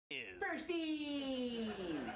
Firsties!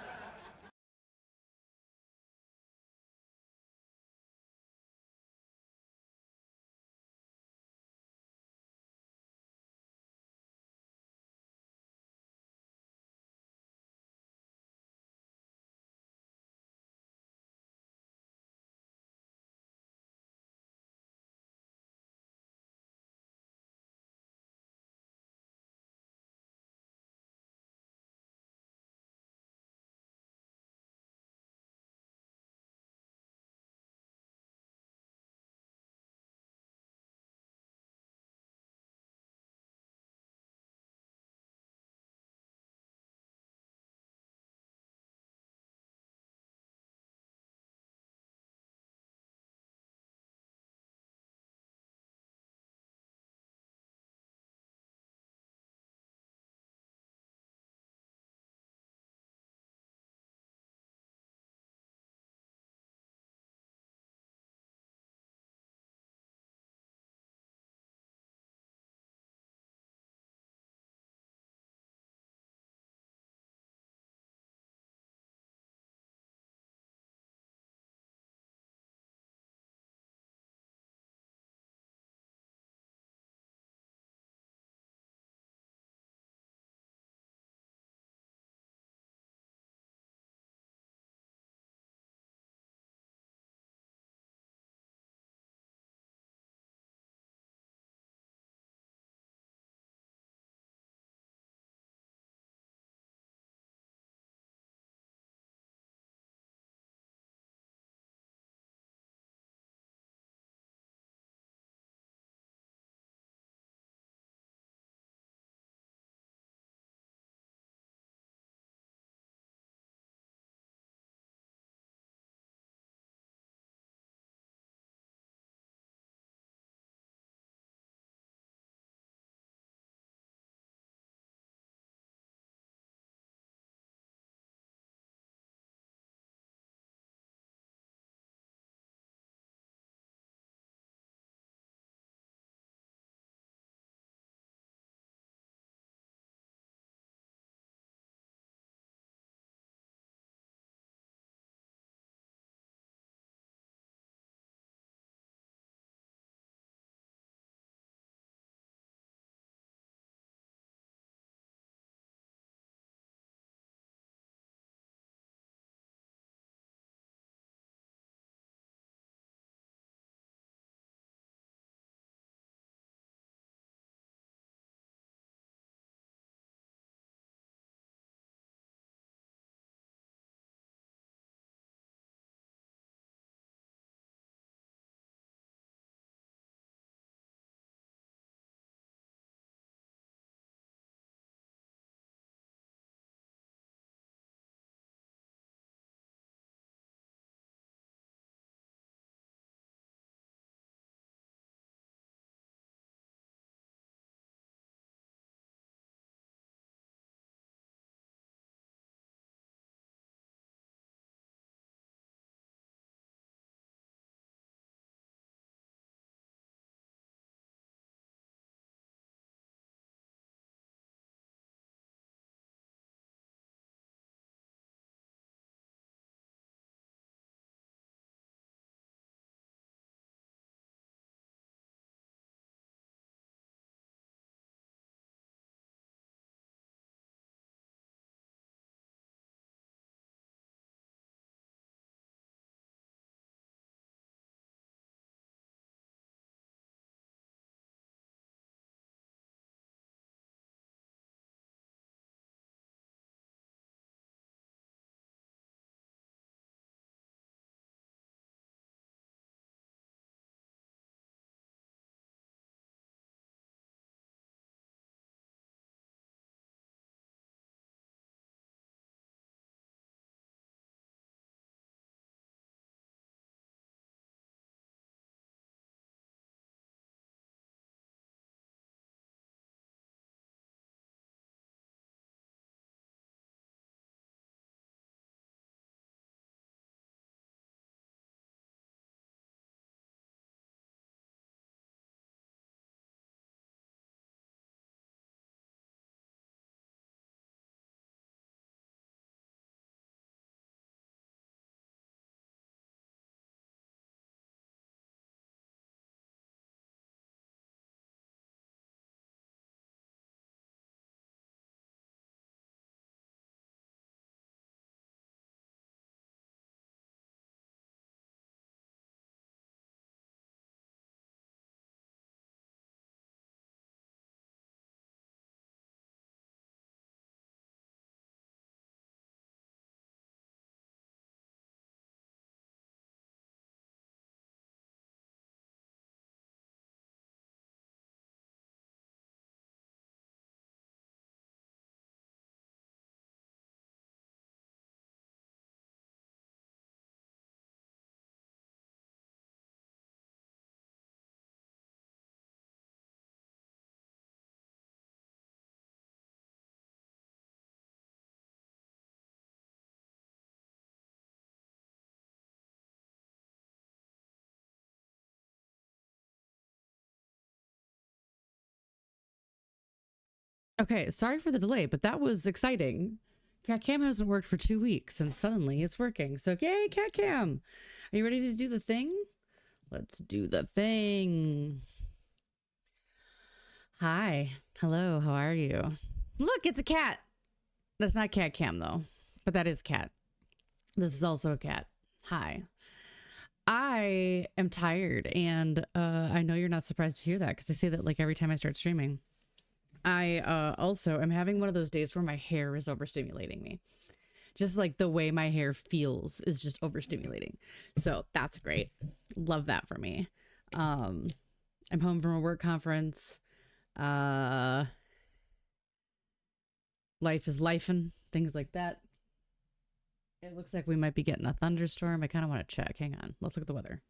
Okay, sorry for the delay, but that was exciting. Cat Cam hasn't worked for 2 weeks and suddenly it's working. So yay, Cat Cam. Are you ready to do the thing? Let's do the thing. Hi. Hello, how are you? Look, it's a cat. That's not Cat Cam though, but that is cat. This is also a cat. Hi. I am tired and I know you're not surprised to hear that because I say that like every time I start streaming. I also am having one of those days where my hair is overstimulating me. Just like the way my hair feels is just overstimulating. So that's great. Love that for me. I'm home from a work conference. Life is lifing, things like that. It looks like we might be getting a thunderstorm. I kind of want to check. Hang on. Let's look at the weather.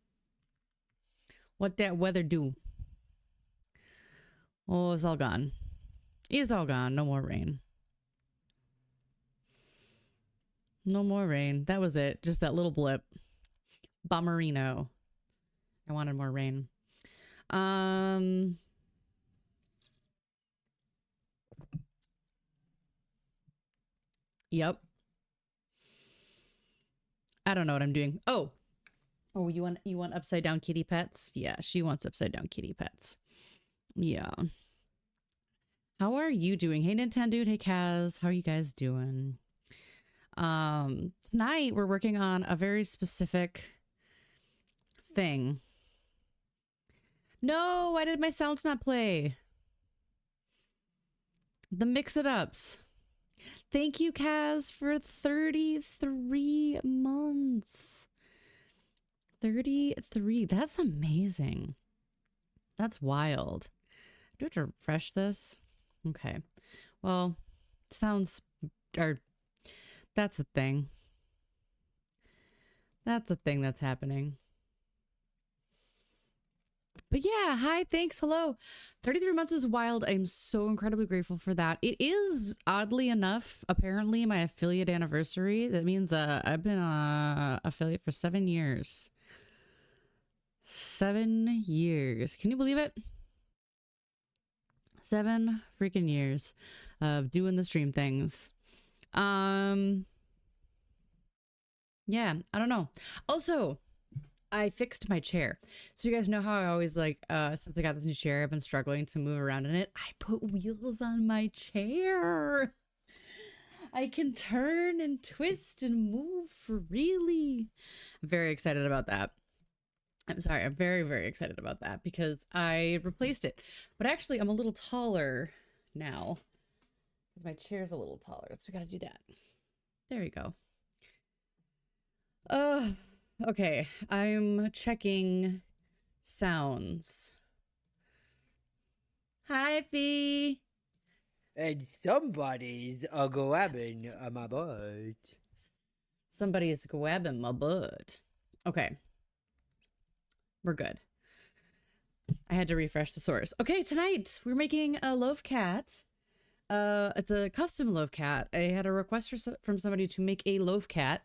What that weather do? Oh, it's all gone. It's all gone. No more rain. No more rain. That was it. Just that little blip. Bomberino. I wanted more rain. Yep. I don't know what I'm doing. Oh, you want upside down kitty pets? Yeah, she wants upside down kitty pets. Yeah. How are you doing? Hey, Nintendo. Hey, Kaz. How are you guys doing? Tonight we're working on a very specific thing. No, why did my sounds not play? The mix-it-ups. Thank you, Kaz, for 33 months. 33. That's amazing. That's wild. Do I have to refresh this? Okay. Well, sounds... or that's the thing. That's the thing that's happening. But yeah, hi, thanks, hello. 33 months is wild. I'm so incredibly grateful for that. It is, oddly enough, apparently my affiliate anniversary. That means I've been affiliate for 7 years. 7 years. Can you believe it? 7 freaking years of doing the stream things. Yeah, I don't know. Also, I fixed my chair. So you guys know how I always like, since I got this new chair, I've been struggling to move around in it. I put wheels on my chair. I can turn and twist and move freely. I'm very excited about that. I'm sorry, I'm very, very excited about that because I replaced it. But actually, I'm a little taller now. Because my chair's a little taller, so we gotta do that. There we go. Okay, I'm checking sounds. Hi, Fee. And somebody's grabbing my butt. Somebody's grabbing my butt. Okay. We're good. I had to refresh the source. Okay, tonight we're making a loaf cat. It's a custom loaf cat. I had a request from somebody to make a loaf cat.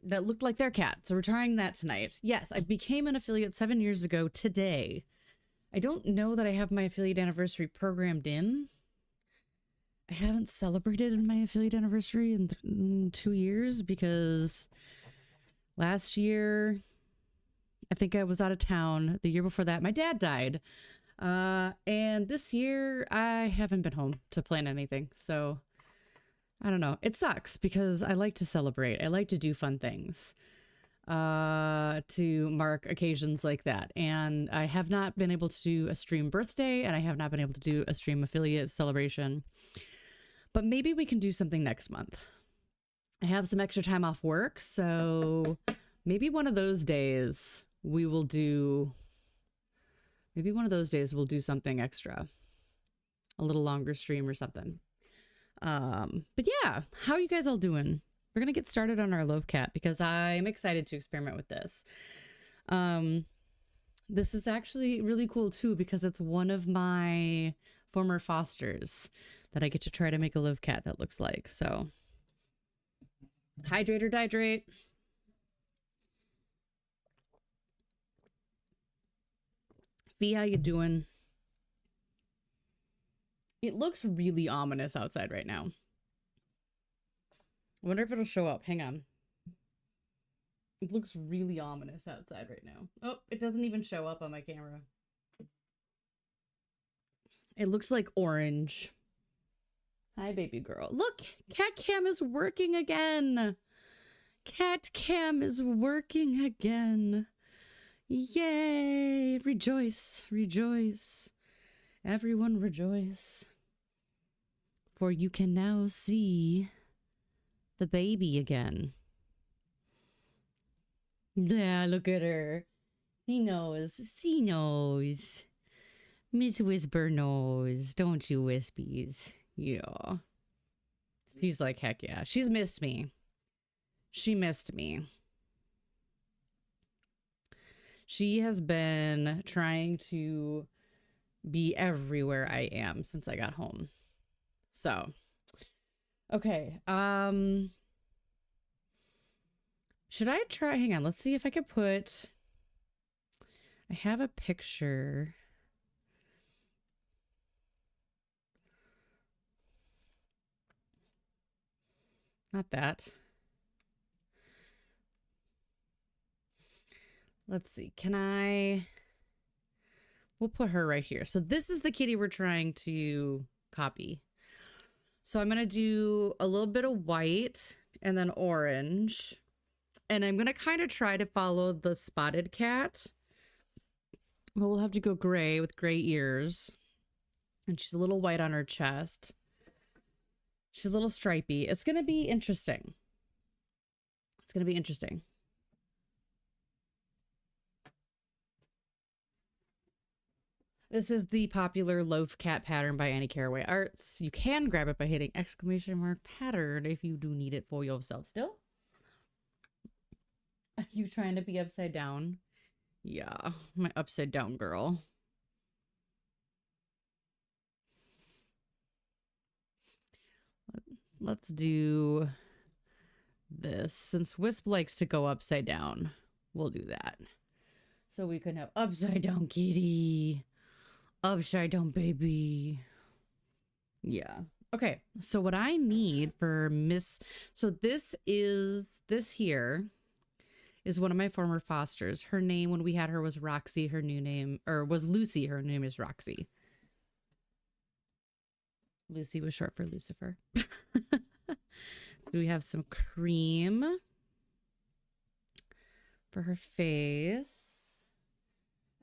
That looked like their cat. So we're trying that tonight. Yes, I became an affiliate 7 years ago today. I don't know that I have my affiliate anniversary programmed in. I haven't celebrated my affiliate anniversary in 2 years because last year, I think I was out of town. The year before that, my dad died. And this year, I haven't been home to plan anything. So I don't know. It sucks because I like to celebrate. I like to do fun things to mark occasions like that. And I have not been able to do a stream birthday and I have not been able to do a stream affiliate celebration. But maybe we can do something next month. I have some extra time off work. So maybe one of those days we will do... Maybe one of those days we'll do something extra. A little longer stream or something. But yeah, how are you guys all doing? We're gonna get started on our loaf cat because I'm excited to experiment with this. This is actually really cool too because it's one of my former fosters that I get to try to make a loaf cat that looks like. So hydrate or dihydrate. Fee, how you doing? It looks really ominous outside right now. I wonder if it'll show up. Hang on. It looks really ominous outside right now. Oh, it doesn't even show up on my camera. It looks like orange. Hi, baby girl. Look, cat cam is working again. Cat cam is working again. Yay! Rejoice, rejoice. Everyone rejoice. For you can now see the baby again. Yeah, look at her. She knows. She knows. Miss Whisper knows. Don't you, Wispies? Yeah. She's like, heck yeah. She's missed me. She missed me. She has been trying to be everywhere I am since I got home. So, okay. Should I try? Hang on. Let's see if I could put. I have a picture. Not that. Let's see. Can I? We'll put her right here. So this is the kitty we're trying to copy. So I'm going to do a little bit of white and then orange. And I'm going to kind of try to follow the spotted cat. But we'll have to go gray with gray ears. And she's a little white on her chest. She's a little stripy. It's going to be interesting. It's going to be interesting. This is the popular Loaf cat pattern by Annie Caraway Arts. You can grab it by hitting !pattern if you do need it for yourself still. Are you trying to be upside down? Yeah, my upside down girl. Let's do this. Since Wisp likes to go upside down, we'll do that. So we can have upside down kitty. Upside down baby. Yeah. Okay. So what I need for so this here is one of my former fosters. Her name when we had her was Roxy. Her new name, or was Lucy. Her name is Roxy. Lucy was short for Lucifer. So we have some cream for her face.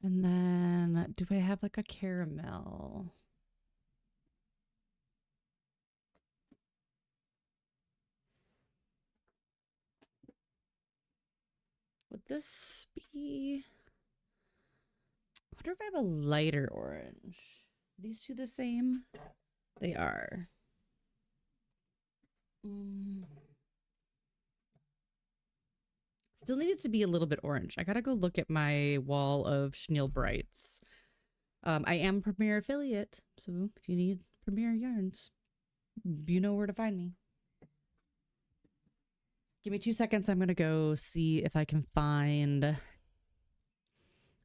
And then, do I have like a caramel? Would this be... I wonder if I have a lighter orange. Are these two the same? They are. Still needed to be a little bit orange. I gotta go look at my wall of chenille brights. I am Premier affiliate, so if you need Premier yarns, you know where to find me. Give me 2 seconds. I'm gonna go see if I can find a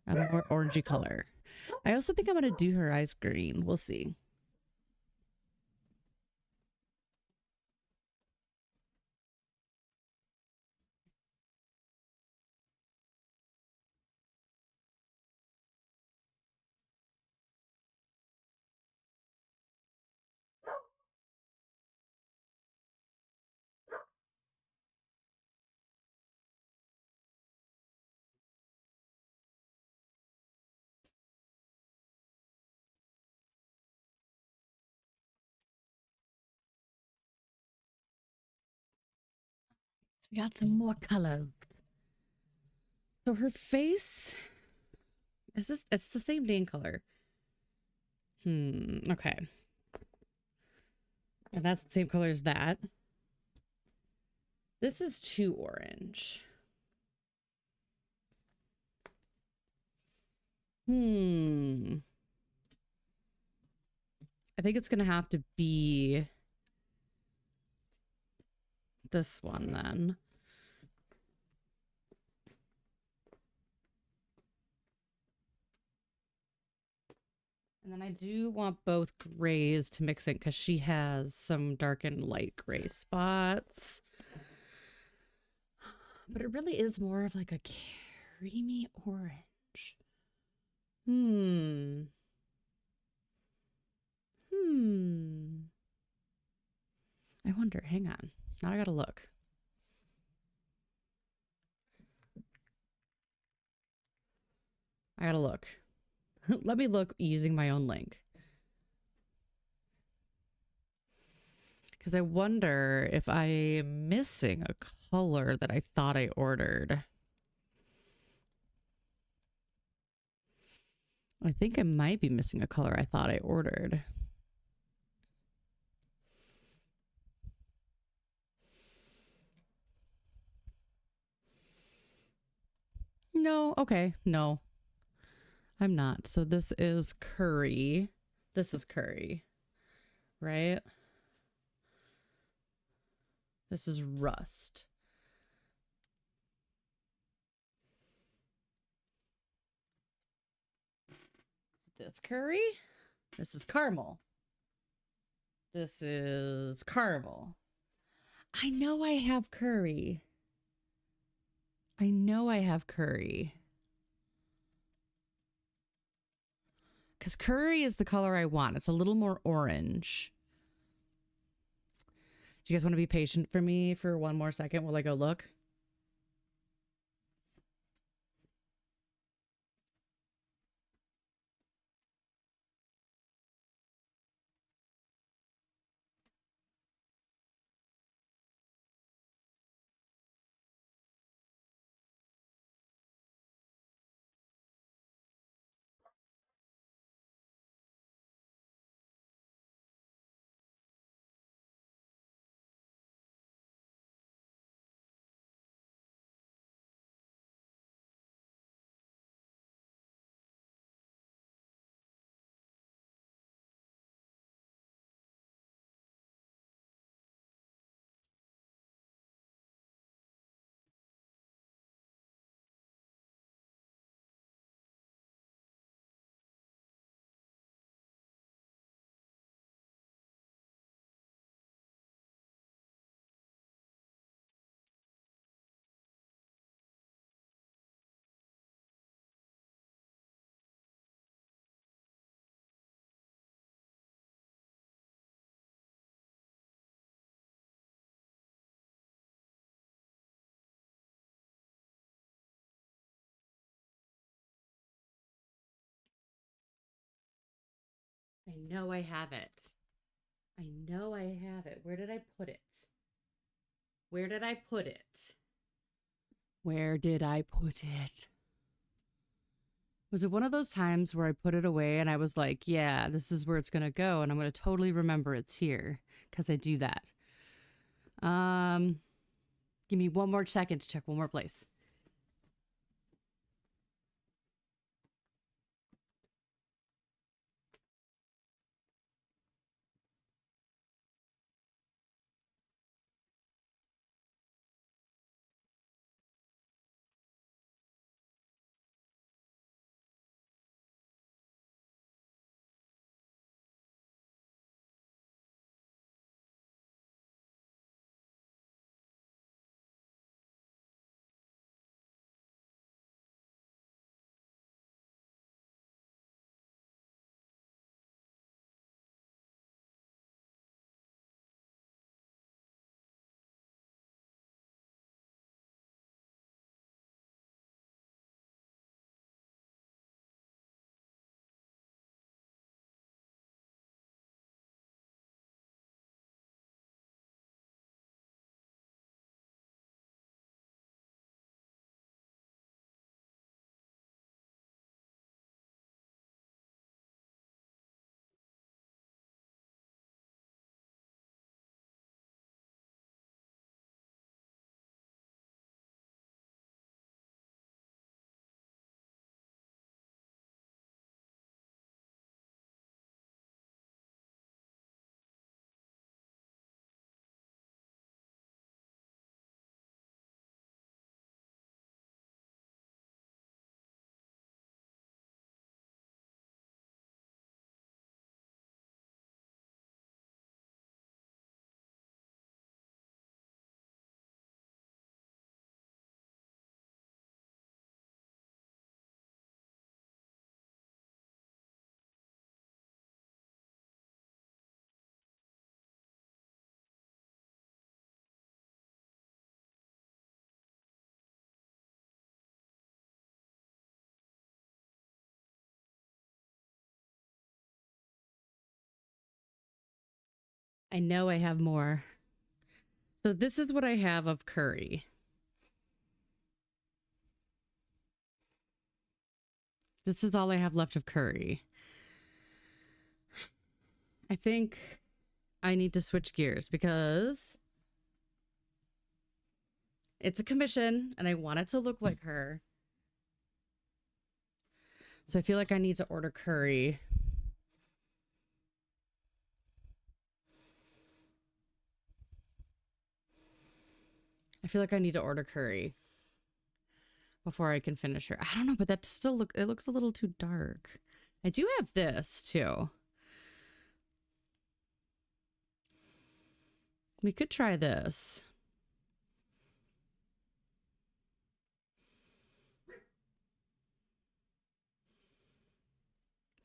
more orangey color. I also think I'm gonna do her eyes green. We'll see. We got some more colors. So her face is this, it's the same dang color. Okay. And that's the same color as that. This is too orange. I think it's gonna have to be this one then. And then I do want both grays to mix in because she has some dark and light gray spots. But it really is more of like a creamy orange. I wonder, hang on. Now I gotta look. Let me look using my own link. Because I wonder if I'm missing a color that I thought I ordered. I think I might be missing a color I thought I ordered. No, okay, no. I'm not. So this is curry. This is curry, right? This is rust. This curry. This is caramel. This is caramel. I know I have curry. I know I have curry. Because curry is the color I want. It's a little more orange. Do you guys want to be patient for me for one more second while I go look? I know I have it. I know I have it. Where did I put it? Where did I put it? Where did I put it? Was it one of those times where I put it away and I was like, yeah, this is where it's going to go and I'm going to totally remember it's here because I do that. Give me one more second to check one more place. I know I have more. So this is what I have of curry. This is all I have left of curry. I think I need to switch gears because it's a commission and I want it to look like her. So I feel like I need to order curry. I feel like I need to order curry before I can finish her. I don't know, but that still it looks a little too dark. I do have this too. We could try this.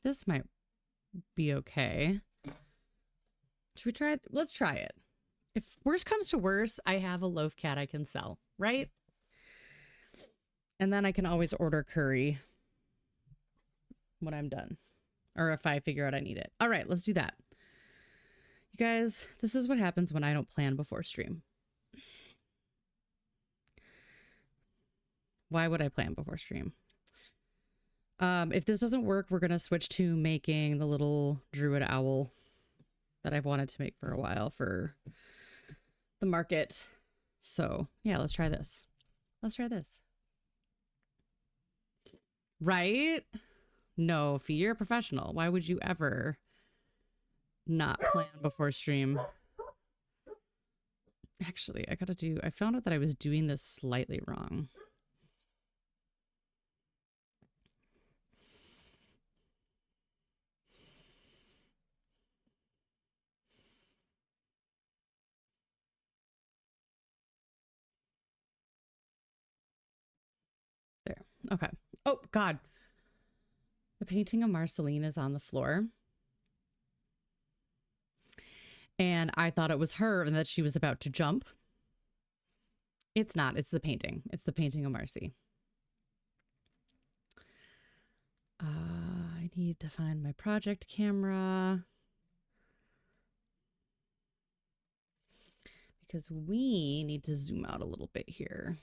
This might be okay. Should we try it? Let's try it. If worst comes to worst, I have a loaf cat I can sell, right? And then I can always order curry when I'm done. Or if I figure out I need it. All right, let's do that. You guys, this is what happens when I don't plan before stream. Why would I plan before stream? If this doesn't work, we're going to switch to making the little druid owl that I've wanted to make for a while for the market. So yeah, let's try this. Let's try this. Right? No, Fee, you're a professional. Why would you ever not plan before stream? Actually, I found out that I was doing this slightly wrong. There. Okay. Oh, God. The painting of Marceline is on the floor. And I thought it was her and that she was about to jump. It's not. It's the painting. It's the painting of Marcy. I need to find my project camera. Because we need to zoom out a little bit here.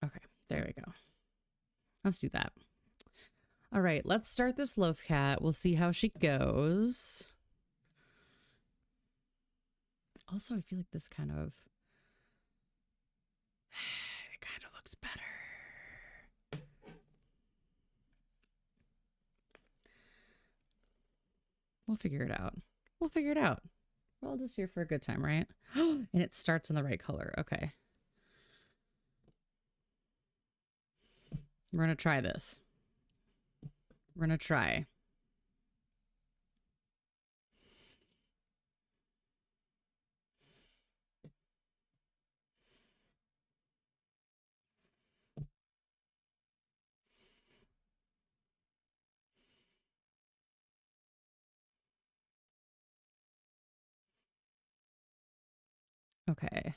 Okay, there we go. Let's do that. All right, let's start this loaf cat. We'll see how she goes. Also, I feel like this kind of... it kind of looks better. We'll figure it out. We'll figure it out. We're all just here for a good time, right? And it starts in the right color. Okay. We're going to try this. We're going to try. Okay.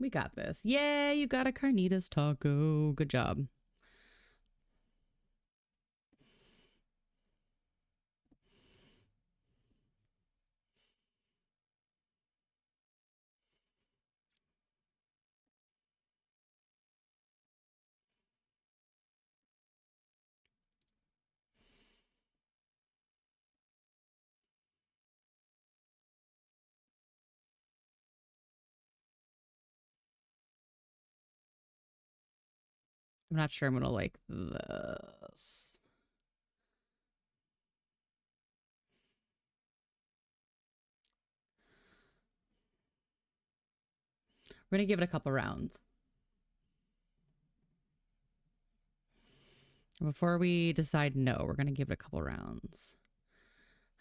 We got this. Yay, you got a carnitas taco. Good job. I'm not sure I'm going to like this. We're going to give it a couple rounds. Before we decide no, we're going to give it a couple rounds.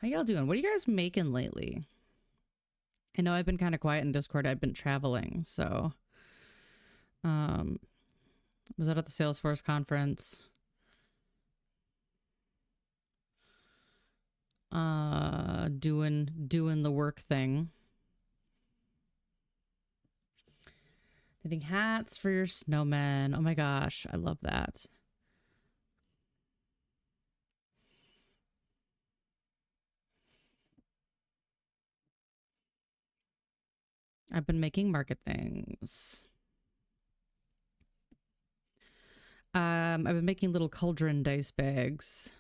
How y'all doing? What are you guys making lately? I know I've been kind of quiet in Discord. I've been traveling, so was out at the Salesforce conference. Doing the work thing. Knitting hats for your snowmen. Oh my gosh, I love that. I've been making market things. I've been making little cauldron dice bags.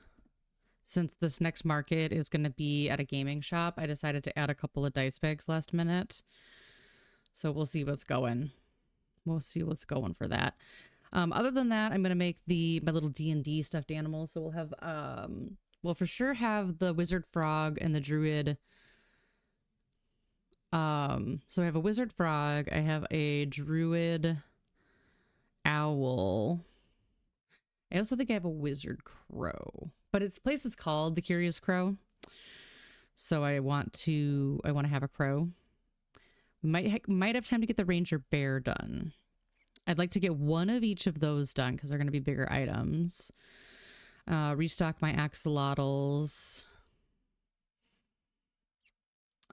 Since this next market is going to be at a gaming shop, I decided to add a couple of dice bags last minute. So we'll see what's going. We'll see what's going for that. Other than that, I'm going to make my little D&D stuffed animals. So we'll have, we'll for sure have the wizard frog and the druid. So I have a wizard frog. I have a druid owl. I also think I have a wizard crow, but its place is called the Curious Crow. So I want to have a crow. We might have time to get the ranger bear done. I'd like to get one of each of those done because they're going to be bigger items. Restock my axolotls.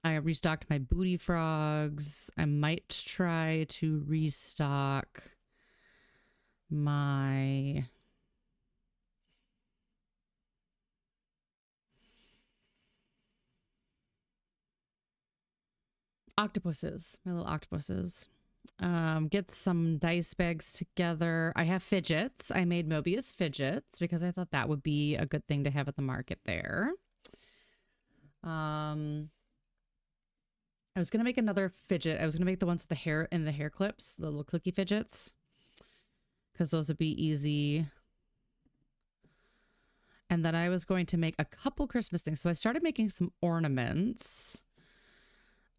I restocked my booty frogs. I might try to restock my octopuses, my little octopuses. Get some dice bags together. I have fidgets. I made Mobius fidgets because I thought that would be a good thing to have at the market there. I was going to make another fidget. I was going to make the ones with the hair and the hair clips, the little clicky fidgets, because those would be easy. And then I was going to make a couple Christmas things. So I started making some ornaments.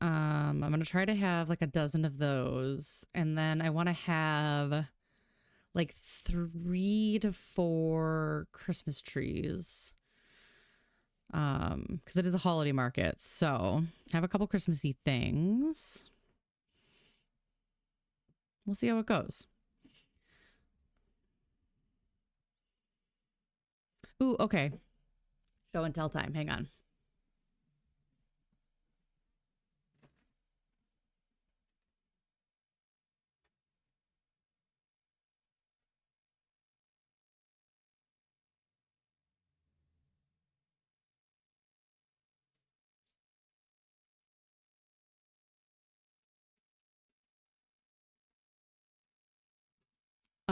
I'm going to try to have like a dozen of those. And then I want to have like 3 to 4 Christmas trees. Because it is a holiday market. So have a couple Christmassy things. We'll see how it goes. Ooh, okay. Show and tell time. Hang on.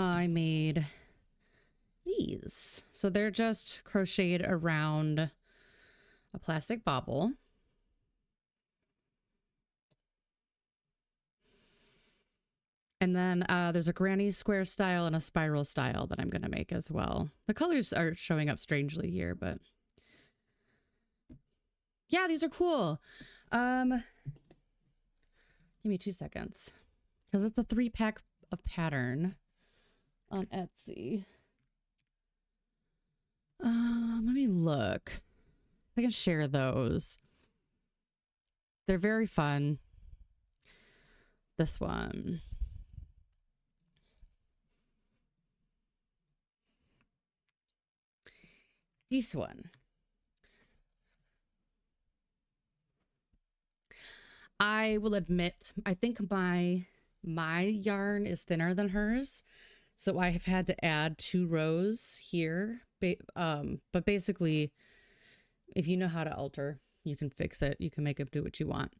I made these. So they're just crocheted around a plastic bobble. And then there's a granny square style and a spiral style that I'm going to make as well. The colors are showing up strangely here, but yeah, these are cool. Give me 2 seconds because it's a 3-pack of pattern on Etsy. Let me look. I can share those. They're very fun. This one. This one. I will admit, I think my yarn is thinner than hers. So I have had to add 2 rows here. But basically, if you know how to alter, you can fix it. You can make it do what you want.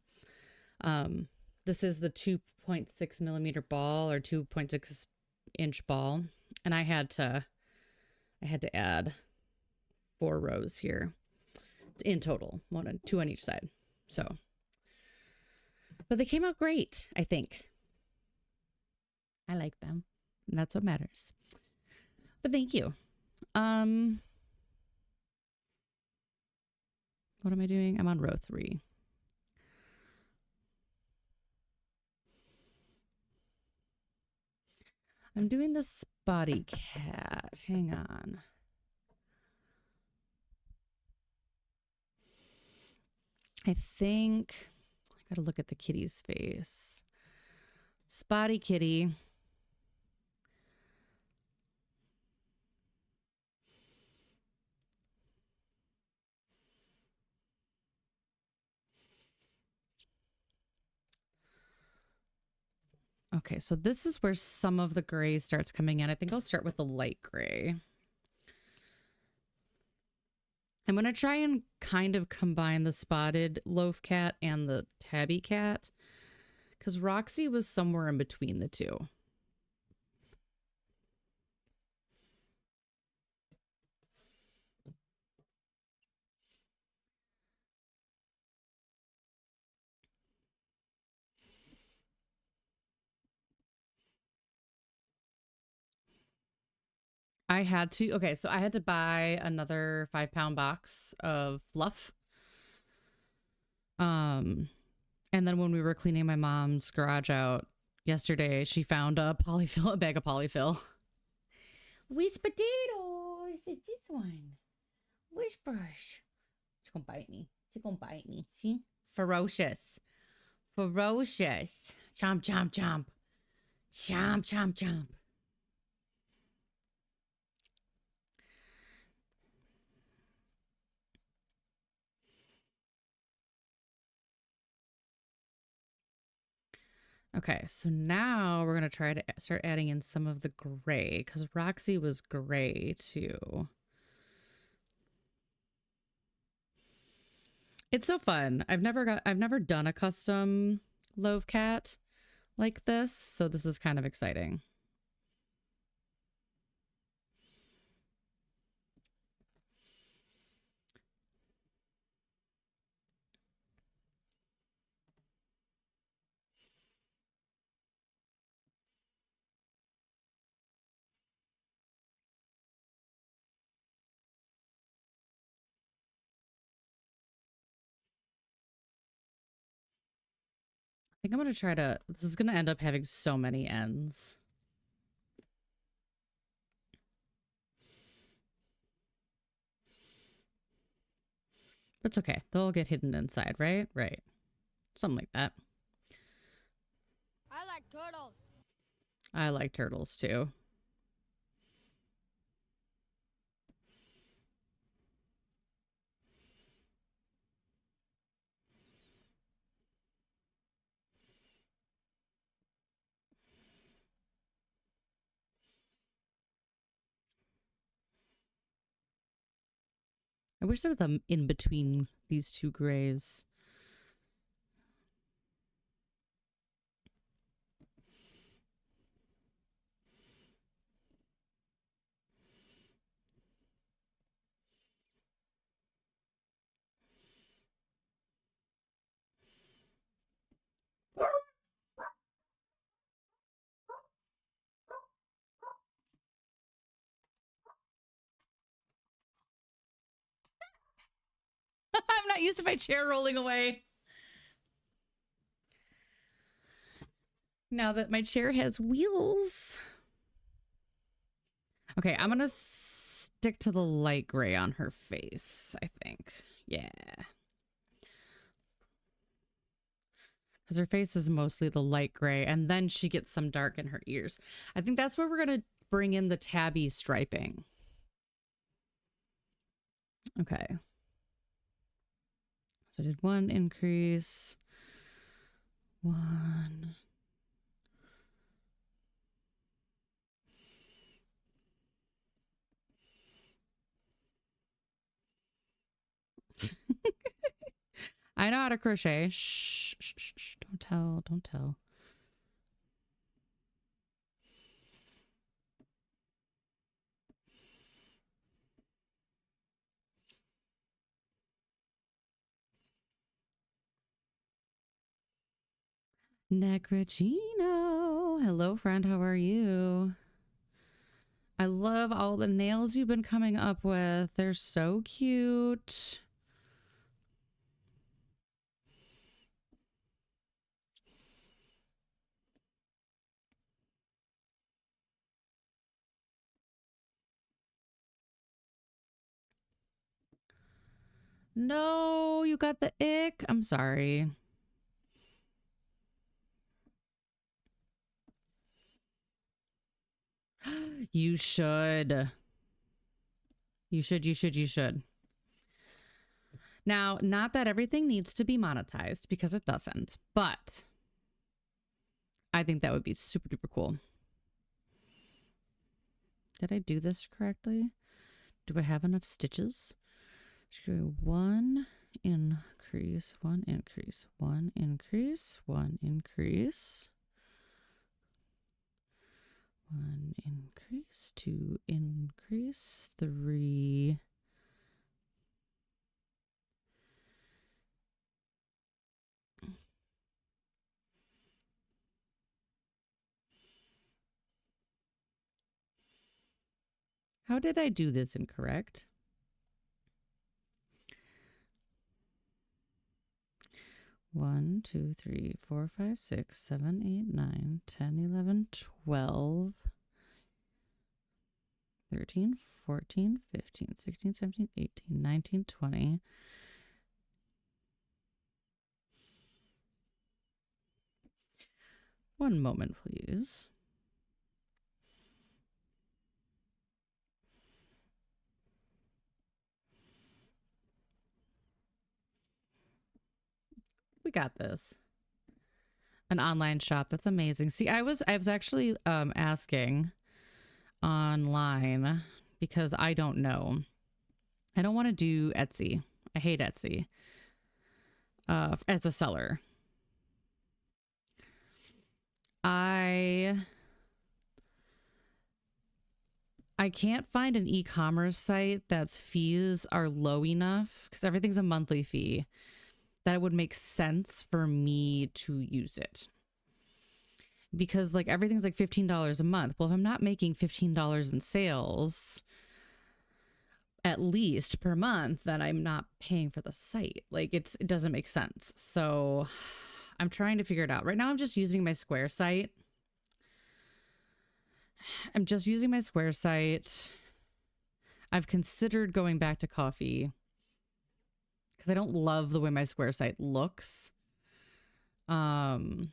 This is the 2.6 millimeter ball or 2.6 inch ball. And I had to add 4 rows here in total, 2 on each side. So, but they came out great, I think. I like them. And that's what matters. But thank you. What am I doing? I'm on row 3. I'm doing the spotty cat. Hang on. I think I gotta look at the kitty's face. Spotty kitty. Okay, so this is where some of the gray starts coming in. I think I'll start with the light gray. I'm going to try and kind of combine the spotted loaf cat and the tabby cat, because Roxy was somewhere in between the two. I had to, okay, so I had to buy another 5-pound box of fluff. And then when we were cleaning my mom's garage out yesterday, she found a polyfill, a bag of polyfill. Which potatoes is this one? Which brush? She's gonna bite me. She's gonna bite me. See? Ferocious. Ferocious. Chomp, chomp, chomp. Chomp, chomp, chomp. Okay, so now we're going to try to start adding in some of the gray, because Roxy was gray too. It's so fun. I've never done a custom loaf cat like this, so this is kind of exciting. I think I'm going to try to, this is going to end up having so many ends. But it's okay. They'll all get hidden inside, right? Right. Something like that. I like turtles. I like turtles too. I wish there was a in between these two grays. I'm not used to my chair rolling away. Now that my chair has wheels. Okay, I'm going to stick to the light gray on her face, I think. Yeah. Because her face is mostly the light gray, and then she gets some dark in her ears. I think that's where we're going to bring in the tabby striping. Okay. So I did one increase. One. I know how to crochet. Shh, shh, shh, shh. Don't tell. Don't tell. Necrocino. Hello, friend. How are you? I love all the nails you've been coming up with. They're so cute. No, you got the ick. I'm sorry. You should. You should, you should, you should. Now, not that everything needs to be monetized, because it doesn't, but I think that would be super duper cool. Did I do this correctly? Do I have enough stitches? One increase, one increase, one increase, one increase, one increase, two increase, three. How did I do this incorrect? One, two, three, four, five, 6, 7, 8, 9, 10, 11, 12, 13, 14, 15, 16, 17, 18, 19, 20. One moment, please. We got this. An online shop. That's amazing. See, I was actually asking online because I don't know. I don't want to do Etsy. I hate Etsy as a seller. I can't find an e-commerce site that's fees are low enough because everything's a monthly fee that it would make sense for me to use it. Because like everything's like $15 a month. Well, if I'm not making $15 in sales at least per month, then I'm not paying for the site. Like it doesn't make sense. So I'm trying to figure it out. Right now I'm just using my Square site. I've considered going back to coffee because I don't love the way my Square site looks. But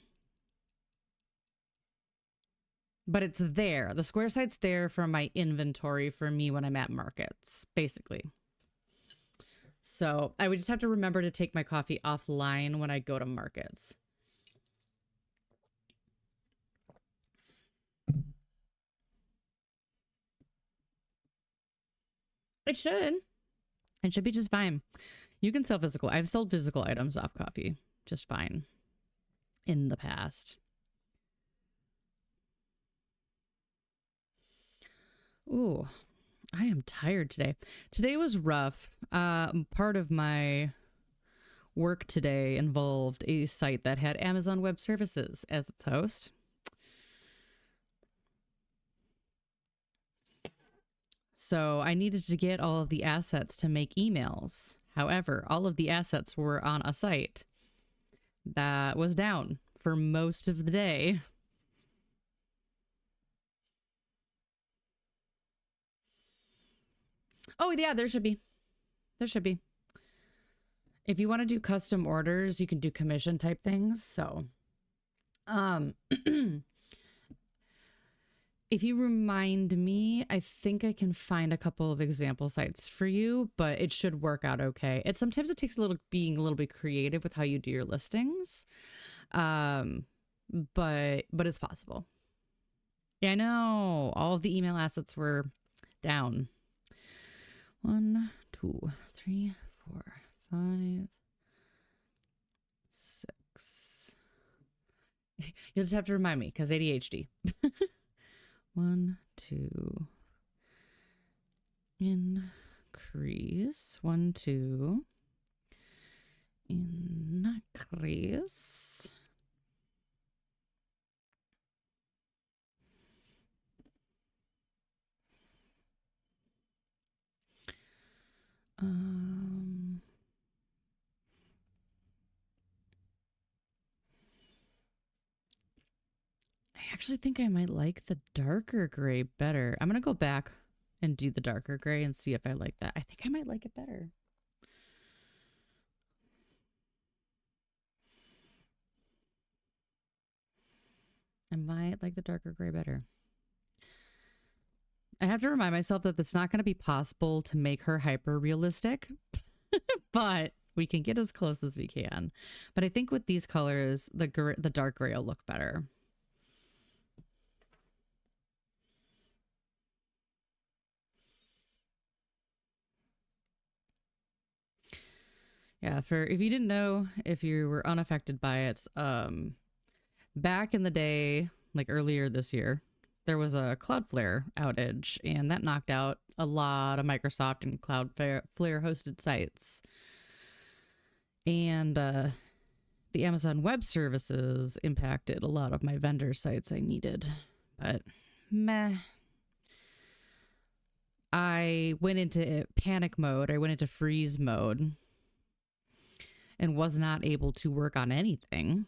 it's there. The Square site's there for my inventory for me when I'm at markets, basically. So I would just have to remember to take my coffee offline when I go to markets. It should. It should be just fine. You can sell physical. I've sold physical items off coffee just fine in the past. Ooh, I am tired today. Today was rough. Part of my work today involved a site that had Amazon Web Services as its host. So I needed to get all of the assets to make emails. However, all of the assets were on a site that was down for most of the day. Oh, yeah, there should be. There should be. If you want to do custom orders, you can do commission type things. So, if you remind me, I think I can find a couple of example sites for you, but it should work out okay. Sometimes it takes being a little bit creative with how you do your listings. But it's possible. Yeah, I know. All of the email assets were down. 1, 2, 3, 4, 5, 6. You'll just have to remind me because ADHD. 1, 2. Increase. 1, 2. Increase. I actually think I might like the darker gray better. I'm going to go back and do the darker gray and see if I like that. I think I might like it better. I might like the darker gray better. I have to remind myself that it's not going to be possible to make her hyper realistic, but we can get as close as we can. But I think with these colors, the dark gray will look better. Yeah, for if you didn't know, if you were unaffected by it, back in the day, like earlier this year, there was a Cloudflare outage, and that knocked out a lot of Microsoft and Cloudflare hosted sites. And the Amazon Web Services impacted a lot of my vendor sites I needed. But meh. I went into panic mode. I went into freeze mode and was not able to work on anything.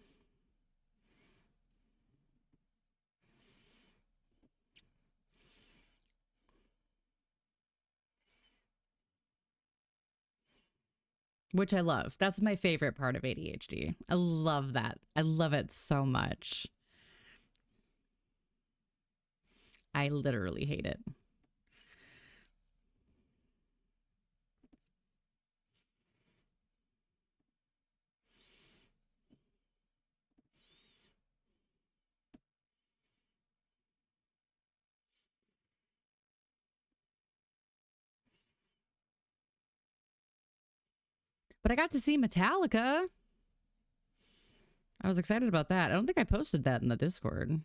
Which I love. That's my favorite part of ADHD. I love that. I love it so much. I literally hate it. But I got to see Metallica. I was excited about that. I don't think I posted that in the Discord.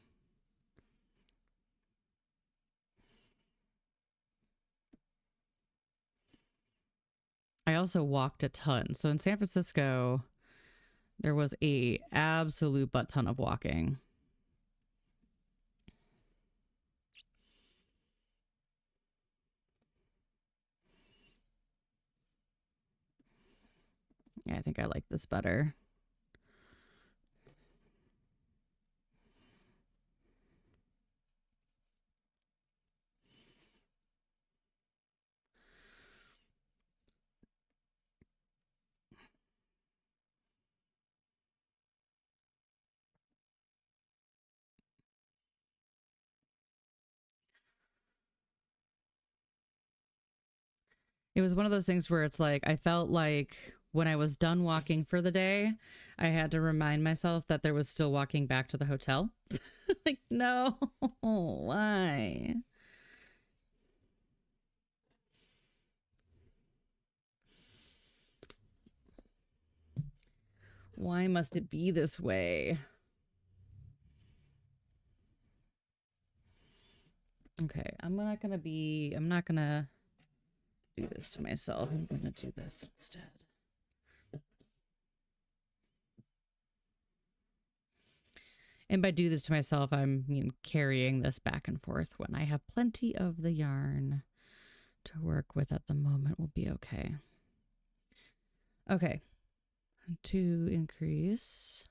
I also walked a ton. So in San Francisco, there was a absolute butt ton of walking. Yeah, I think I like this better. It was one of those things where it's like, I felt like when I was done walking for the day, I had to remind myself that there was still walking back to the hotel. Like, no, why? Why must it be this way? Okay, I'm not gonna do this to myself. I'm gonna do this instead. And by do this to myself, I'm carrying this back and forth when I have plenty of the yarn to work with at the moment. Will be okay. Okay. To increase.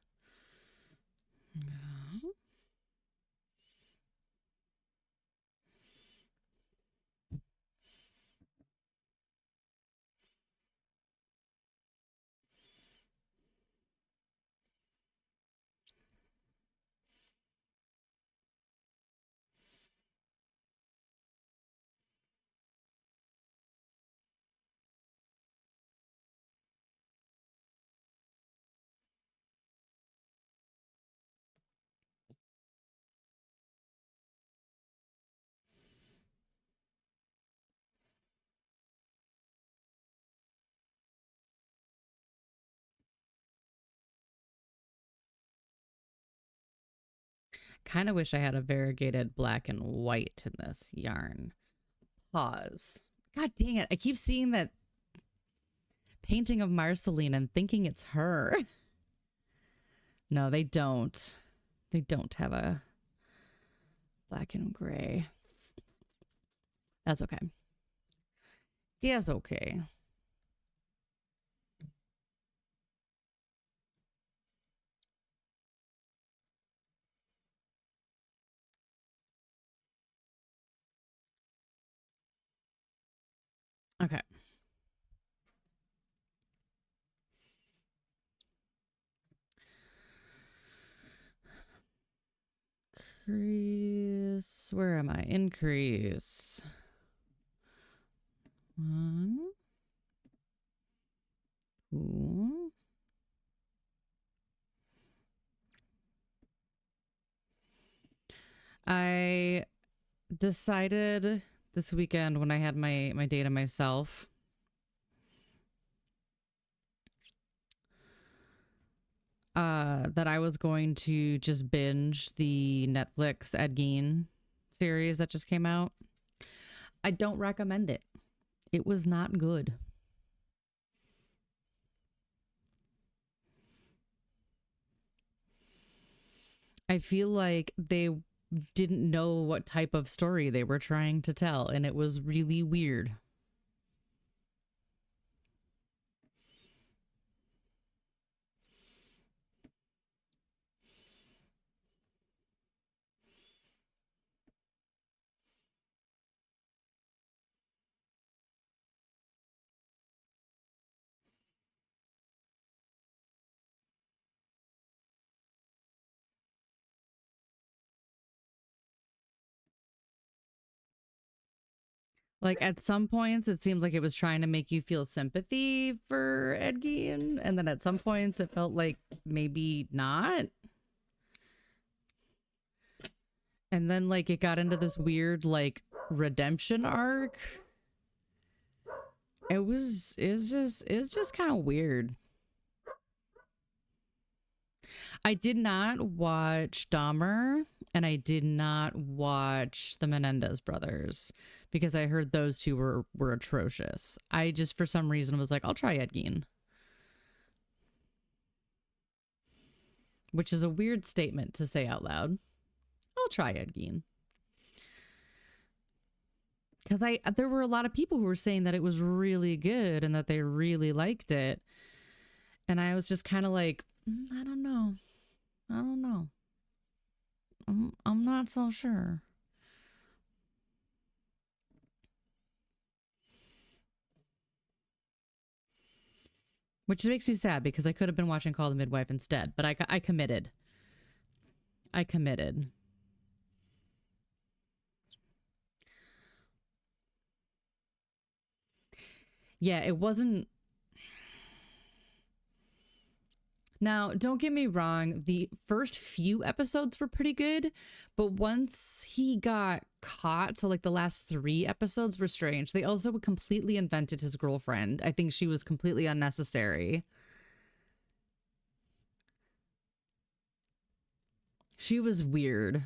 Kind of wish I had a variegated black and white in this yarn. Pause. God dang it. I keep seeing that painting of Marceline and thinking it's her. No, they don't. They don't have a black and gray. That's okay. Yes, okay. Okay. Increase. Where am I? Increase. 1, 2. I decided this weekend when I had my day to myself that I was going to just binge the Netflix Ed Gein series that just came out. I don't recommend it. It was not good. I feel like they didn't know what type of story they were trying to tell, and it was really weird. Like at some points, it seemed like it was trying to make you feel sympathy for Ed Gein, and then at some points, it felt like maybe not. And then like it got into this weird like redemption arc. It's just kind of weird. I did not watch Dahmer, and I did not watch the Menendez brothers because I heard those two were atrocious. I just for some reason was like, I'll try Ed Gein. Which is a weird statement to say out loud. I'll try Ed Gein. Because there were a lot of people who were saying that it was really good and that they really liked it. And I was just kind of like, I don't know. I don't know. I'm not so sure. Which makes me sad because I could have been watching Call the Midwife instead, but I committed. I committed. Yeah, it wasn't. Now, don't get me wrong, the first few episodes were pretty good, but once he got caught, so like the last 3 episodes were strange. They also completely invented his girlfriend. I think she was completely unnecessary. She was weird.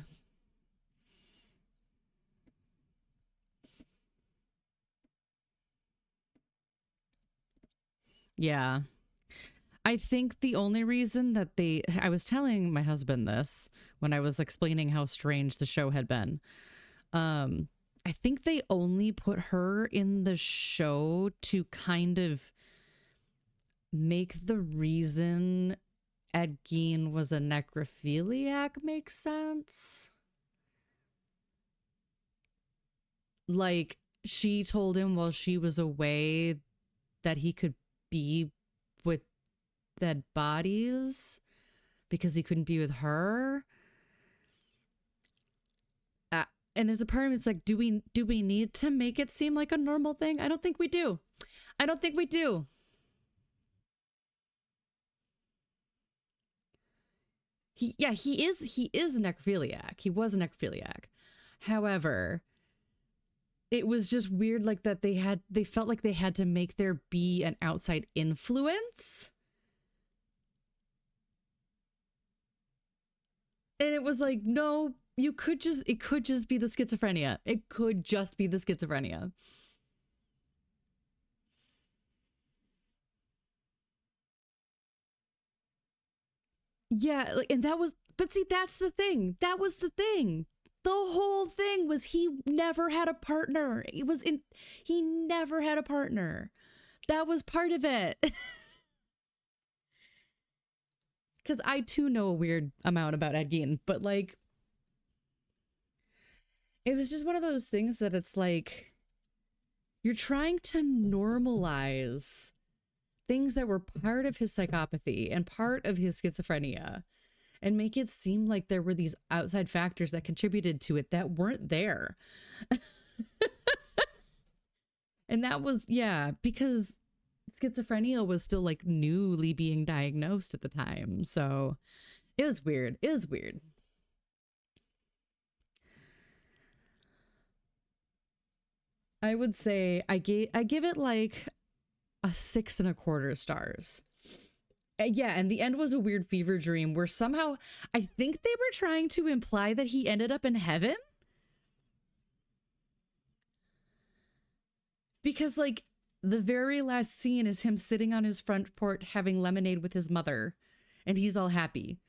Yeah. I think the only reason that I was telling my husband this when I was explaining how strange the show had been. I think they only put her in the show to kind of make the reason Ed Gein was a necrophiliac make sense. Like, she told him while she was away that he could be with dead bodies because he couldn't be with her. And there's a part of me that's like, do we need to make it seem like a normal thing? I don't think we do. I don't think we do. He is a necrophiliac. He was a necrophiliac. However, it was just weird like that they felt like they had to make there be an outside influence. And it was like, no, it could just be the schizophrenia. It could just be the schizophrenia. Yeah, and but see, that's the thing. That was the thing. The whole thing was he never had a partner. He never had a partner. That was part of it. Because I too know a weird amount about Ed Gein, but like, it was just one of those things that it's like, you're trying to normalize things that were part of his psychopathy and part of his schizophrenia and make it seem like there were these outside factors that contributed to it that weren't there. And that was, yeah, because schizophrenia was still like newly being diagnosed at the time. So it was weird. It was weird. I would say I give it like a 6.25 stars. Yeah, and the end was a weird fever dream where somehow I think they were trying to imply that he ended up in heaven. Because, like, the very last scene is him sitting on his front porch having lemonade with his mother, and he's all happy.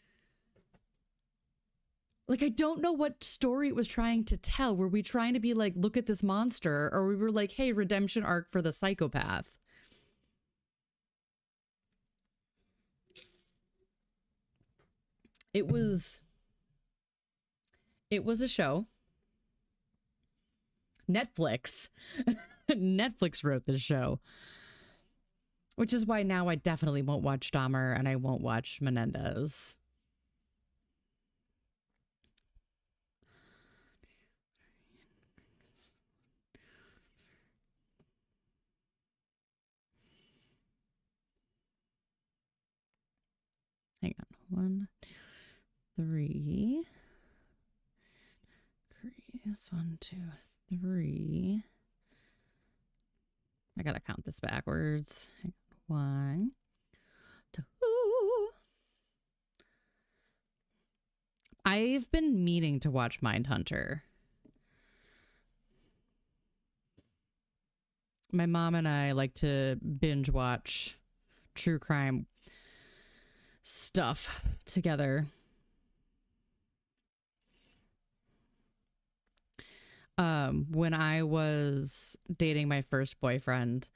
Like, I don't know what story it was trying to tell. Were we trying to be like, look at this monster? Or we were like, hey, redemption arc for the psychopath. It was a show. Netflix. Netflix wrote this show. Which is why now I definitely won't watch Dahmer and I won't watch Menendez. Hang on. 1, 3. Crease 1, 2, 3. I gotta count this backwards. 1, 2. I've been meaning to watch Mindhunter. My mom and I like to binge watch true crime stuff together. When I was dating my first boyfriend,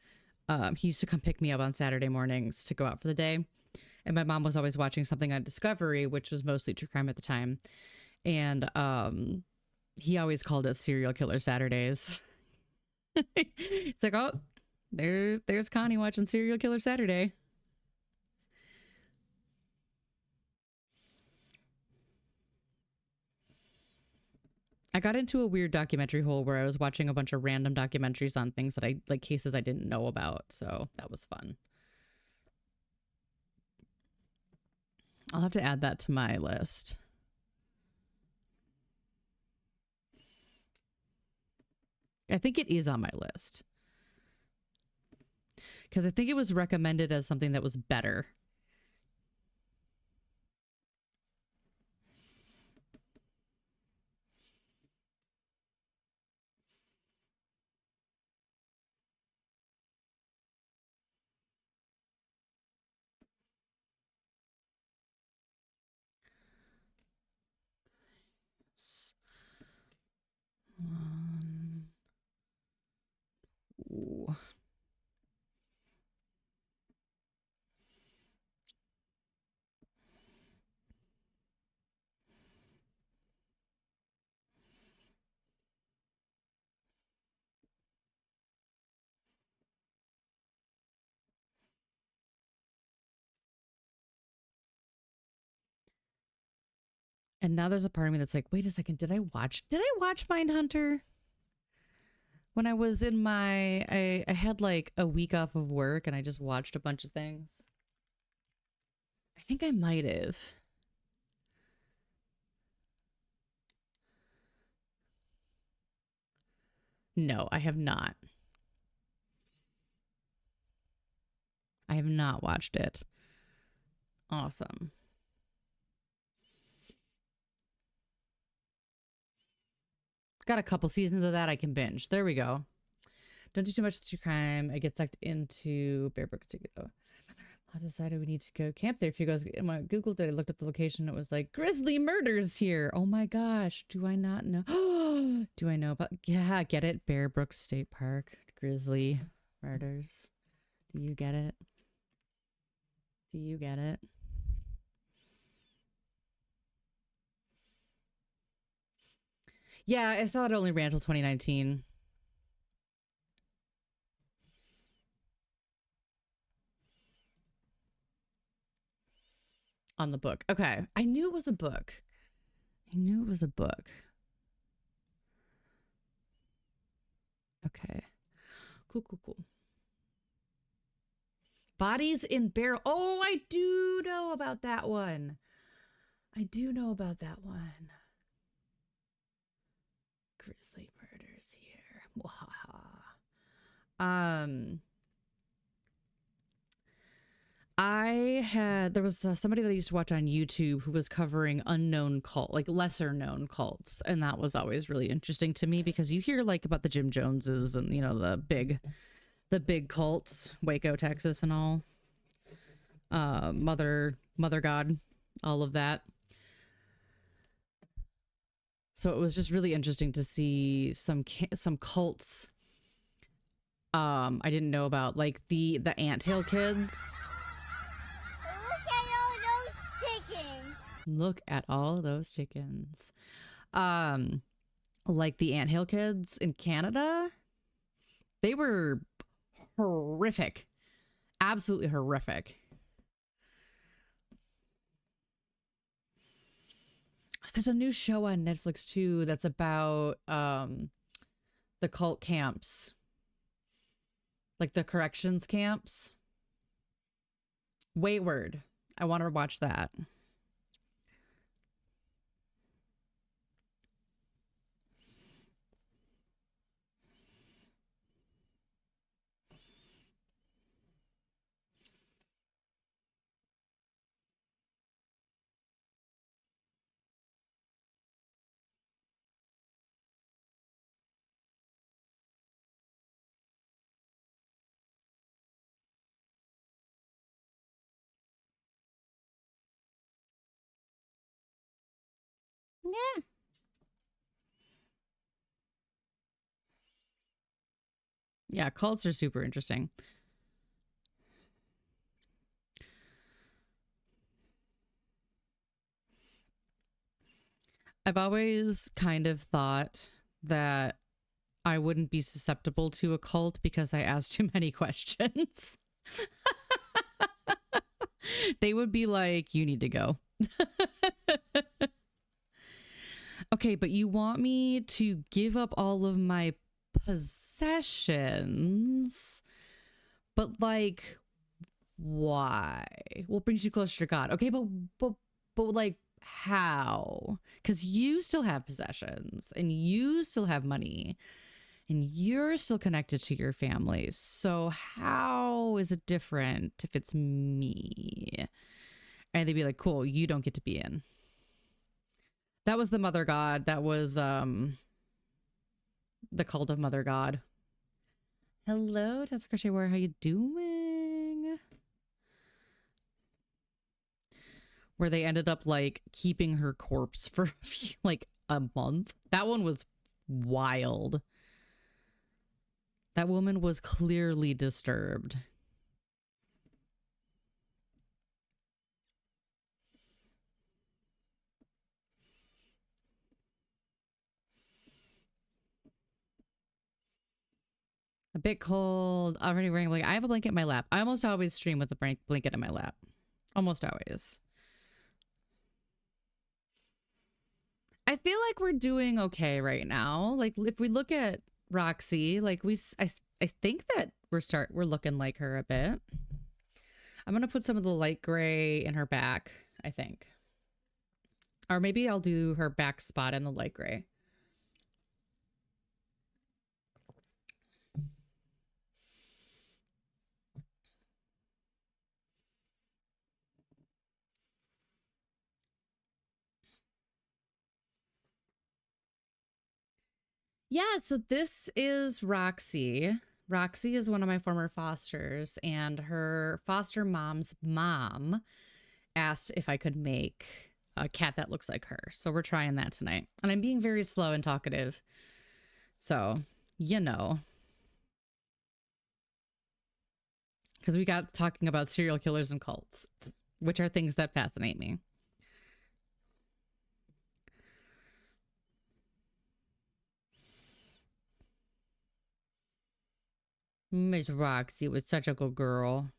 he used to come pick me up on Saturday mornings to go out for the day. And my mom was always watching something on Discovery, which was mostly true crime at the time. And he always called it Serial Killer Saturdays. It's like, oh, there's Connie watching Serial Killer Saturday. I got into a weird documentary hole where I was watching a bunch of random documentaries on things that I like, cases I didn't know about. So that was fun. I'll have to add that to my list. I think it is on my list. Because I think it was recommended as something that was better. Ooh. And now there's a part of me that's like, wait a second, did I watch Mindhunter? When I was in I had like a week off of work and I just watched a bunch of things. I think I might have. No, I have not. I have not watched it. Awesome. Got a couple seasons of that I can binge. There we go. Don't do too much true crime. I get sucked into Bear Brook to go. I decided we need to go camp there. If you guys, when I Googled it, I looked up the location. It was like Grizzly Murders here. Oh my gosh. Do I not know? Do I know about? Yeah, get it? Bear Brook State Park. Grizzly Murders. Do you get it? Do you get it? Yeah, I saw it only ran until 2019. On the book. Okay. I knew it was a book. Okay. Cool. Bodies in Barrel. Oh, I do know about that one. Grizzly Murders here. Wahaha. There was somebody that I used to watch on YouTube who was covering unknown cult, like lesser known cults. And that was always really interesting to me because you hear like about the Jim Joneses and, you know, the big cults, Waco, Texas and all, Mother God, all of that. So it was just really interesting to see some cults I didn't know about, like the Anthill kids. Look at all those chickens. Like the Anthill kids in Canada. They were horrific. Absolutely horrific. There's a new show on Netflix too that's about the cult camps. Like the corrections camps. Wayward. I want to watch that. Yeah. Yeah, cults are super interesting. I've always kind of thought that I wouldn't be susceptible to a cult because I asked too many questions. They would be like, you need to go. Okay, but you want me to give up all of my possessions, but like, why? What brings you closer to God? Okay, but like, how? Because you still have possessions and you still have money and you're still connected to your family. So how is it different if it's me? And they'd be like, cool, you don't get to be in. That was the Mother God. That was the cult of Mother God. Hello, Tessa Crochet Warrior. How you doing? Where they ended up like keeping her corpse for like a month. That one was wild. That woman was clearly disturbed. A bit cold. Already wearing a blanket. I have a blanket in my lap. I almost always stream with a blanket in my lap. Almost always. I feel like we're doing okay right now. Like if we look at Roxy, like I think that we're looking like her a bit. I'm gonna put some of the light gray in her back, I think. Or maybe I'll do her back spot in the light gray. Yeah, so this is Roxy. Roxy is one of my former fosters, and her foster mom's mom asked if I could make a cat that looks like her. So we're trying that tonight. And I'm being very slow and talkative. So, you know. Because we got talking about serial killers and cults, which are things that fascinate me. Miss Roxy was such a good girl.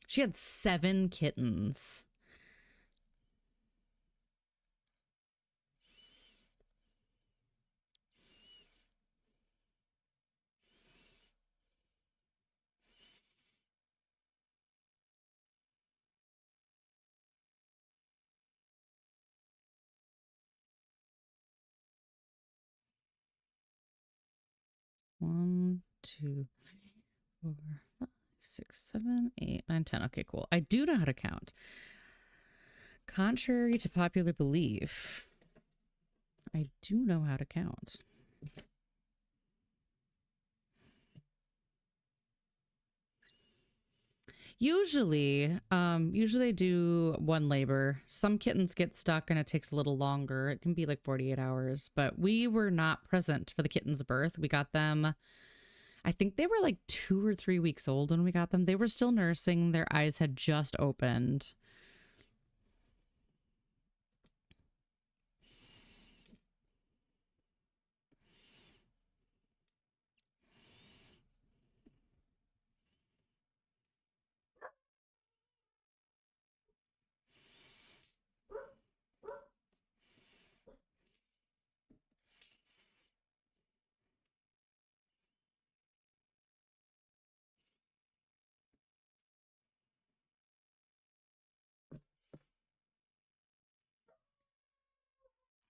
She had 7 kittens. One, two, 3, 4, 5. 6, 7, 8, 9, 10. Okay, cool. I do know how to count. Contrary to popular belief, I do know how to count. Usually I do one labor. Some kittens get stuck and it takes a little longer. It can be like 48 hours, but we were not present for the kitten's birth. We got them, I think they were like 2 or 3 weeks old when we got them. They were still nursing. Their eyes had just opened.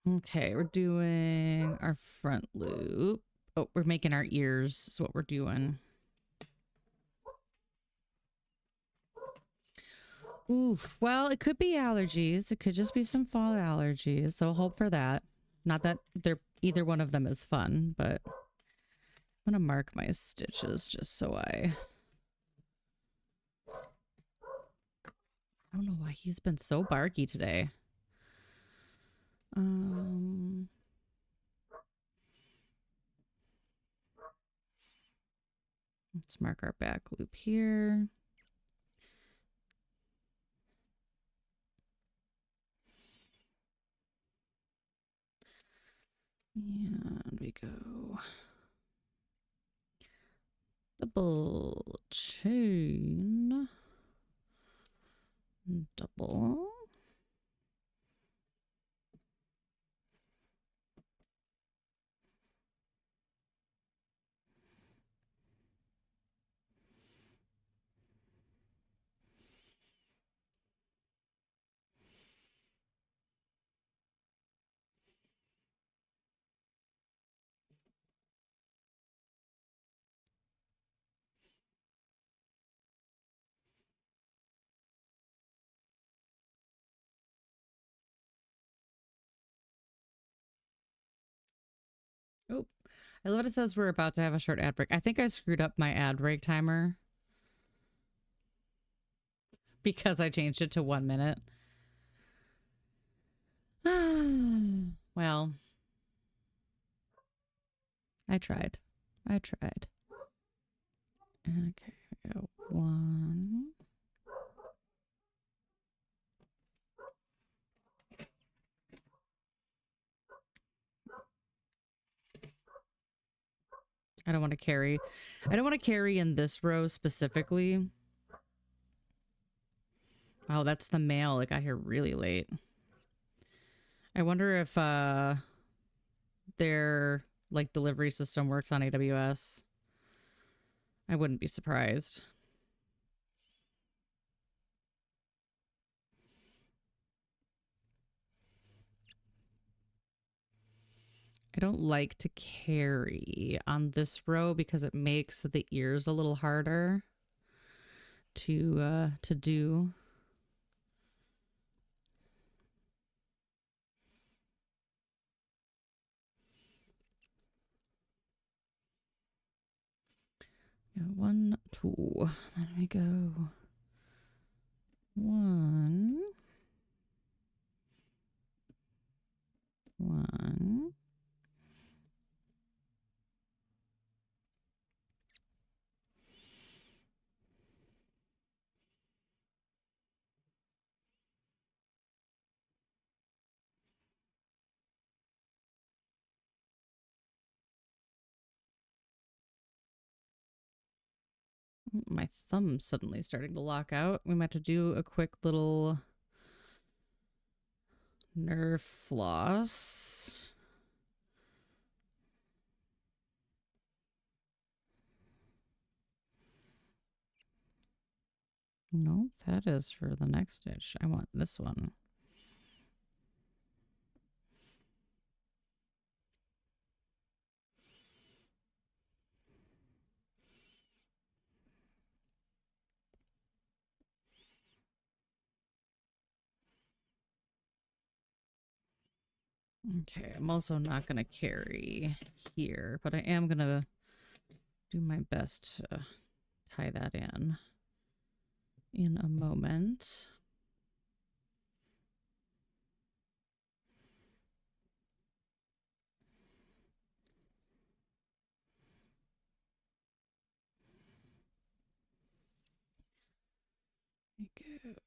Okay, we're doing our front loop. Oh, we're making our ears is what we're doing. Ooh, well, it could be allergies. It could just be some fall allergies. So hope for that. Not that either one of them is fun, but I'm gonna mark my stitches just so I don't know why he's been so barky today. Let's mark our back loop here. And we go double chain, double. Oh, I love it says we're about to have a short ad break. I think I screwed up my ad break timer because I changed it to 1 minute. Well, I tried. Okay, we go 1. I don't want to carry. I don't want to carry in this row specifically. Oh, that's the mail. It got here really late. I wonder if their like delivery system works on AWS. I wouldn't be surprised. I don't like to carry on this row because it makes the ears a little harder to do. Yeah, 1, 2. Then we go 1, 1. My thumb's suddenly starting to lock out. We might have to do a quick little nerve floss. No, that is for the next stitch. I want this one. Okay, I'm also not going to carry here, but I am going to do my best to tie that in a moment. There we go.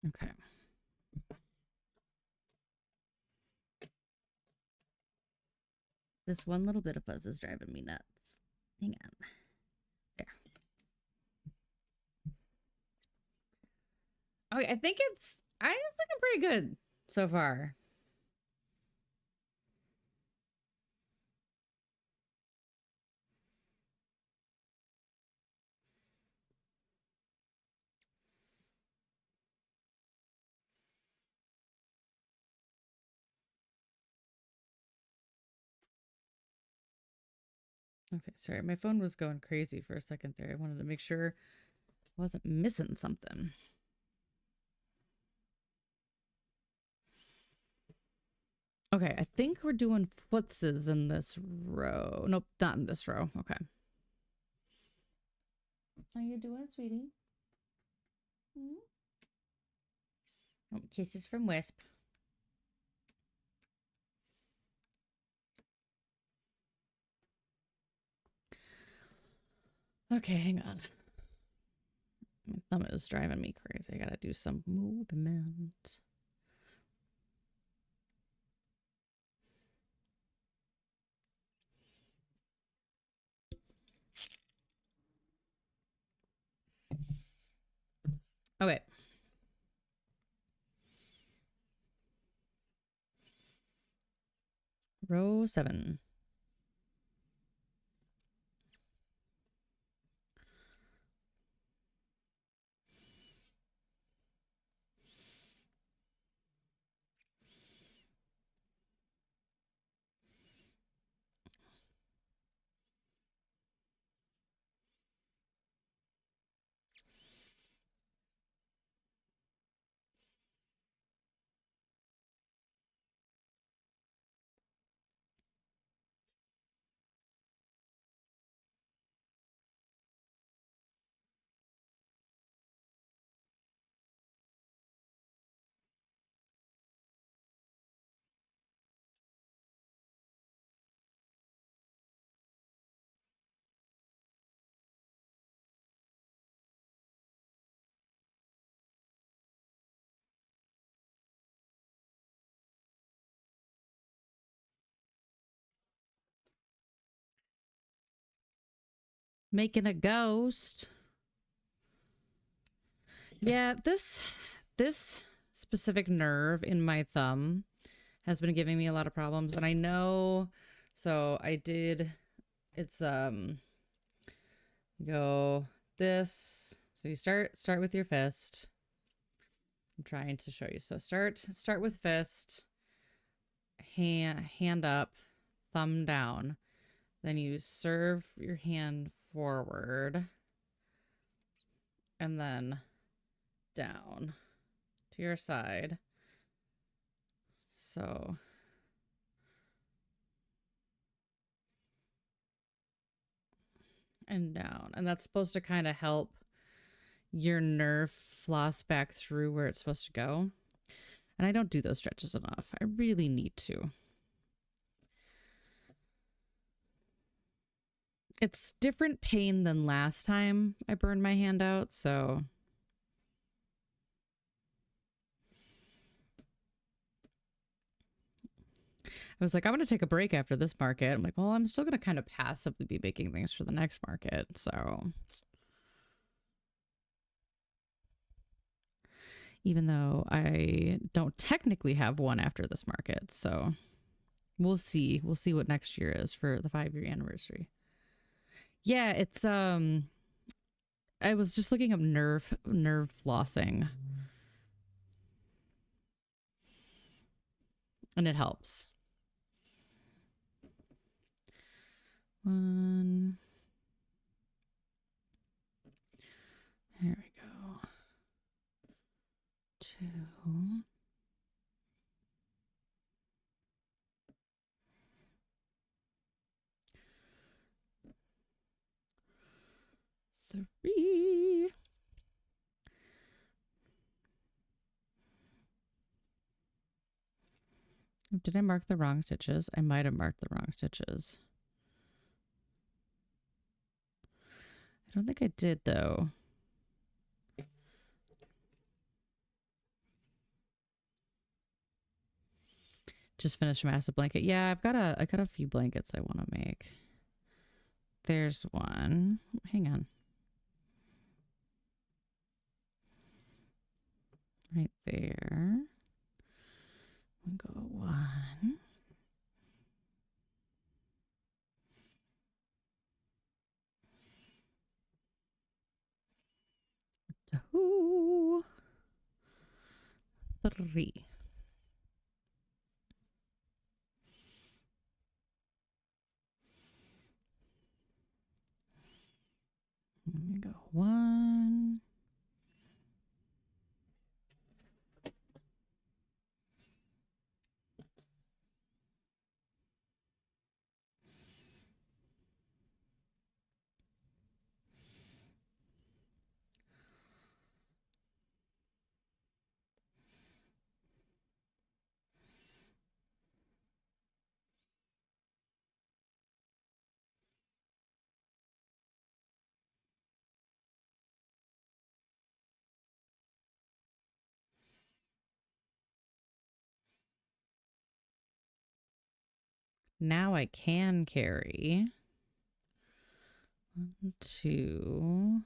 Okay. This one little bit of fuzz is driving me nuts. Hang on. There. Okay, I think it's looking pretty good so far. Okay, sorry. My phone was going crazy for a second there. I wanted to make sure I wasn't missing something. Okay, I think we're doing footses in this row. Nope, not in this row. Okay. How you doing, sweetie? Hmm? Oh, kisses from Wisp. Okay, hang on. My thumb is driving me crazy. I gotta do some movement. Okay. Row 7. Making a ghost. Yeah, this specific nerve in my thumb has been giving me a lot of problems, and I know, so I did, it's go this, so you start with your fist. I'm trying to show you. So start with fist, hand up, thumb down. Then you serve your hand forward and then down to your side. So and down. And that's supposed to kind of help your nerve floss back through where it's supposed to go. And I don't do those stretches enough. I really need to. It's different pain than last time I burned my hand out, so I was like, I'm going to take a break after this market. I'm like, well, I'm still going to kind of passively be making things for the next market. So even though I don't technically have one after this market. So we'll see. We'll see what next year is for the 5-year anniversary. Yeah, it's I was just looking up nerve flossing. And it helps. One. There we go. 2. 3. Did I mark the wrong stitches? I might have marked the wrong stitches. I don't think I did though. Just finished a massive blanket. Yeah, I got a few blankets I want to make. There's one. Hang on. Right there. We'll go 1. 2. 3. Let me go 1. Now I can carry 1, 2.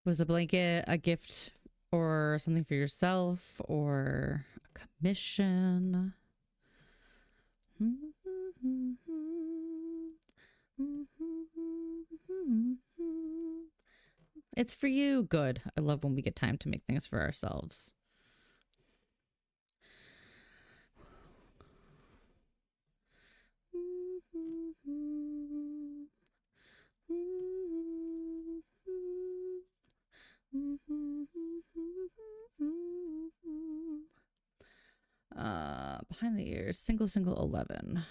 Was the blanket a gift or something for yourself or a commission? It's for you. Good. I love when we get time to make things for ourselves. Behind the ears, single 11.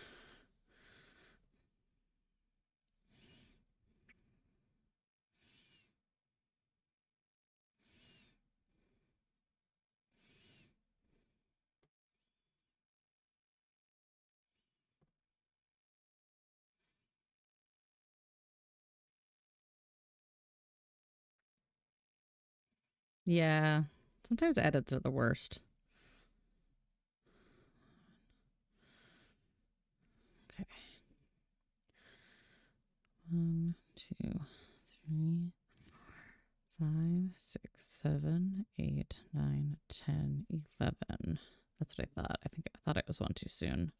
Yeah, sometimes edits are the worst. Okay. 1, 2, 3, 4, 5, 6, 7, 8, 9, 10, 11. That's what I thought. I thought it was one too soon.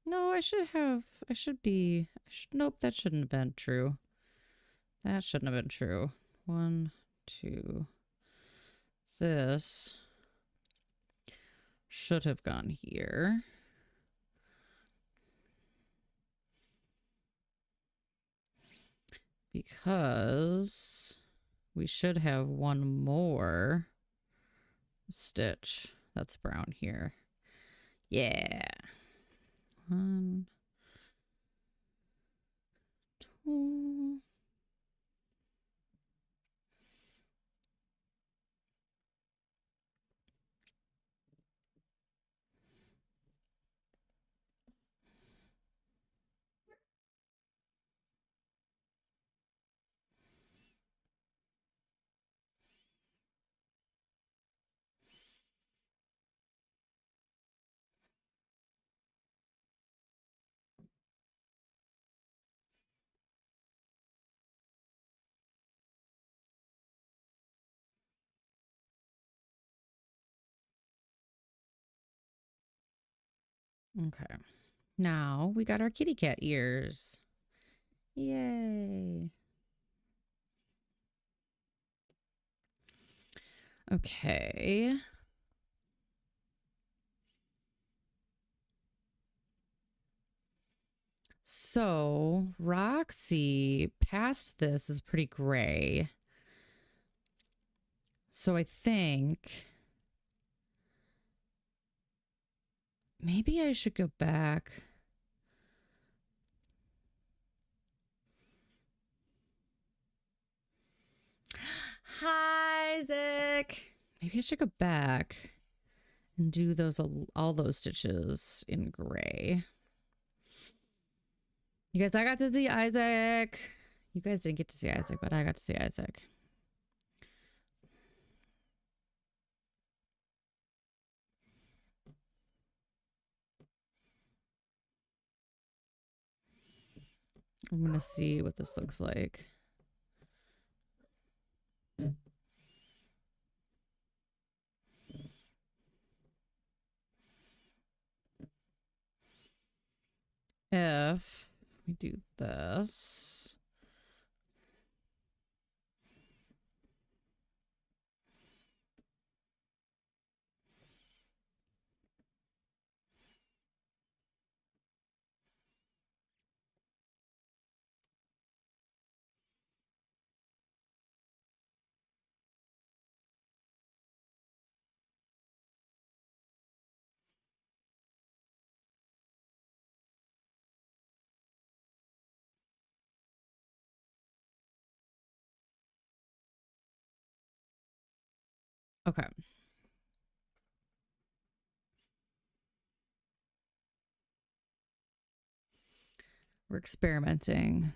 No, nope, that shouldn't have been true. That shouldn't have been true. 1, 2. This should have gone here. Because we should have one more stitch that's brown here. Yeah. 1, 2. Okay. Now we got our kitty cat ears. Yay. Okay. So Roxy past this is pretty gray. So I think maybe I should go back. Hi, Isaac. Maybe I should go back and do those all those stitches in gray. You guys, I got to see Isaac. You guys didn't get to see Isaac, but I got to see Isaac. I'm going to see what this looks like. If we do this. Okay. We're experimenting.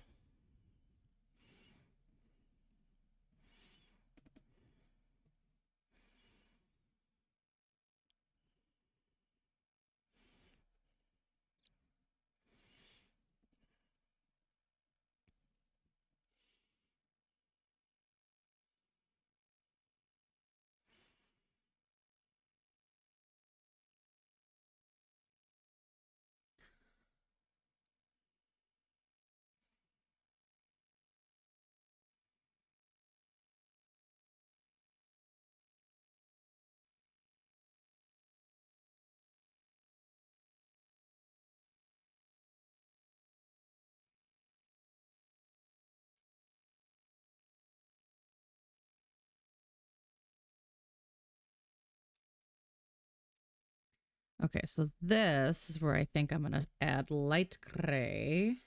Okay, so this is where I think I'm going to add light gray.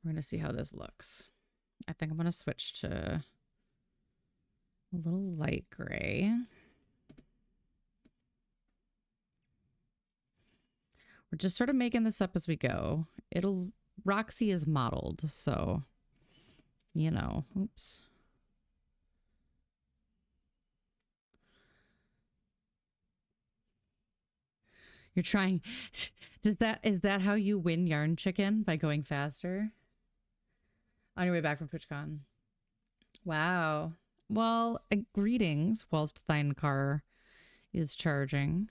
We're going to see how this looks. I think I'm going to switch to a little light gray. We're just sort of making this up as we go. Roxy is modeled, so, you know, oops. You're trying. Is that how you win Yarn Chicken? By going faster? On your way back from TwitchCon. Wow. Well, greetings whilst thine car is charging.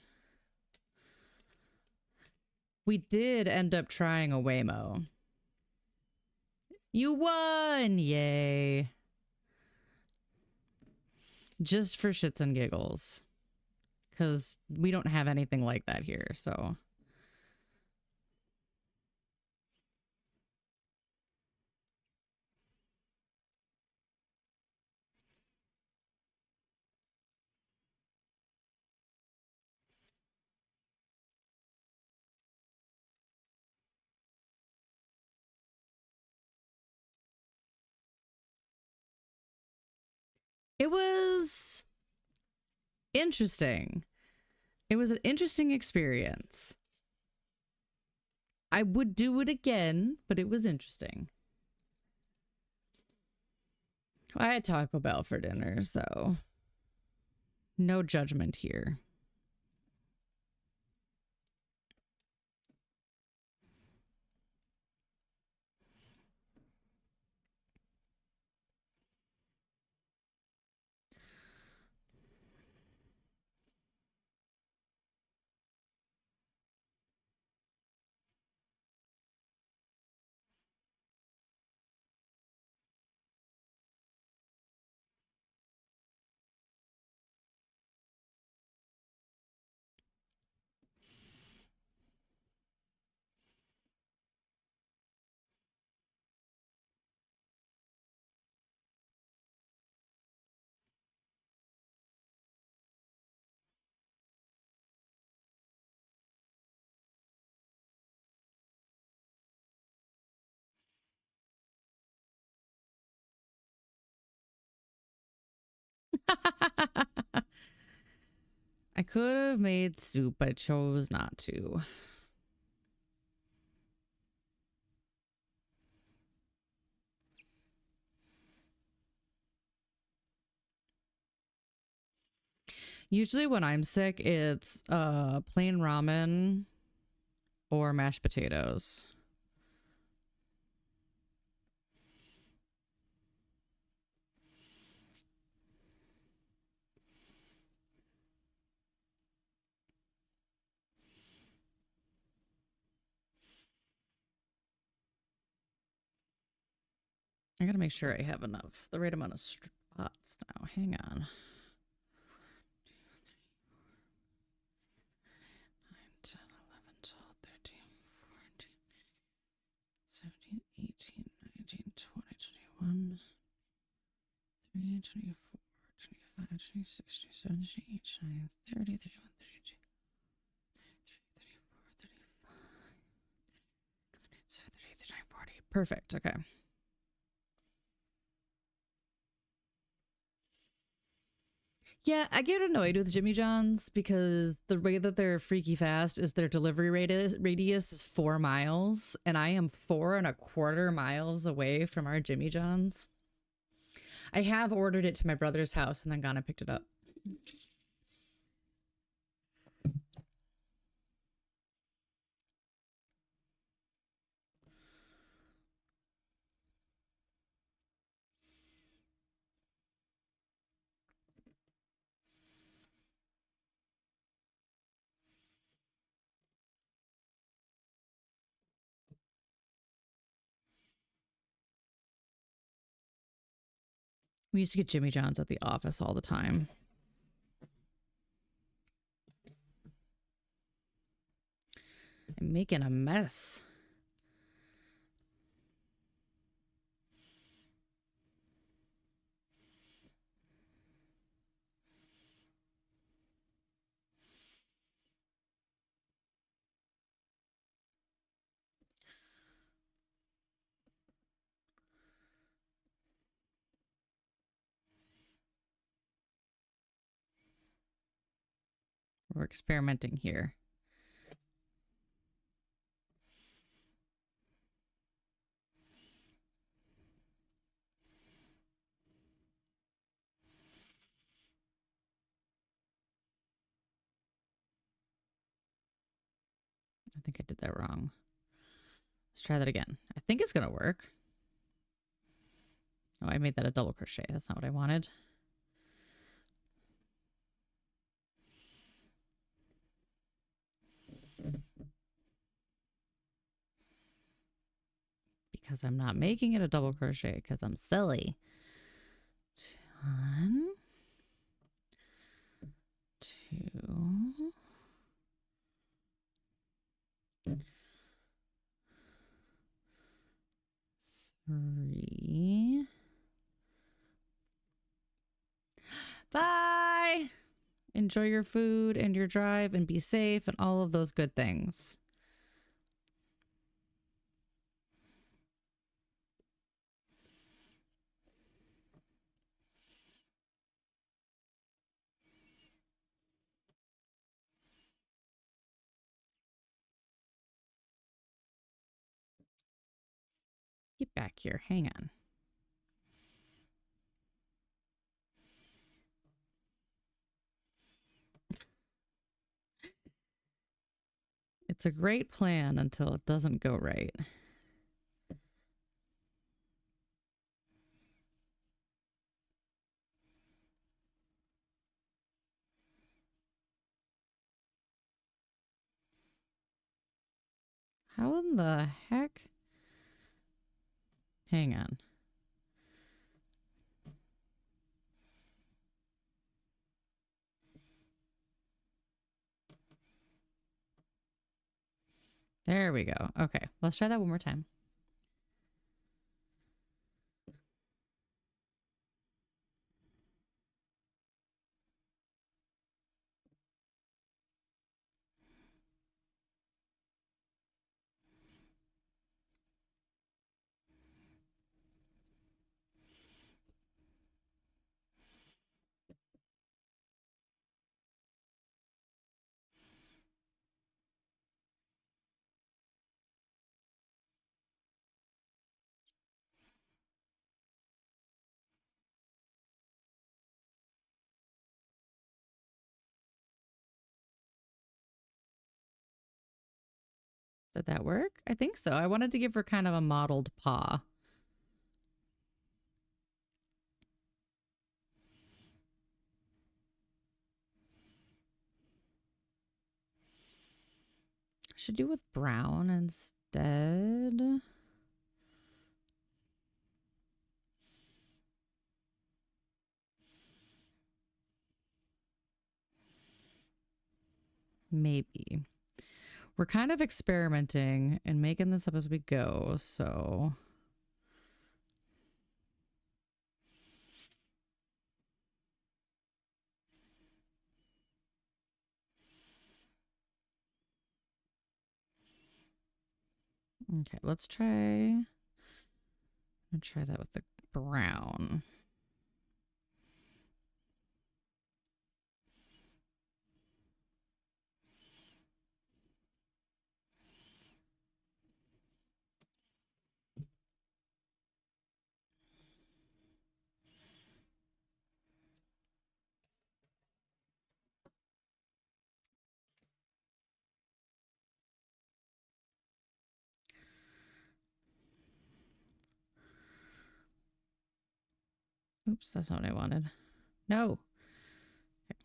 We did end up trying a Waymo. You won! Yay. Just for shits and giggles. Because we don't have anything like that here, so. It was interesting. It was an interesting experience. I would do it again, but it was interesting. I had Taco Bell for dinner, so no judgment here. I could have made soup, but I chose not to. Usually when I'm sick, it's plain ramen or mashed potatoes. I gotta make sure I have enough, the right amount of spots now. Hang on. 10, 11, 12, 13, 14, 17, 18, 19, 20, 21, 23, 24, 25, 26, 27, 28, 29, 30, 31, 32, 33, 34, 35, 37, 38, 39, 40. Perfect. Okay. Yeah, I get annoyed with Jimmy John's because the way that they're freaky fast is their delivery radius is 4 miles, and I am 4.25 miles away from our Jimmy John's. I have ordered it to my brother's house and then gone and picked it up. We used to get Jimmy John's at the office all the time. I'm making a mess. We're experimenting here. I think I did that wrong. Let's try that again. I think it's going to work. Oh, I made that a double crochet. That's not what I wanted. Because I'm not making it a double crochet because I'm silly. 1, 2, 3. Bye. Enjoy your food and your drive and be safe and all of those good things. Get back here. Hang on. It's a great plan until it doesn't go right. How in the heck? Hang on. There we go. Okay, let's try that one more time. Did that work? I think so. I wanted to give her kind of a mottled paw. Should do with brown instead. Maybe. We're kind of experimenting and making this up as we go, so... Okay, let's try... I'll try that with the brown. Oops, that's not what I wanted. No. Okay.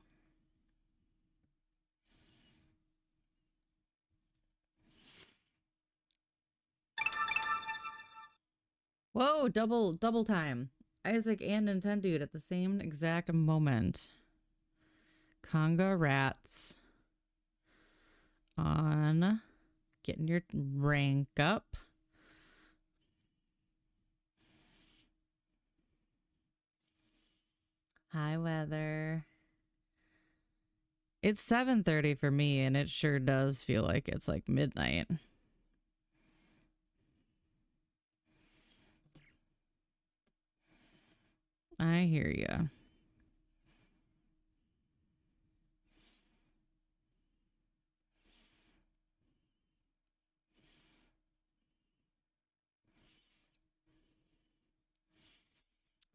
Whoa, double time. Isaac and Nintendo at the same exact moment. Conga rats on getting your rank up. Hi, weather. It's 7:30 for me, and it sure does feel like it's like midnight. I hear ya.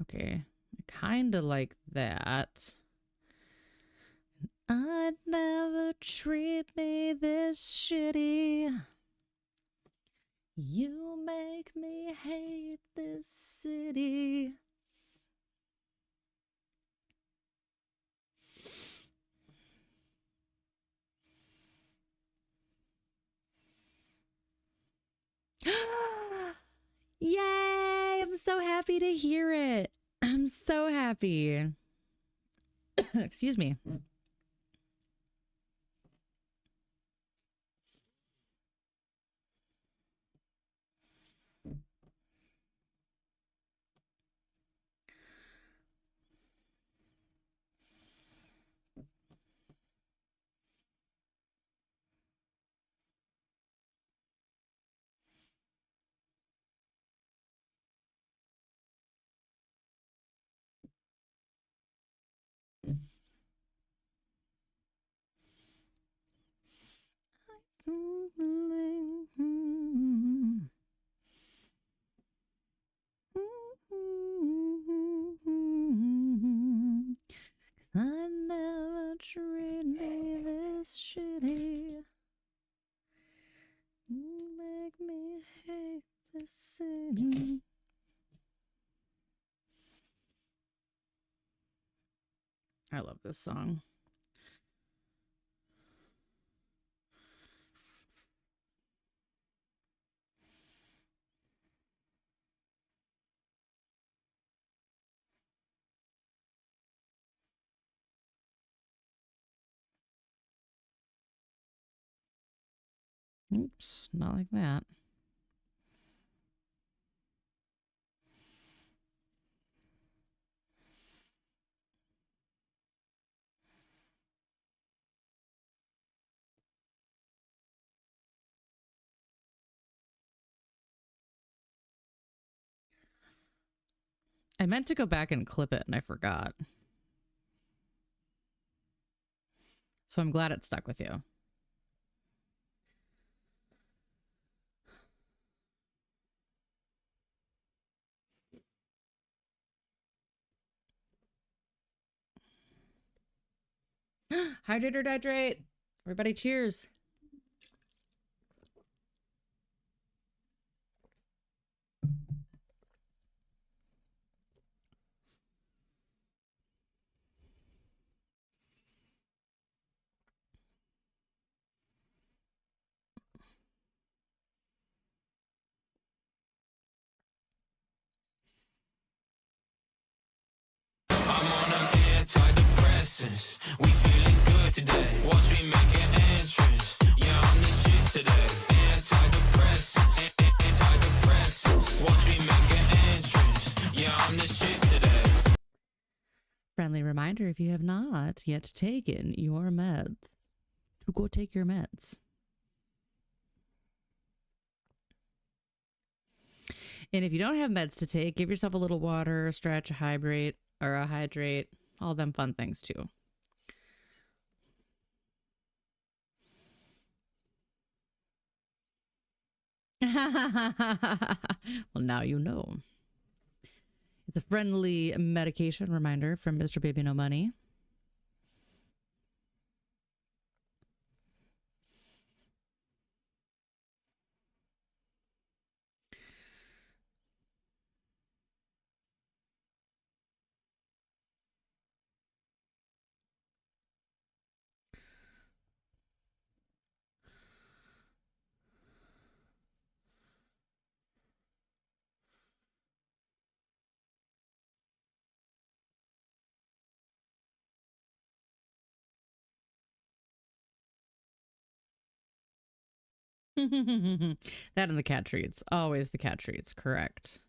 Okay, I kind of like that. I'd never treat me this shitty. You make me hate this city. Yay! I'm so happy to hear it. I'm so happy. Excuse me. this shitty. You make me hate this city. I love this song. Oops, not like that. I meant to go back and clip it and I forgot. So I'm glad it stuck with you. Hydrate or dihydrate. Everybody cheers. I'm on them antidepressants. We feeling good today. Watch me make an entrance. Yeah, I'm the shit today. Antidepressants. Antidepressants. Watch me make an entrance. Yeah, I'm the shit today. Friendly reminder, if you have not yet taken your meds, to go take your meds. And if you don't have meds to take, give yourself a little water, a stretch, a hydrate, all them fun things too. Well, now you know. It's a friendly medication reminder from Mr. Baby No Money. That and the cat treats. Always the cat treats. Correct.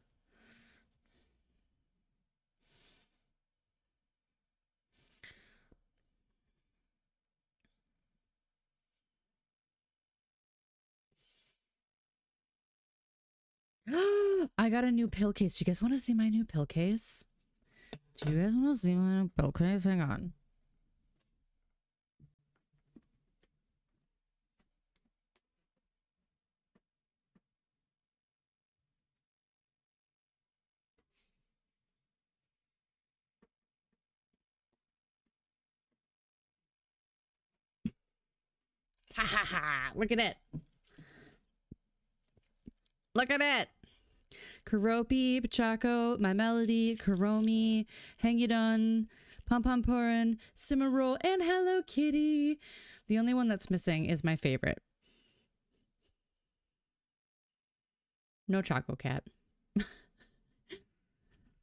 I got a new pill case. Do you guys want to see my new pill case? Do you guys want to see my new pill case? Hang on. Ha ha ha. Look at it. Look at it. Karopi, Pachaco, My Melody, Karomi, Hangudun, Pom Pom Porin, Cimarro, and Hello Kitty. The only one that's missing is my favorite. No Choco Cat.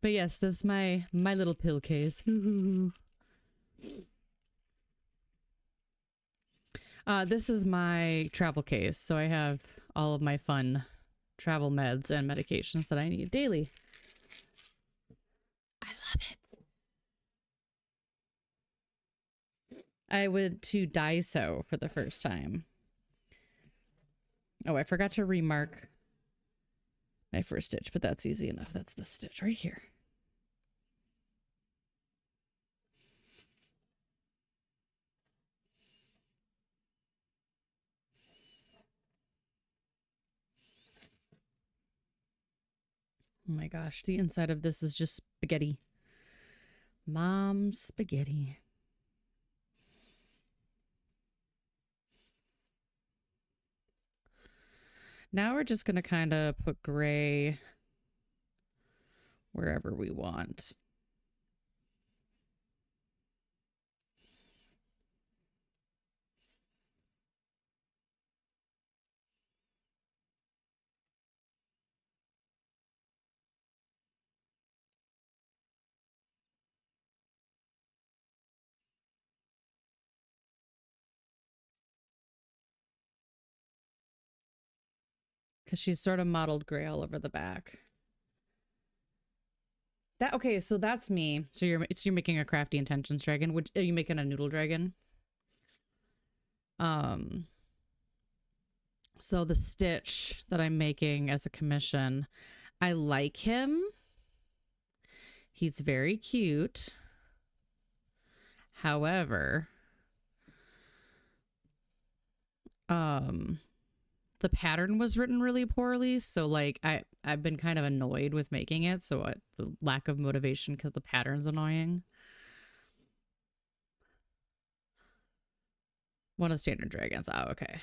But yes, this is my little pill case. This is my travel case, so I have all of my fun travel meds and medications that I need daily. I love it. I went to Daiso for the first time. Oh, I forgot to remark my first stitch, but that's easy enough. That's the stitch right here. Oh my gosh, the inside of this is just spaghetti. Mom spaghetti. Now we're just going to kind of put gray wherever we want. Because she's sort of mottled gray all over the back. Okay, so that's me. So you're making a crafty intentions dragon. Which are you making a noodle dragon? So the stitch that I'm making as a commission, I like him. He's very cute. However, the pattern was written really poorly, so like I've been kind of annoyed with making it, so the lack of motivation because the pattern's annoying. One of standard dragons. Oh, okay.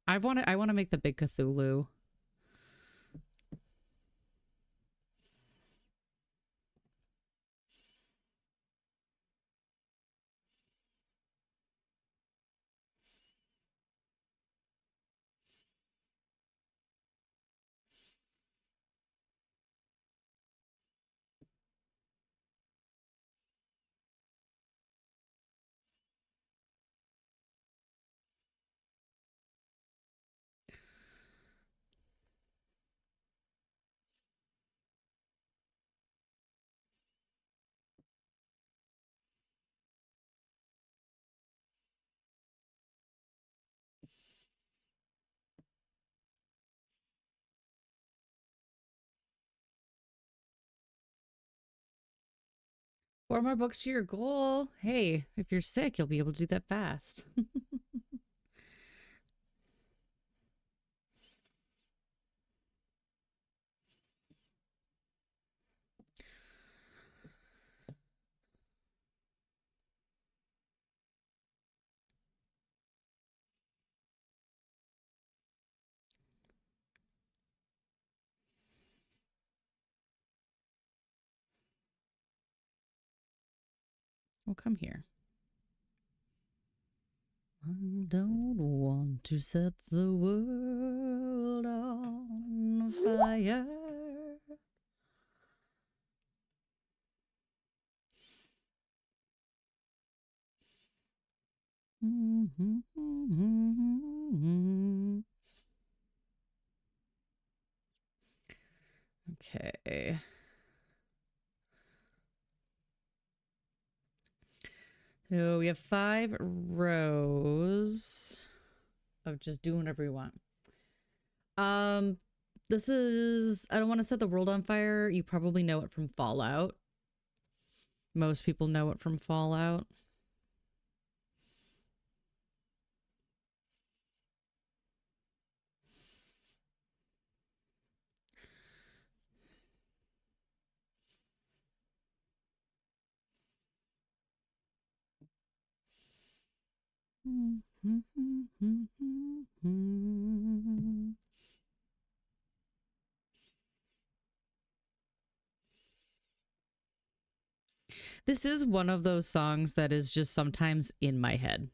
I want to make the big Cthulhu. Four more books to your goal. Hey, if you're sick, you'll be able to do that fast. Well, come here. I don't want to set the world on fire. Okay. So we have 5 rows of just doing whatever we want. This is, I don't want to set the world on fire. You probably know it from Fallout. Most people know it from Fallout. This is one of those songs that is just sometimes in my head.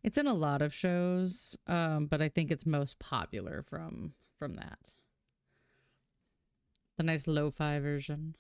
It's in a lot of shows, but I think it's most popular from that. The nice lo-fi version.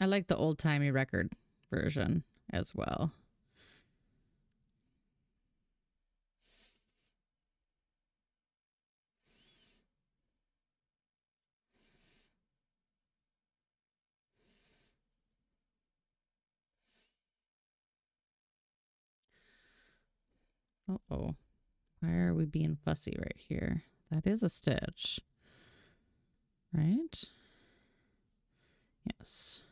I like the old-timey record version as well. Uh-oh. Why are we being fussy right here? That is a stitch, right? Yes.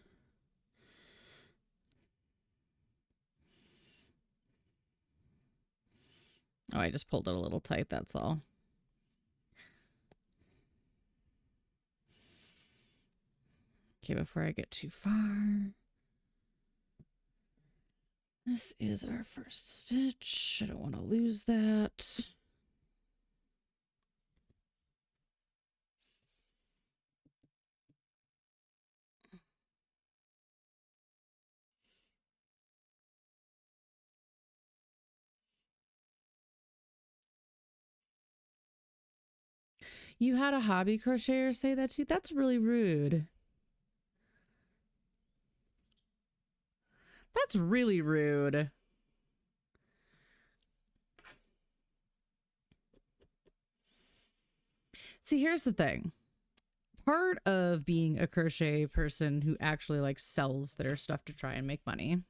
Oh, I just pulled it a little tight, that's all. Okay, before I get too far. This is our first stitch. I don't want to lose that. You had a hobby crocheter say that to you? That's really rude. That's really rude. See, here's the thing. Part of being a crochet person who actually like sells their stuff to try and make money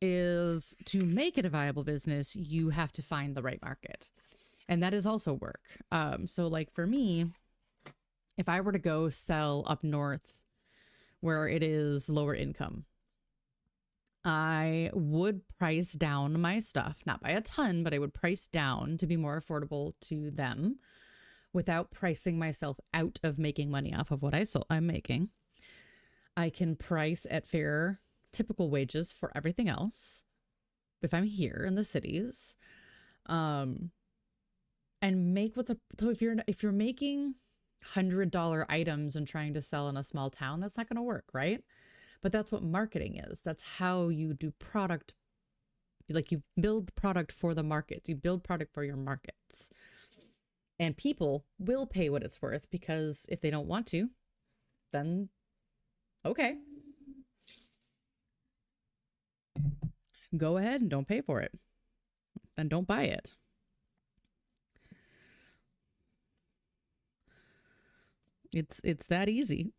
is to make it a viable business, you have to find the right market. And that is also work. So like for me, if I were to go sell up north where it is lower income, I would price down my stuff, not by a ton, but I would price down to be more affordable to them without pricing myself out of making money off of what I'm making. I can price at fair, typical wages for everything else if I'm here in the cities. And make so if you're making $100 items and trying to sell in a small town, that's not going to work, right? But that's what marketing is. That's how you do product. Like you build product for the markets. You build product for your markets. And people will pay what it's worth, because if they don't want to, then okay. Go ahead and don't pay for it. Then don't buy it. It's that easy.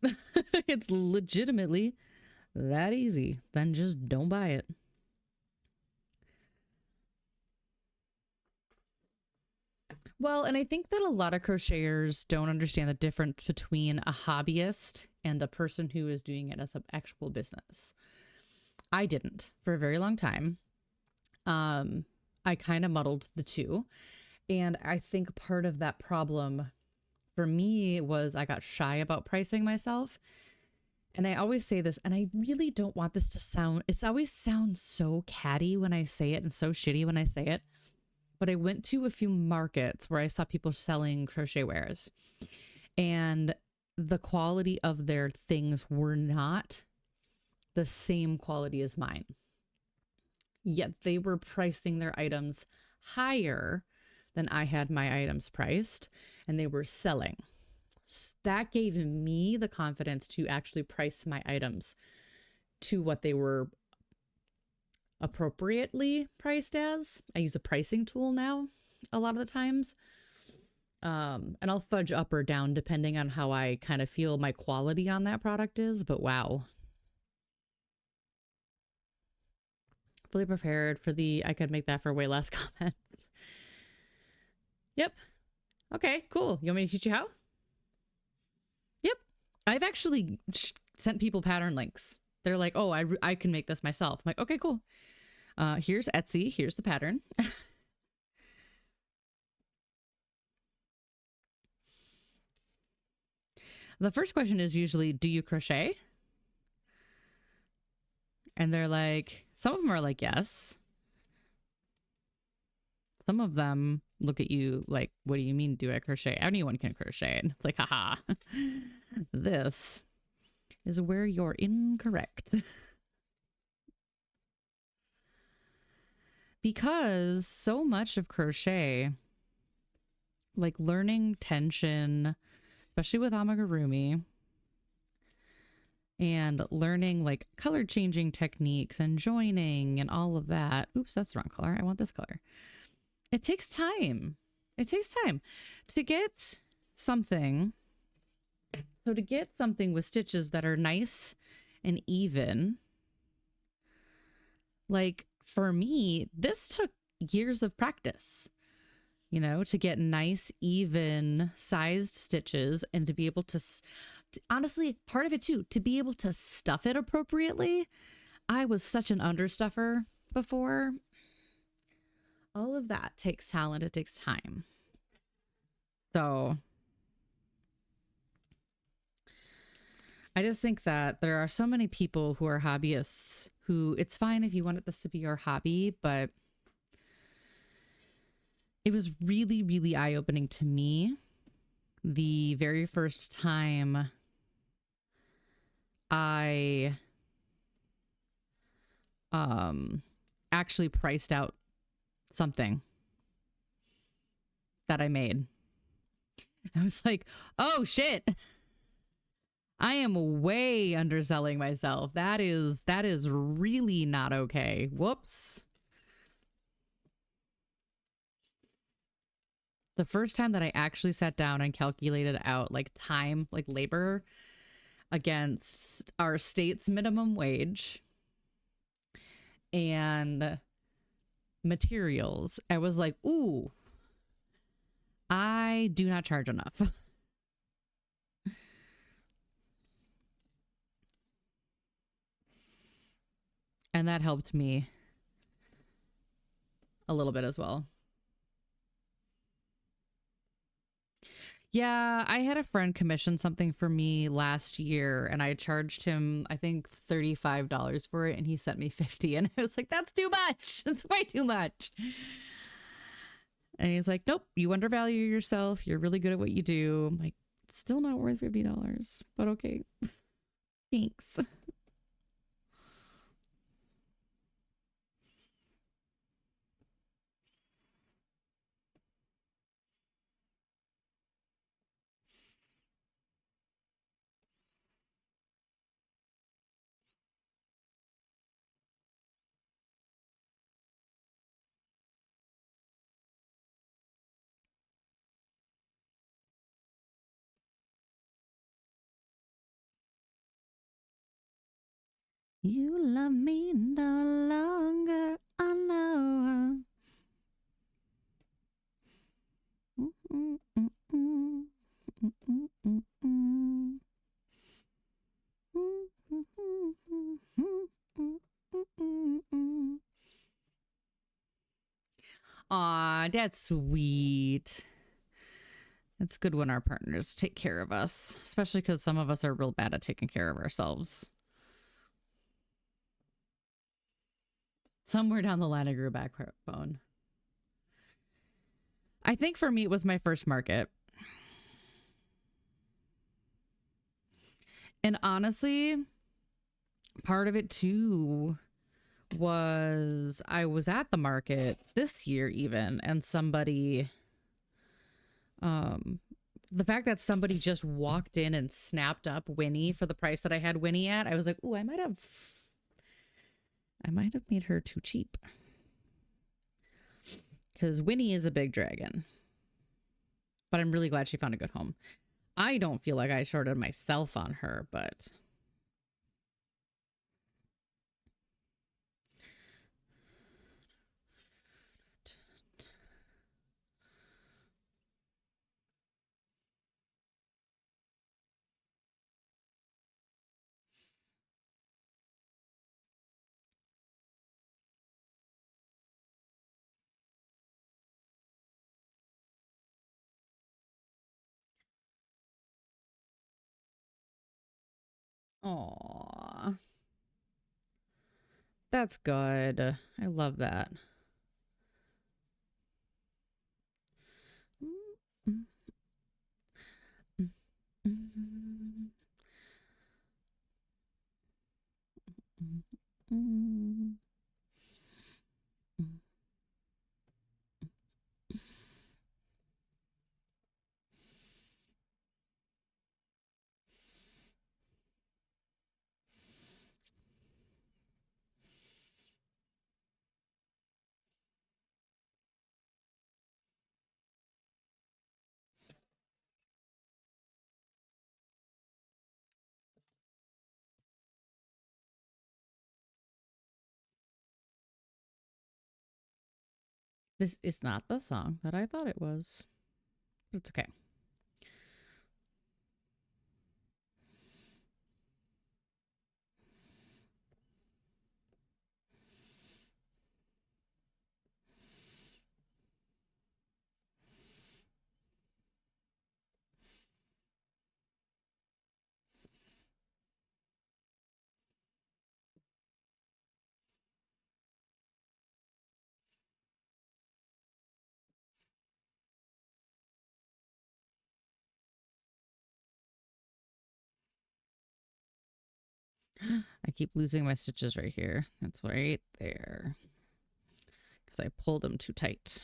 It's legitimately that easy. Then just don't buy it. Well, and I think that a lot of crocheters don't understand the difference between a hobbyist and a person who is doing it as an actual business. I didn't for a very long time. I kind of muddled the two. And I think part of that problem for me was I got shy about pricing myself. And I always say this, and I really don't want this to sound, it always sounds so catty when I say it and so shitty when I say it. But I went to a few markets where I saw people selling crochet wares, and the quality of their things were not the same quality as mine. Yet they were pricing their items higher than I had my items priced, and they were selling. That gave me the confidence to actually price my items to what they were appropriately priced as. I use a pricing tool now a lot of the times. And I'll fudge up or down depending on how I kind of feel my quality on that product is, but wow. Fully prepared for I could make that for way less comments. Yep. Okay, cool. You want me to teach you how? Yep. I've actually sent people pattern links. They're like, oh, I can make this myself. I'm like, okay, cool. Here's Etsy. Here's the pattern. The first question is usually, do you crochet? And they're like, some of them are like, yes. Some of them look at you like, what do you mean, do I crochet? Anyone can crochet. And it's like, haha, this is where you're incorrect. Because so much of crochet, like learning tension, especially with amigurumi, and learning like color changing techniques and joining and all of that. Oops, that's the wrong color. I want this color. It takes time. It takes time to get something. So to get something with stitches that are nice and even, like for me, this took years of practice, you know, to get nice, even sized stitches and to be able to honestly, part of it too, to be able to stuff it appropriately. I was such an understuffer before. All of that takes talent. It takes time. So I just think that there are so many people who are hobbyists who it's fine if you wanted this to be your hobby, but it was really, really eye-opening to me the very first time I actually priced out something that I made. I was like, oh shit. I am way underselling myself. That is really not okay. Whoops. The first time that I actually sat down and calculated out like time, like labor against our state's minimum wage and materials, I was like, ooh, I do not charge enough. And that helped me a little bit as well. Yeah, I had a friend commission something for me last year and I charged him, I think, $35 for it and he sent me 50 and I was like, that's too much. It's way too much. And he's like, nope, you undervalue yourself. You're really good at what you do. I'm like, it's still not worth $50, but okay. Thanks. You love me no longer, I know. Aw, that's sweet. It's good when our partners take care of us, especially because some of us are real bad at taking care of ourselves. Somewhere down the line, I grew a backbone. I think for me, it was my first market. And honestly, part of it too was I was at the market this year even, and somebody, the fact that somebody just walked in and snapped up Winnie for the price that I had Winnie at, I was like, ooh, I might have made her too cheap. Because Winnie is a big dragon. But I'm really glad she found a good home. I don't feel like I shorted myself on her, but... Aww. That's good. I love that. This is not the song that I thought it was. But it's okay. I keep losing my stitches right here. That's right there. Because I pulled them too tight.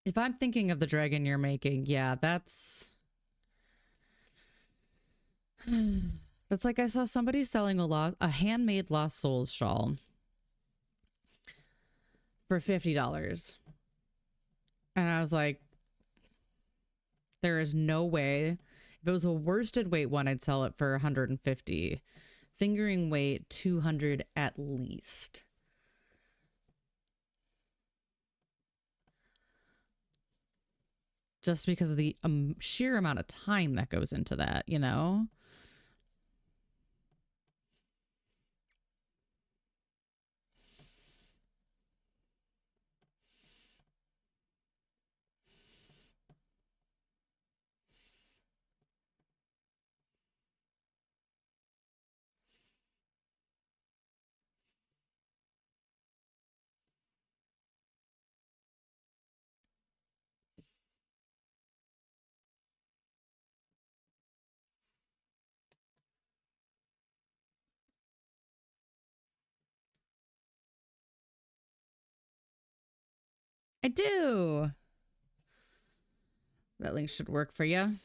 If I'm thinking of the dragon you're making, yeah, that's... That's like I saw somebody selling a handmade Lost Souls shawl for $50. And I was like, there is no way. If it was a worsted weight one, I'd sell it for 150. Fingering weight, 200 at least. Just because of the sheer amount of time that goes into that, you know? I do. That link should work for you.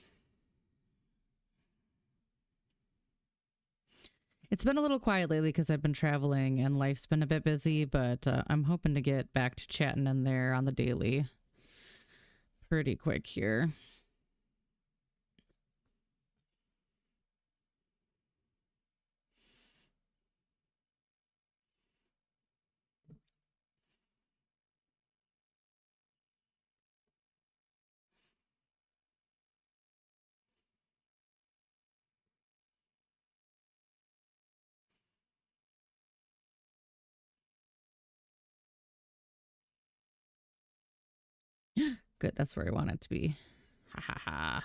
It's been a little quiet lately because I've been traveling and life's been a bit busy, but I'm hoping to get back to chatting in there on the daily pretty quick here. Good, that's where I want it to be. Ha ha ha.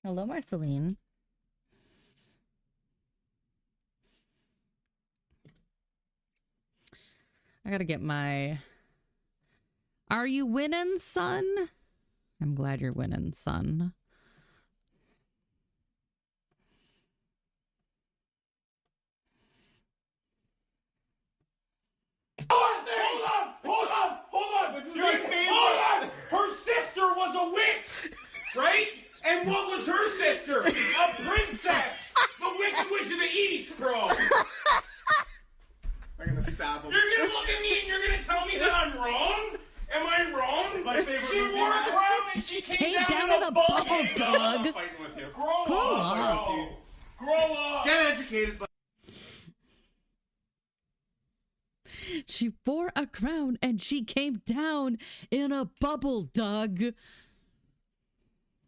Hello, Marceline. I gotta get my... Are you winning, son? I'm glad you're winning, son. Hold on! This is my favorite. Hold on! Her sister was a witch, right? And what was her sister? A princess! The Wicked Witch of the East, bro! I'm gonna stab him. You're gonna look at me and you're gonna tell me that I'm wrong? Am I wrong? It's my favorite she movie. Wore a crown and she came down in a bubble, dog. I'm fighting with you. Grow up. Grow up. Get educated, buddy. She wore a crown and she came down in a bubble, Doug.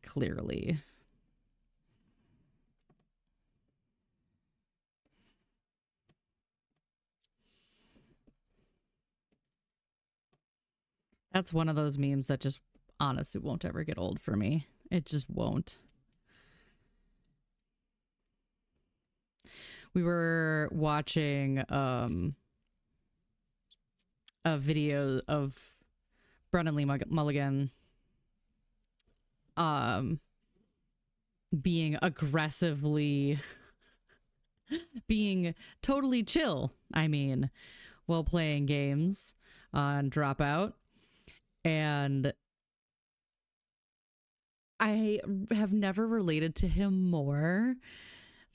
Clearly. That's one of those memes that just honestly won't ever get old for me. It just won't. We were watching a video of Brennan Lee Mulligan being aggressively being totally chill, I mean, while playing games on Dropout. And I have never related to him more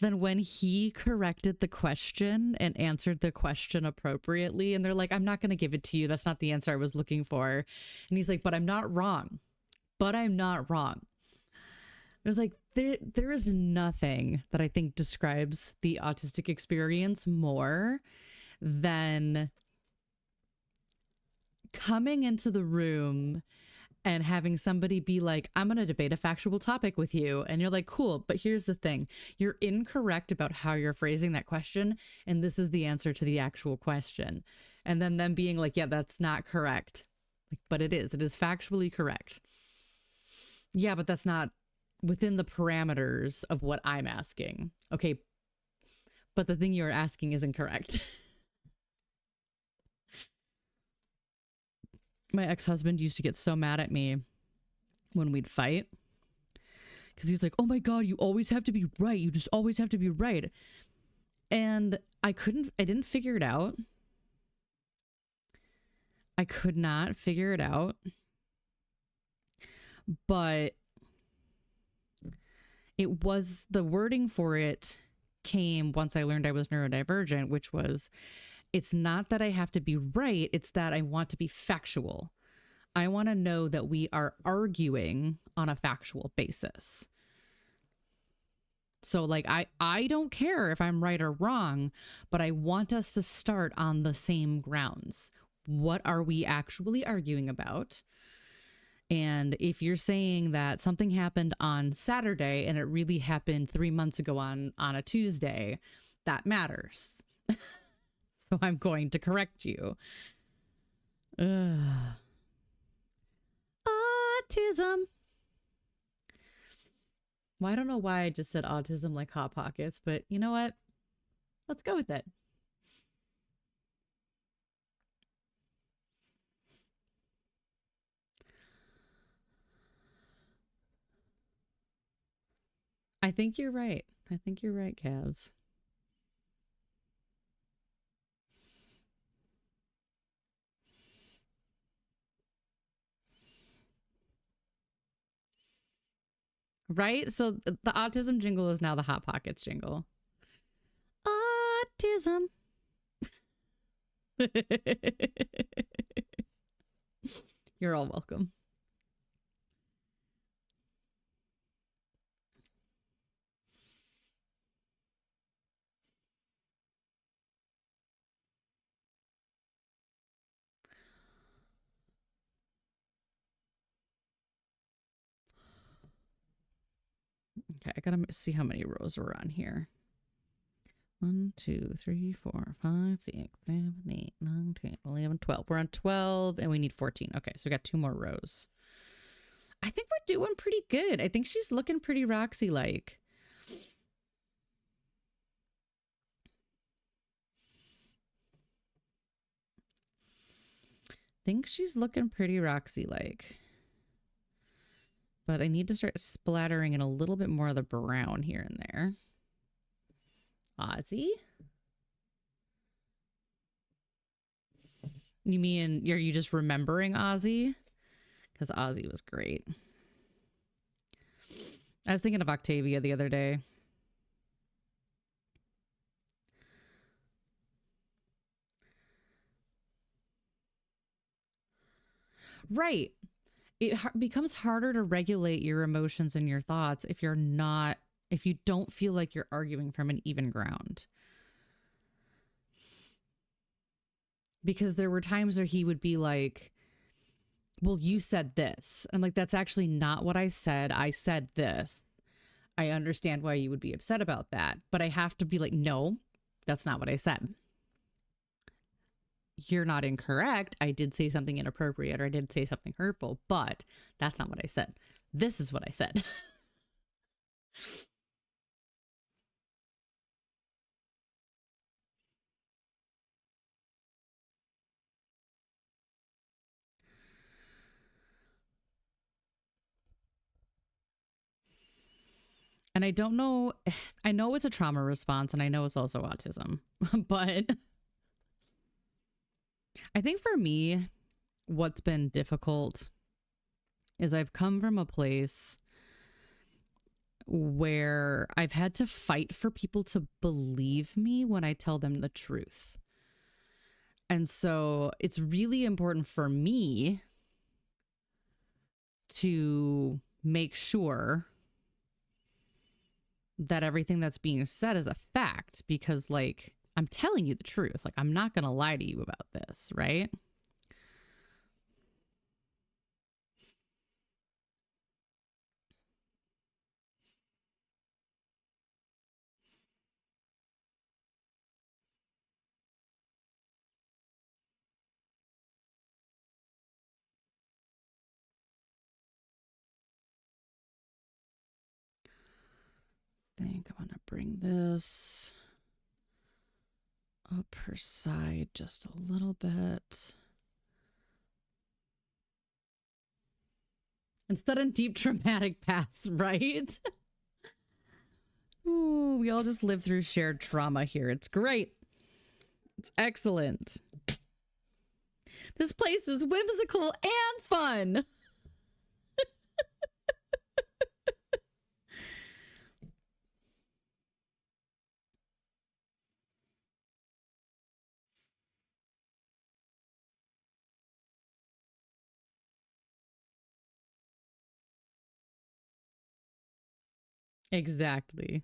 than when he corrected the question and answered the question appropriately. And they're like, I'm not going to give it to you. That's not the answer I was looking for. And he's like, but I'm not wrong. But I'm not wrong. It was like, there is nothing that I think describes the autistic experience more than coming into the room and having somebody be like, I'm going to debate a factual topic with you. And you're like, cool. But here's the thing. You're incorrect about how you're phrasing that question. And this is the answer to the actual question. And then them being like, yeah, that's not correct. Like, but it is. It is factually correct. Yeah, but that's not within the parameters of what I'm asking. Okay. But the thing you're asking is incorrect. My ex-husband used to get so mad at me when we'd fight because he's like, oh my God, you always have to be right. You just always have to be right. And I didn't figure it out. I could not figure it out. But it was, the wording for it came once I learned I was neurodivergent, which was, it's not that I have to be right. It's that I want to be factual. I want to know that we are arguing on a factual basis. So like, I don't care if I'm right or wrong, but I want us to start on the same grounds. What are we actually arguing about? And if you're saying that something happened on Saturday and it really happened 3 months ago on a Tuesday, that matters. So I'm going to correct you. Autism. Well, I don't know why I just said autism like Hot Pockets, but you know what? Let's go with it. I think you're right. I think you're right, Kaz. Right? So the autism jingle is now the Hot Pockets jingle. Autism. You're all welcome. Okay, I gotta see how many rows we're on here. 1, 2, 3, 4, 5, 6, 7, 8, 9, 10, 11, 12. We're on 12 and we need 14. Okay, so we got 2 more rows. I think we're doing pretty good. I think she's looking pretty Roxy-like. Think she's looking pretty Roxy-like. But I need to start splattering in a little bit more of the brown here and there. Ozzy? You mean, are you just remembering Ozzy? Because Ozzy was great. I was thinking of Octavia the other day. Right. It becomes harder to regulate your emotions and your thoughts if you don't feel like you're arguing from an even ground. Because there were times where he would be like, well, you said this. I'm like, that's actually not what I said. I said this. I understand why you would be upset about that. But I have to be like, no, that's not what I said. you're not incorrect. I did say something inappropriate or I did say something hurtful, but that's not what I said. This is what I said. And I don't know, I know it's a trauma response and I know it's also autism, but I think for me, what's been difficult is I've come from a place where I've had to fight for people to believe me when I tell them the truth. And so it's really important for me to make sure that everything that's being said is a fact, because like I'm telling you the truth. Like I'm not going to lie to you about this, right? I think I'm going to bring this up her side just a little bit. And sudden deep traumatic past, right? Ooh, we all just live through shared trauma here. It's great. It's excellent. This place is whimsical and fun. Exactly.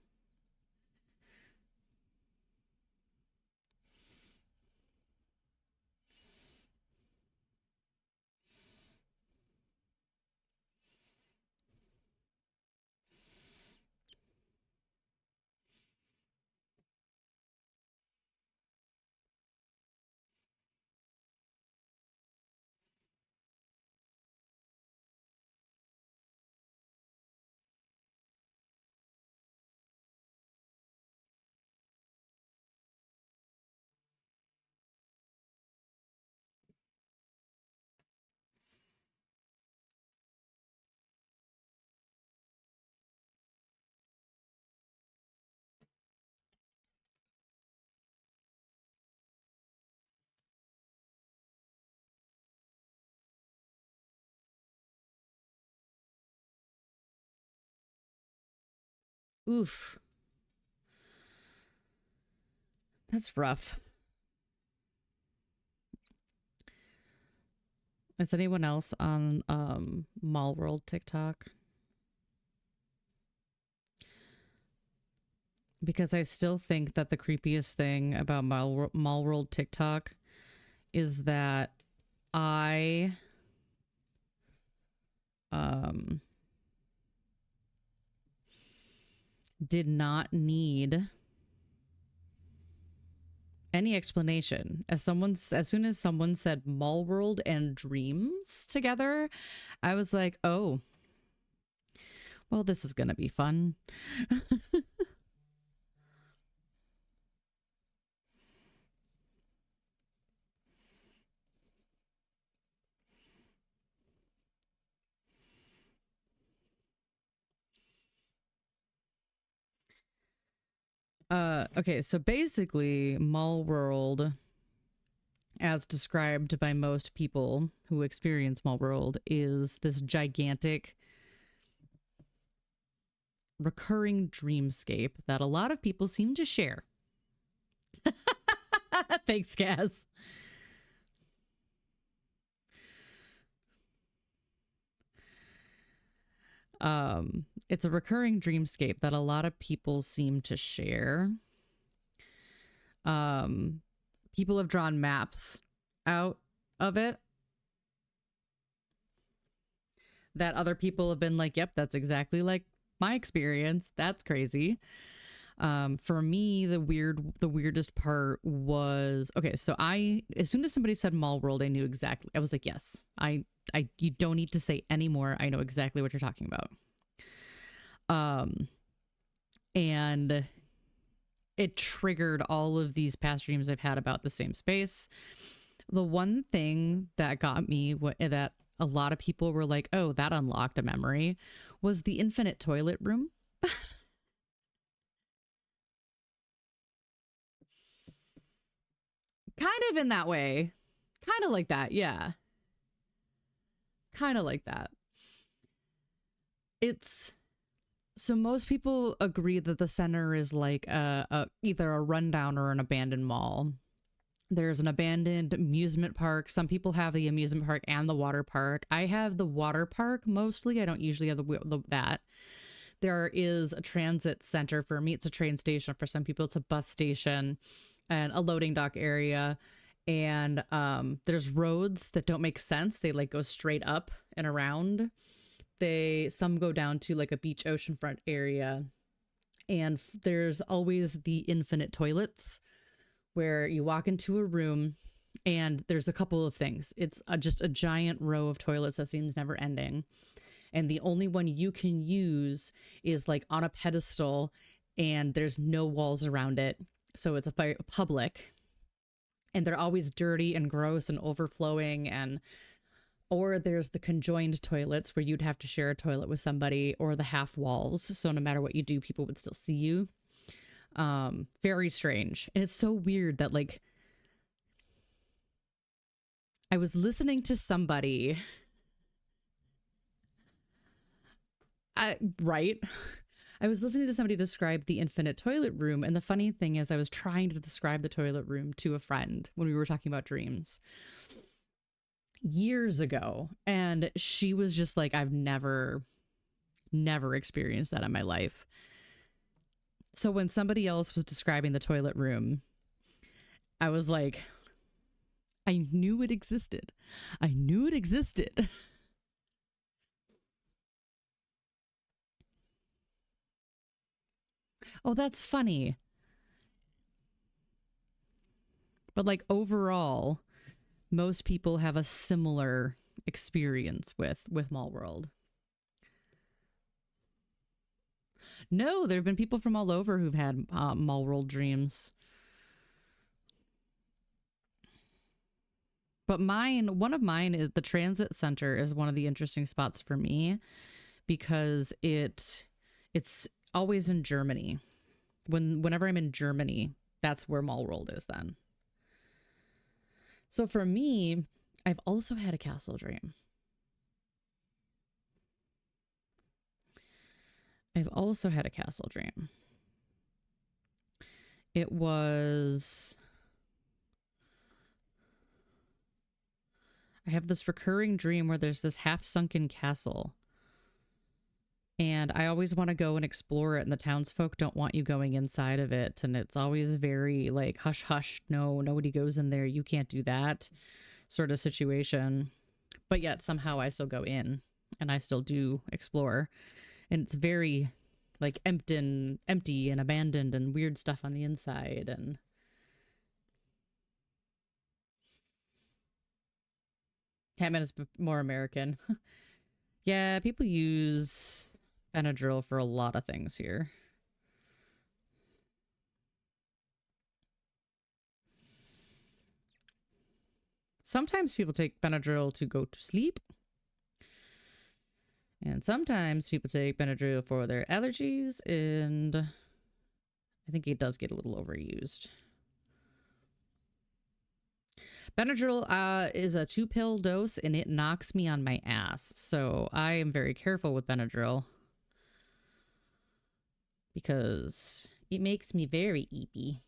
Oof. That's rough. Is anyone else on Mall World TikTok? Because I still think that the creepiest thing about Mall World TikTok is that I did not need any explanation. As soon as someone said Mall World and dreams together, I was like, oh, well, this is gonna be fun. Okay, so basically Mall World, as described by most people who experience Mall World, is this gigantic recurring dreamscape that a lot of people seem to share. Thanks, Gaz. It's a recurring dreamscape that a lot of people seem to share. People have drawn maps out of it that other people have been like, yep, that's exactly like my experience. That's crazy. For me, the weirdest part was, okay, so as soon as somebody said Mall World, I knew exactly. I was like, yes, you don't need to say any more. I know exactly what you're talking about. And it triggered all of these past dreams I've had about the same space. The one thing that got me, that a lot of people were like, oh, that unlocked a memory, was the infinite toilet room. Kind of in that way. Kind of like that, yeah. Kind of like that. So most people agree that the center is like either a rundown or an abandoned mall. There's an abandoned amusement park. Some people have the amusement park and the water park. I have the water park mostly. I don't usually have that. There is a transit center. For me, it's a train station. For some people, it's a bus station and a loading dock area. And there's roads that don't make sense. They like go straight up and around. Some go down to like a beach oceanfront area. And there's always the infinite toilets, where you walk into a room and there's a couple of things. It's just a giant row of toilets that seems never ending. And the only one you can use is like on a pedestal, and there's no walls around it. So it's a public, and they're always dirty and gross and overflowing. Or there's the conjoined toilets where you'd have to share a toilet with somebody, or the half walls. So no matter what you do, people would still see you. Very strange. And it's so weird that like I was listening to somebody I was listening to somebody describe the infinite toilet room, and the funny thing is I was trying to describe the toilet room to a friend when we were talking about dreams years ago, and she was just like, I've never experienced that in my life. So when somebody else was describing the toilet room, I was like, I knew it existed. I knew it existed. Oh, that's funny. But like overall, most people have a similar experience with Mall World. No, there have been people from all over who've had Mall World dreams. But one of mine is the transit center is one of the interesting spots for me, because it's always in Germany. Whenever I'm in Germany, that's where Mall World is then. So for me, I've also had a castle dream. I've also had a castle dream. It was... I have this recurring dream where there's this half-sunken castle. And I always want to go and explore it, and the townsfolk don't want you going inside of it. And it's always very like, hush, hush, no, nobody goes in there. You can't do that sort of situation. But yet somehow I still go in, and I still do explore. And it's very like empty and abandoned and weird stuff on the inside. And Catman is more American. Yeah, people use Benadryl for a lot of things here. Sometimes people take Benadryl to go to sleep. And sometimes people take Benadryl for their allergies, and I think it does get a little overused. Benadryl is a 2-pill dose, and it knocks me on my ass. So I am very careful with Benadryl because it makes me very eepy.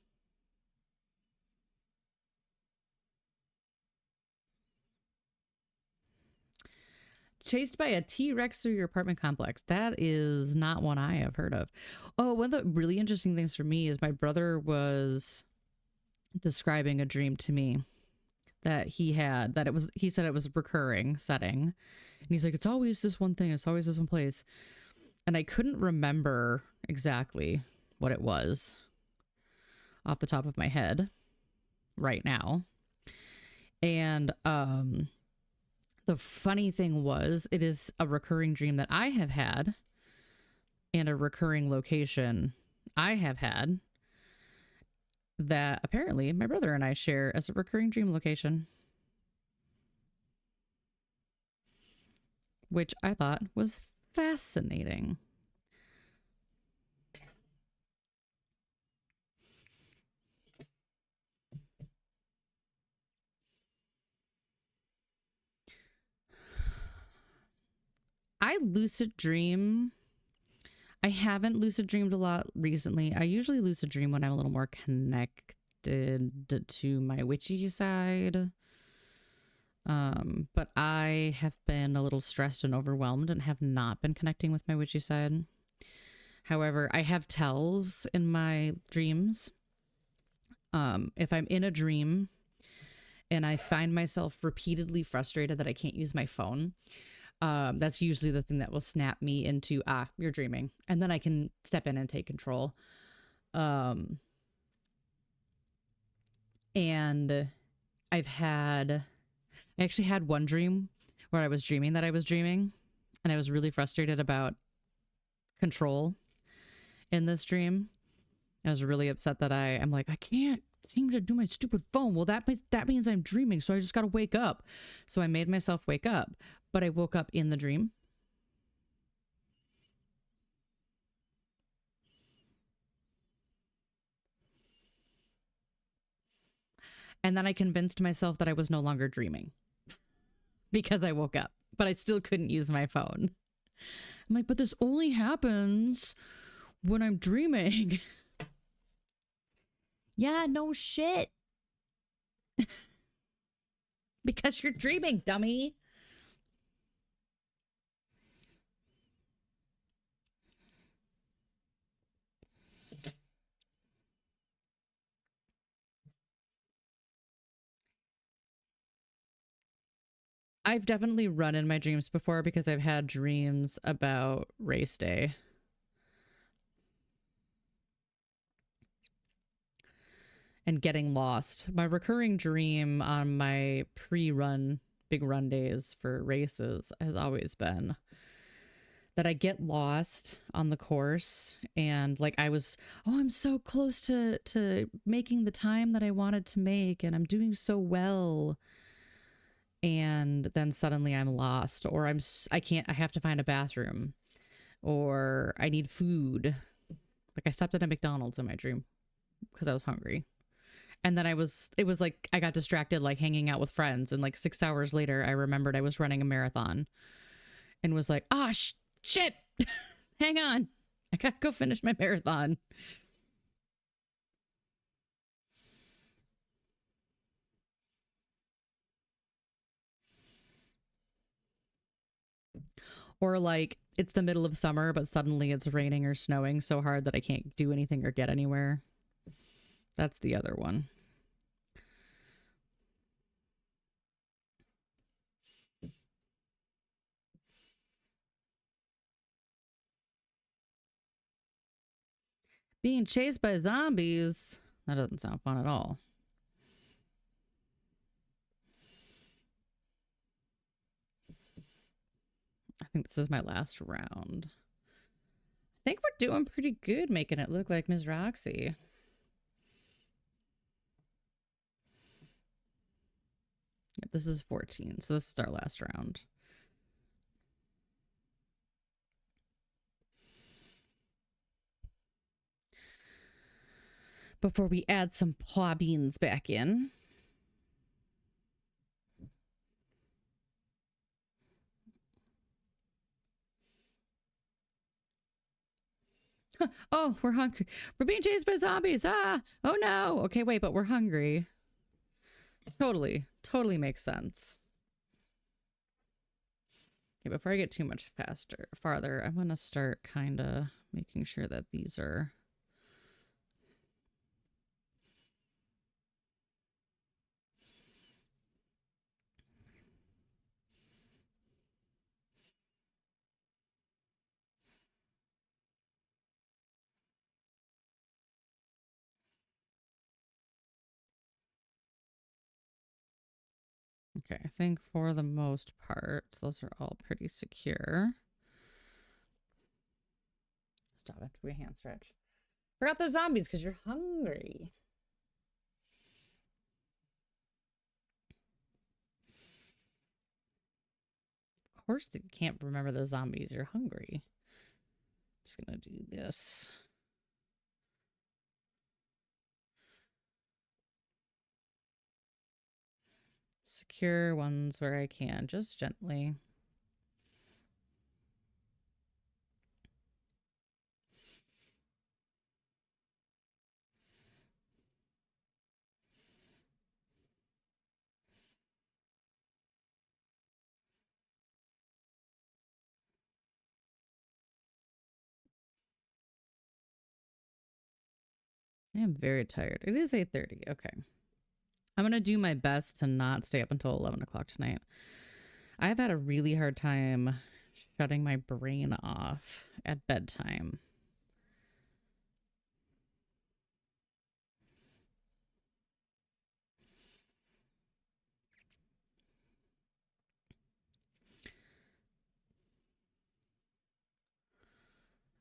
Chased by a T-Rex through your apartment complex. That is not one I have heard of. Oh, one of the really interesting things for me is my brother was describing a dream to me that he had, that he said it was a recurring setting. And he's like, it's always this one thing. It's always this one place. And I couldn't remember exactly, what it was off the top of my head right now. And the funny thing was, it is a recurring dream that I have had and a recurring location I have had that apparently my brother and I share as a recurring dream location, which I thought was fascinating. I lucid dream. I haven't lucid dreamed a lot recently. I usually lucid dream when I'm a little more connected to my witchy side. But I have been a little stressed and overwhelmed and have not been connecting with my witchy side. However, I have tells in my dreams. If I'm in a dream and I find myself repeatedly frustrated that I can't use my phone, that's usually the thing that will snap me into, you're dreaming. And then I can step in and take control. And I actually had one dream where I was dreaming that I was dreaming, and I was really frustrated about control in this dream. I was really upset that I'm like, I can't seem to do my stupid phone. Well, that means I'm dreaming, so I just got to wake up. So I made myself wake up, but I woke up in the dream. And then I convinced myself that I was no longer dreaming because I woke up, but I still couldn't use my phone. I'm like, but this only happens when I'm dreaming. Yeah, no shit. Because you're dreaming, dummy. I've definitely run in my dreams before because I've had dreams about race day. And getting lost. My recurring dream on my pre-run, big run days for races has always been that I get lost on the course, and like I'm so close to making the time that I wanted to make, and I'm doing so well. And then suddenly I'm lost, or I have to find a bathroom, or I need food. Like I stopped at a McDonald's in my dream because I was hungry. And then it was like I got distracted, like hanging out with friends. And like 6 hours later, I remembered I was running a marathon and was like, shit, hang on. I got to go finish my marathon. Or like it's the middle of summer, but suddenly it's raining or snowing so hard that I can't do anything or get anywhere. That's the other one. Being chased by zombies, that doesn't sound fun at all. I think this is my last round. I think we're doing pretty good making it look like Ms. Roxy. This is 14, so this is our last round. Before we add some paw beans back in. Oh, we're hungry. We're being chased by zombies. Oh no. Okay, wait, but we're hungry. Totally makes sense. Okay, before I get too much farther, I'm going to start kind of making sure that these are Okay, I think for the most part, those are all pretty secure. Stop it. We hand stretch. Forgot those zombies because you're hungry. Of course you can't remember the zombies. You're hungry. Just gonna do this. Secure ones where I can, just gently. I am very tired. It is 8:30. Okay. I'm going to do my best to not stay up until 11 o'clock tonight. I've had a really hard time shutting my brain off at bedtime.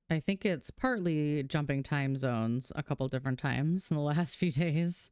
I think it's partly jumping time zones a couple different times in the last few days.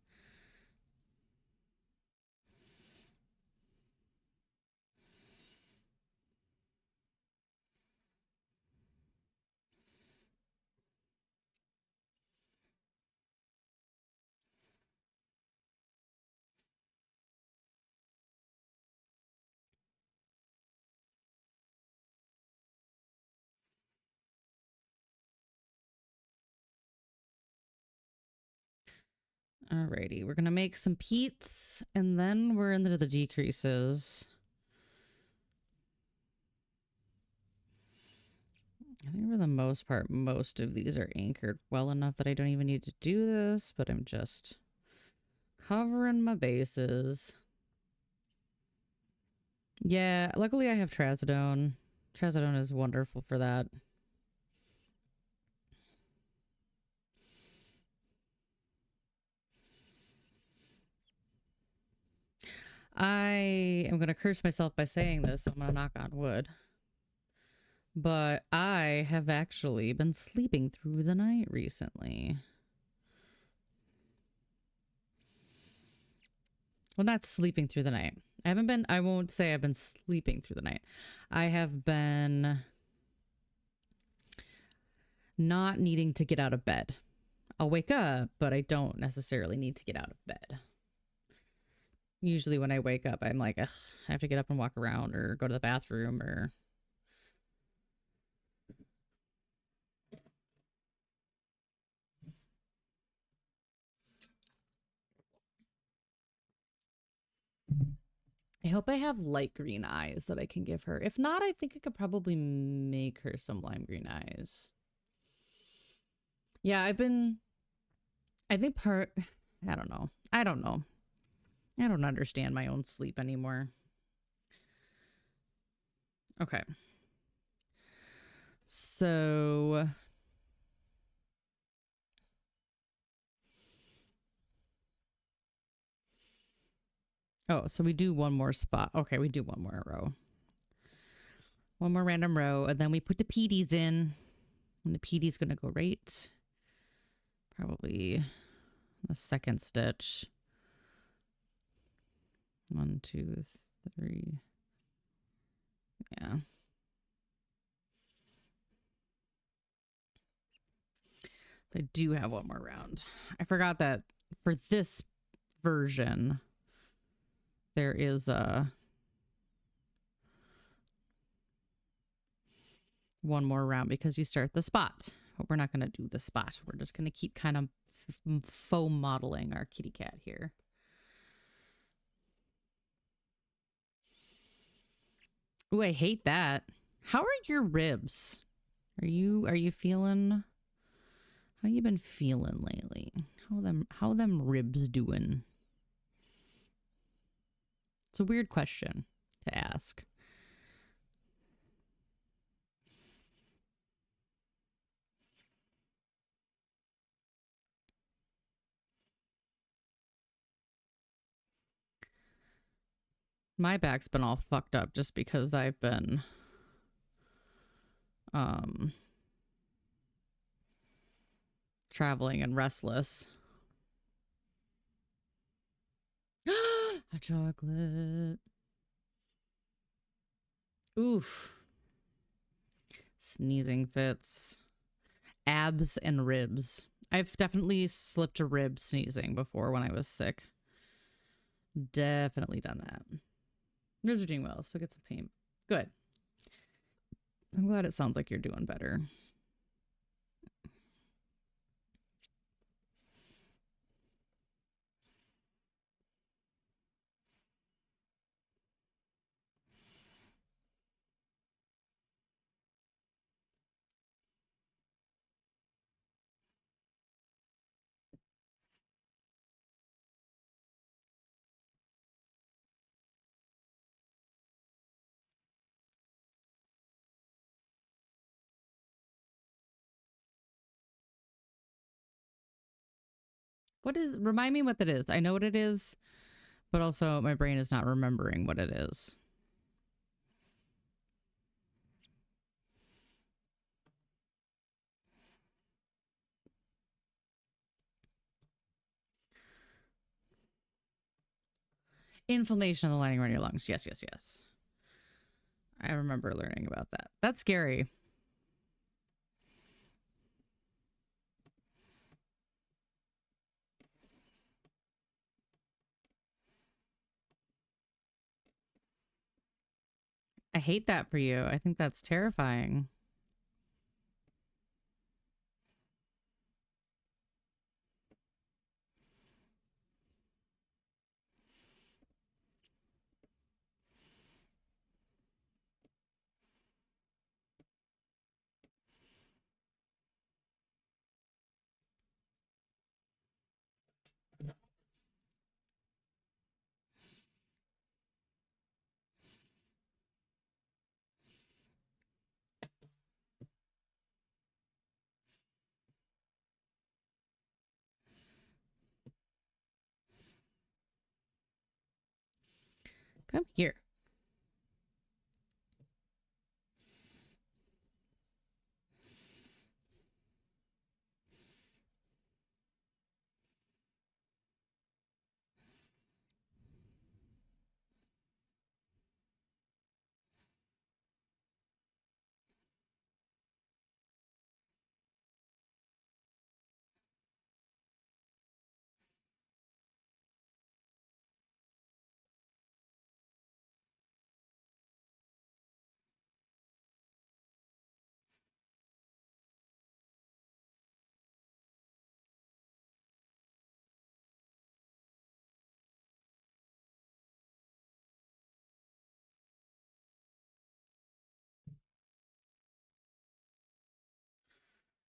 Alrighty, we're gonna make some peats and then we're into the decreases. I think for the most part, most of these are anchored well enough that I don't even need to do this, but I'm just covering my bases. Yeah, luckily I have trazodone. Trazodone is wonderful for that. I am going to curse myself by saying this, so I'm going to knock on wood. But I have actually been sleeping through the night recently. Well, not sleeping through the night. I won't say I've been sleeping through the night. I have been not needing to get out of bed. I'll wake up, but I don't necessarily need to get out of bed. Usually when I wake up, I'm like, ugh, I have to get up and walk around or go to the bathroom or... I hope I have light green eyes that I can give her. If not, I think I could probably make her some lime green eyes. Yeah, I think I don't know. I don't understand my own sleep anymore. Okay. So... Oh, so we do one more spot. Okay, we do one more row. One more random row, and then we put the PDs in. And the PD's going to go right... Probably the second stitch. 1, 2, 3. Yeah. I do have one more round. I forgot that for this version, there is one more round because you start the spot. But we're not going to do the spot. We're just going to keep kind of faux modeling our kitty cat here. Ooh, I hate that. How are your ribs? Are you feeling... How you been feeling lately? How them ribs doing? It's a weird question to ask. My back's been all fucked up just because I've been traveling and restless. A chocolate. Oof. Sneezing fits. Abs and ribs. I've definitely slipped a rib sneezing before when I was sick. Definitely done that. Ribs are doing well, so get some pain. Good. I'm glad it sounds like you're doing better. What is, remind me what that is. I know what it is, but also my brain is not remembering what it is. Inflammation of the lining around your lungs. Yes, yes, yes. I remember learning about that. That's scary. I hate that for you. I think that's terrifying. Come here.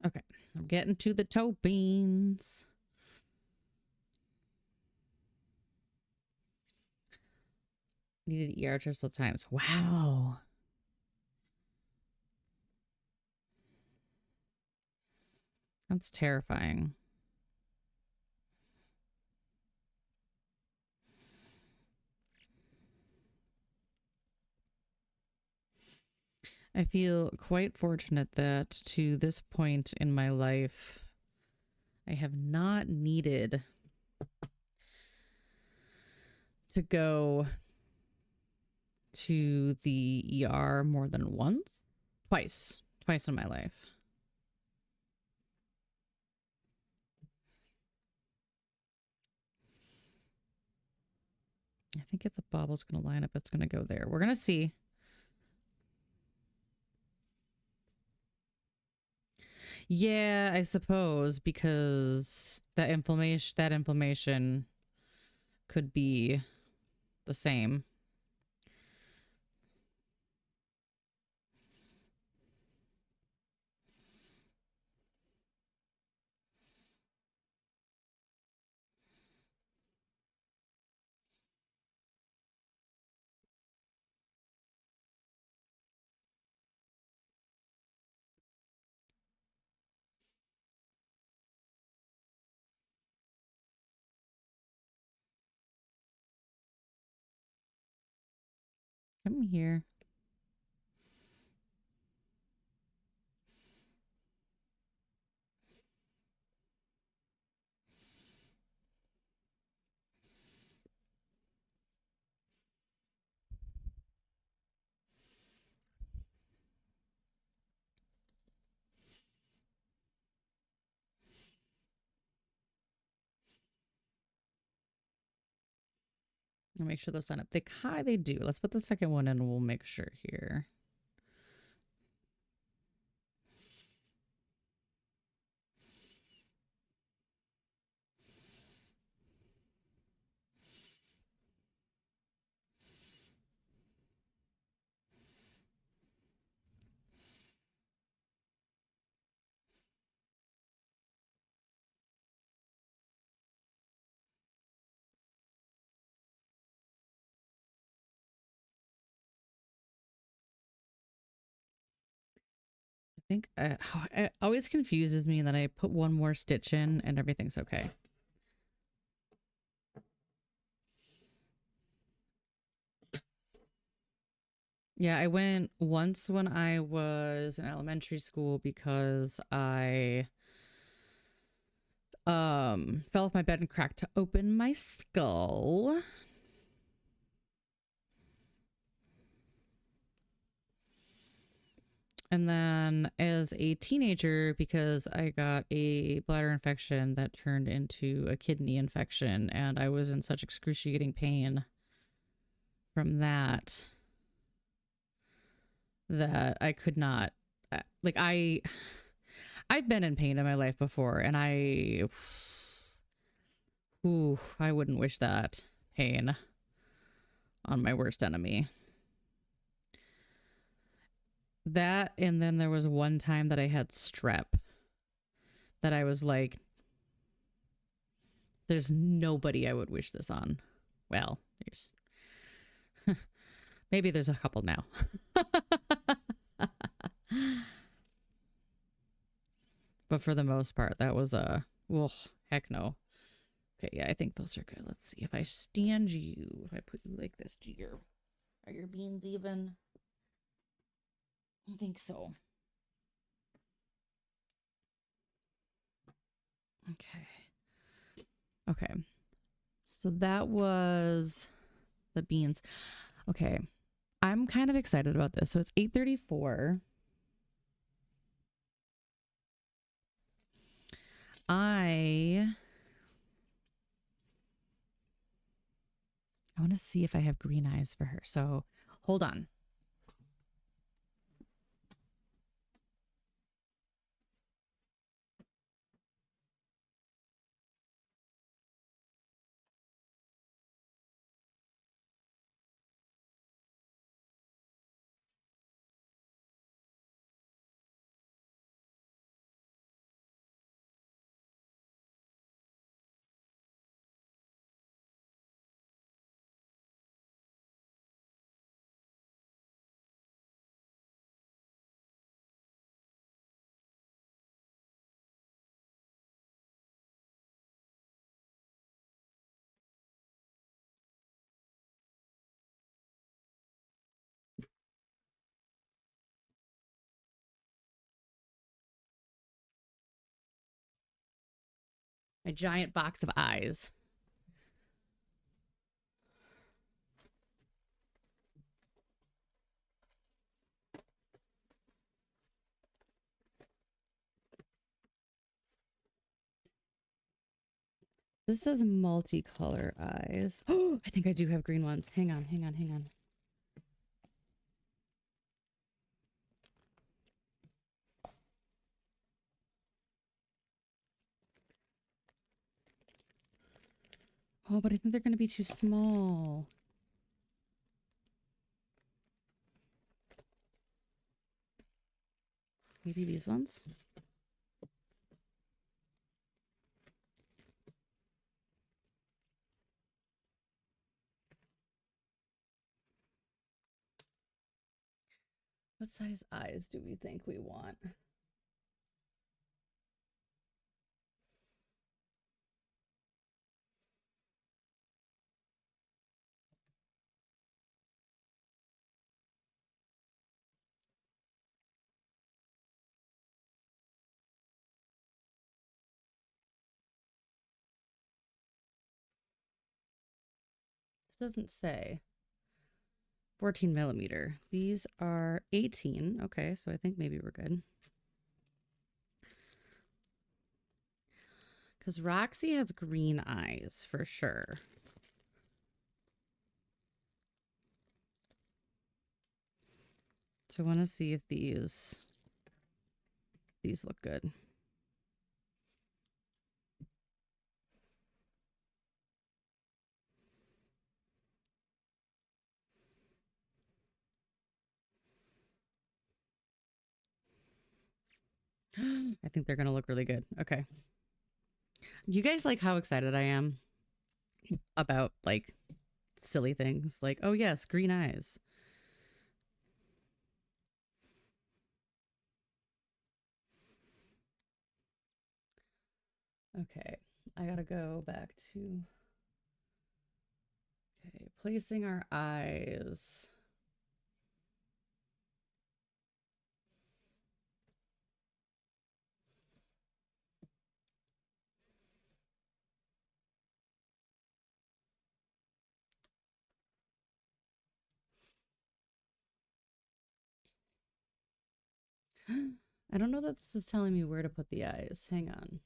Okay, I'm getting to the toe beans. Needed ER trips with times. Wow. That's terrifying. I feel quite fortunate that to this point in my life, I have not needed to go to the ER more than once. Twice in my life. I think if the bobble's going to line up, it's going to go there. We're going to see. Yeah, I suppose, because that inflammation could be the same. Come here. I'll make sure those line up. They do. Let's put the second one in and we'll make sure here. I think it always confuses me that I put one more stitch in and everything's okay. Yeah, I went once when I was in elementary school because I fell off my bed and cracked open my skull. And then as a teenager, because I got a bladder infection that turned into a kidney infection, and I was in such excruciating pain from that, that I could not, like, I've been in pain in my life before, and I wouldn't wish that pain on my worst enemy. That, and then there was one time that I had strep that I was like, there's nobody I would wish this on. Well, there's maybe there's a couple now. But for the most part, that was heck no. Okay, yeah, I think those are good. Let's see if I stand you. If I put you like this, are your beans even? I think so. Okay. So that was the beans. Okay. I'm kind of excited about this. So it's 8:34. I want to see if I have green eyes for her. So hold on. My giant box of eyes. This says multicolor eyes. Oh, I think I do have green ones. Hang on. Oh, but I think they're going to be too small. Maybe these ones? What size eyes do we think we want? It doesn't say. 14 millimeter. These are 18. Okay, so I think maybe we're good. Because Roxy has green eyes for sure. So I want to see if these look good. I think they're going to look really good. Okay. You guys like how excited I am about like silly things? Like, oh yes, green eyes. Okay. I got to go back to... Okay, placing our eyes. I don't know that this is telling me where to put the eyes. Hang on.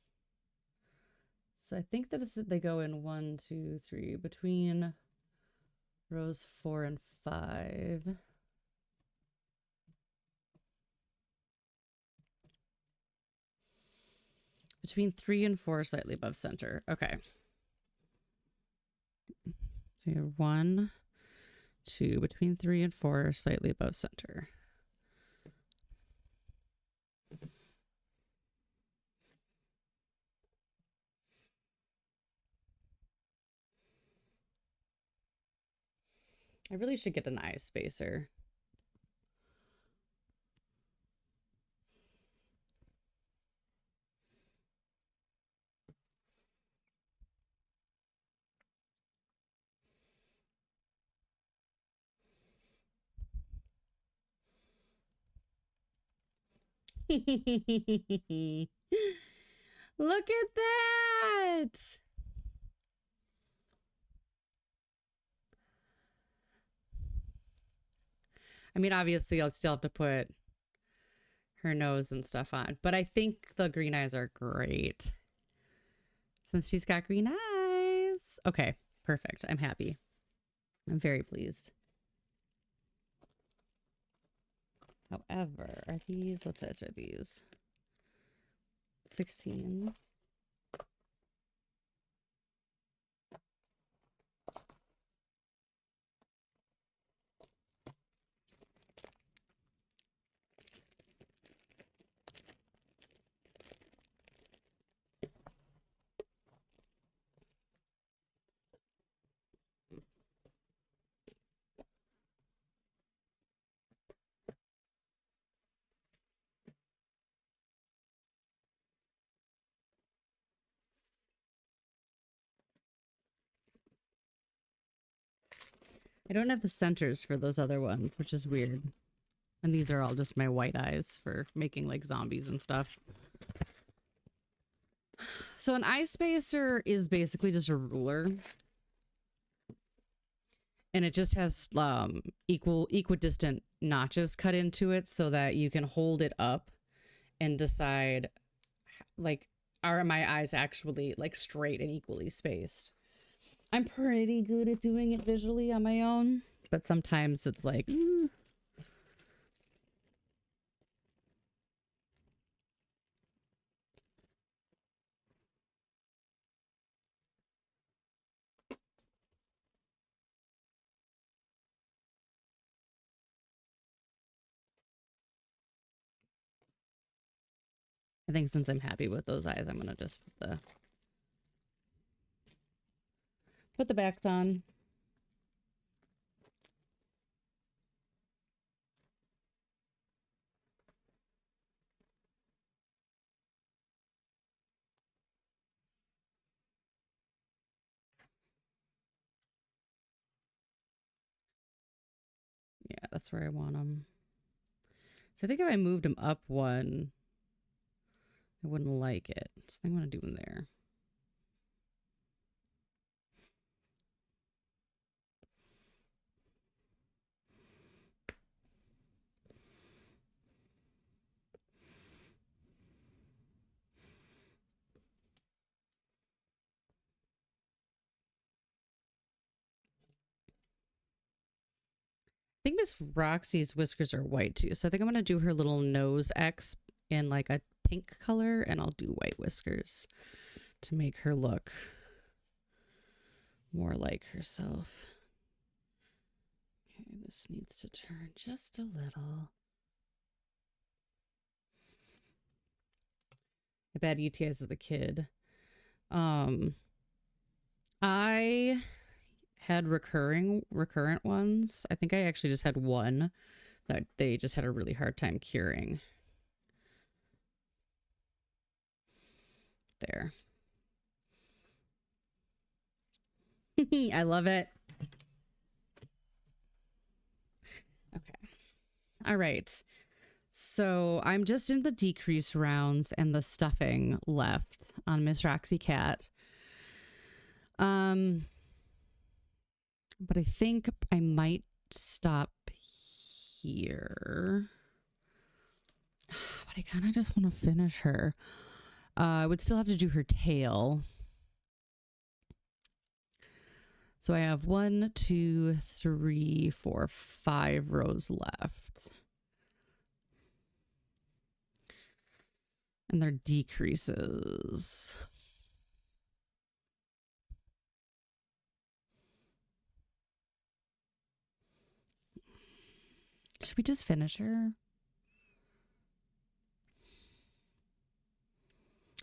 So I think that they go in 1, 2, 3 between rows 4 and 5. Between 3 and 4, slightly above center. Okay. So you have 1, 2, between 3 and 4, slightly above center. I really should get an eye spacer. Look at that. I mean, obviously, I'll still have to put her nose and stuff on, but I think the green eyes are great since she's got green eyes. Okay, perfect. I'm happy. I'm very pleased. However, are these, what size are these? 16. I don't have the centers for those other ones, which is weird. And these are all just my white eyes for making like zombies and stuff. So an eye spacer is basically just a ruler. And it just has equidistant notches cut into it so that you can hold it up and decide, like, are my eyes actually like straight and equally spaced? I'm pretty good at doing it visually on my own, but sometimes it's like, I think since I'm happy with those eyes, I'm gonna just put the backs on. Yeah, that's where I want them. So I think if I moved them up one, I wouldn't like it. So I'm gonna do them there. think Miss Roxy's whiskers are white too. So I think I'm going to do her little nose X in like a pink color, and I'll do white whiskers to make her look more like herself. Okay, this needs to turn just a little. I had UTIs as a kid. I had recurrent ones. I think I actually just had one that they just had a really hard time curing. There. I love it. Okay. All right. So I'm just in the decrease rounds and the stuffing left on Miss Roxy Cat. But I think I might stop here. But I kind of just want to finish her. I would still have to do her tail. So I have 1, 2, 3, 4, 5 rows left. And they're decreases. Should we just finish her?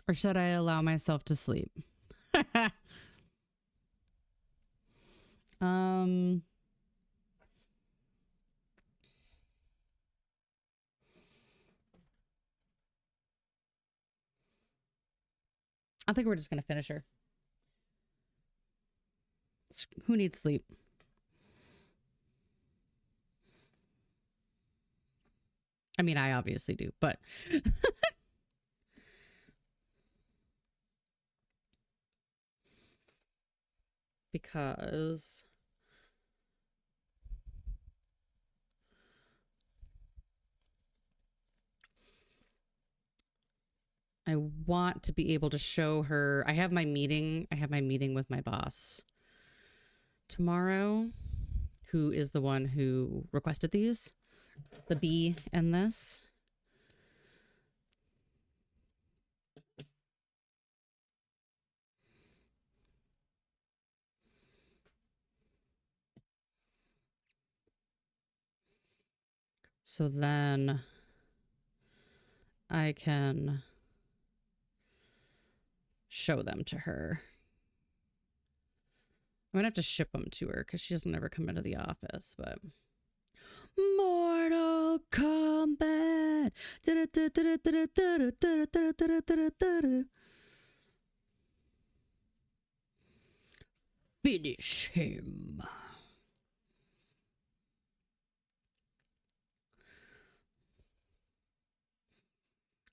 Or should I allow myself to sleep? I think we're just going to finish her. Who needs sleep? I mean, I obviously do, but because I want to be able to show her. I have my meeting with my boss tomorrow, who is the one who requested these, the bee and this. So then I can show them to her. I'm gonna have to ship them to her because she doesn't ever come into the office, but Mortal Kombat. Finish him.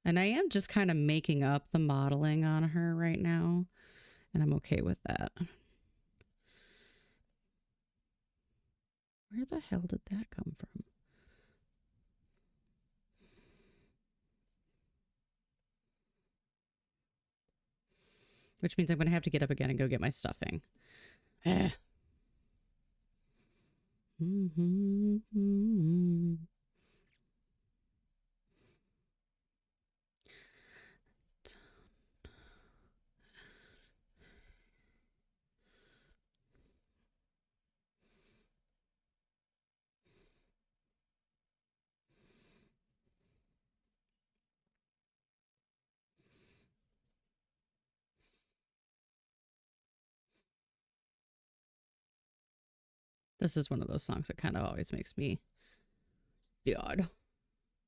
And I am just kind of making up the modeling on her right now, and I'm okay with that. Where the hell did that come from? Which means I'm going to have to get up again and go get my stuffing. This is one of those songs that kind of always makes me odd.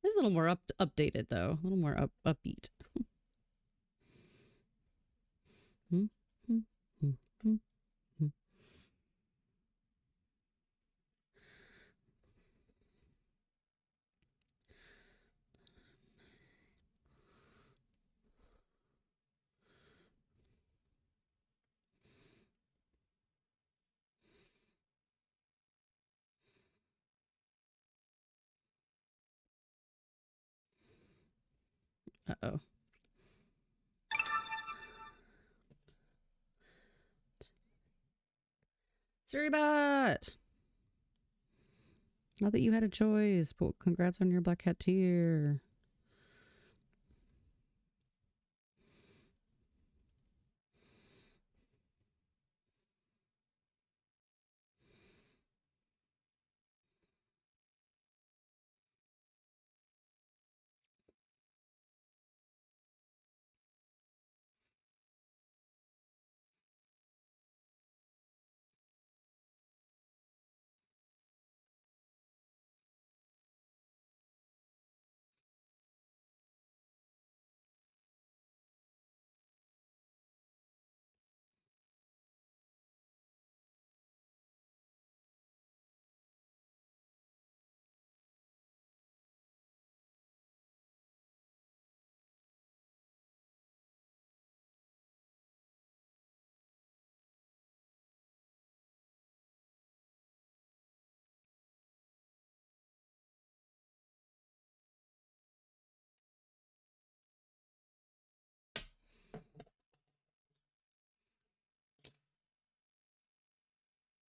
It's a little more updated though, a little more upbeat. Uh-oh. Suribot! Not that you had a choice, but congrats on your Black Cat tier.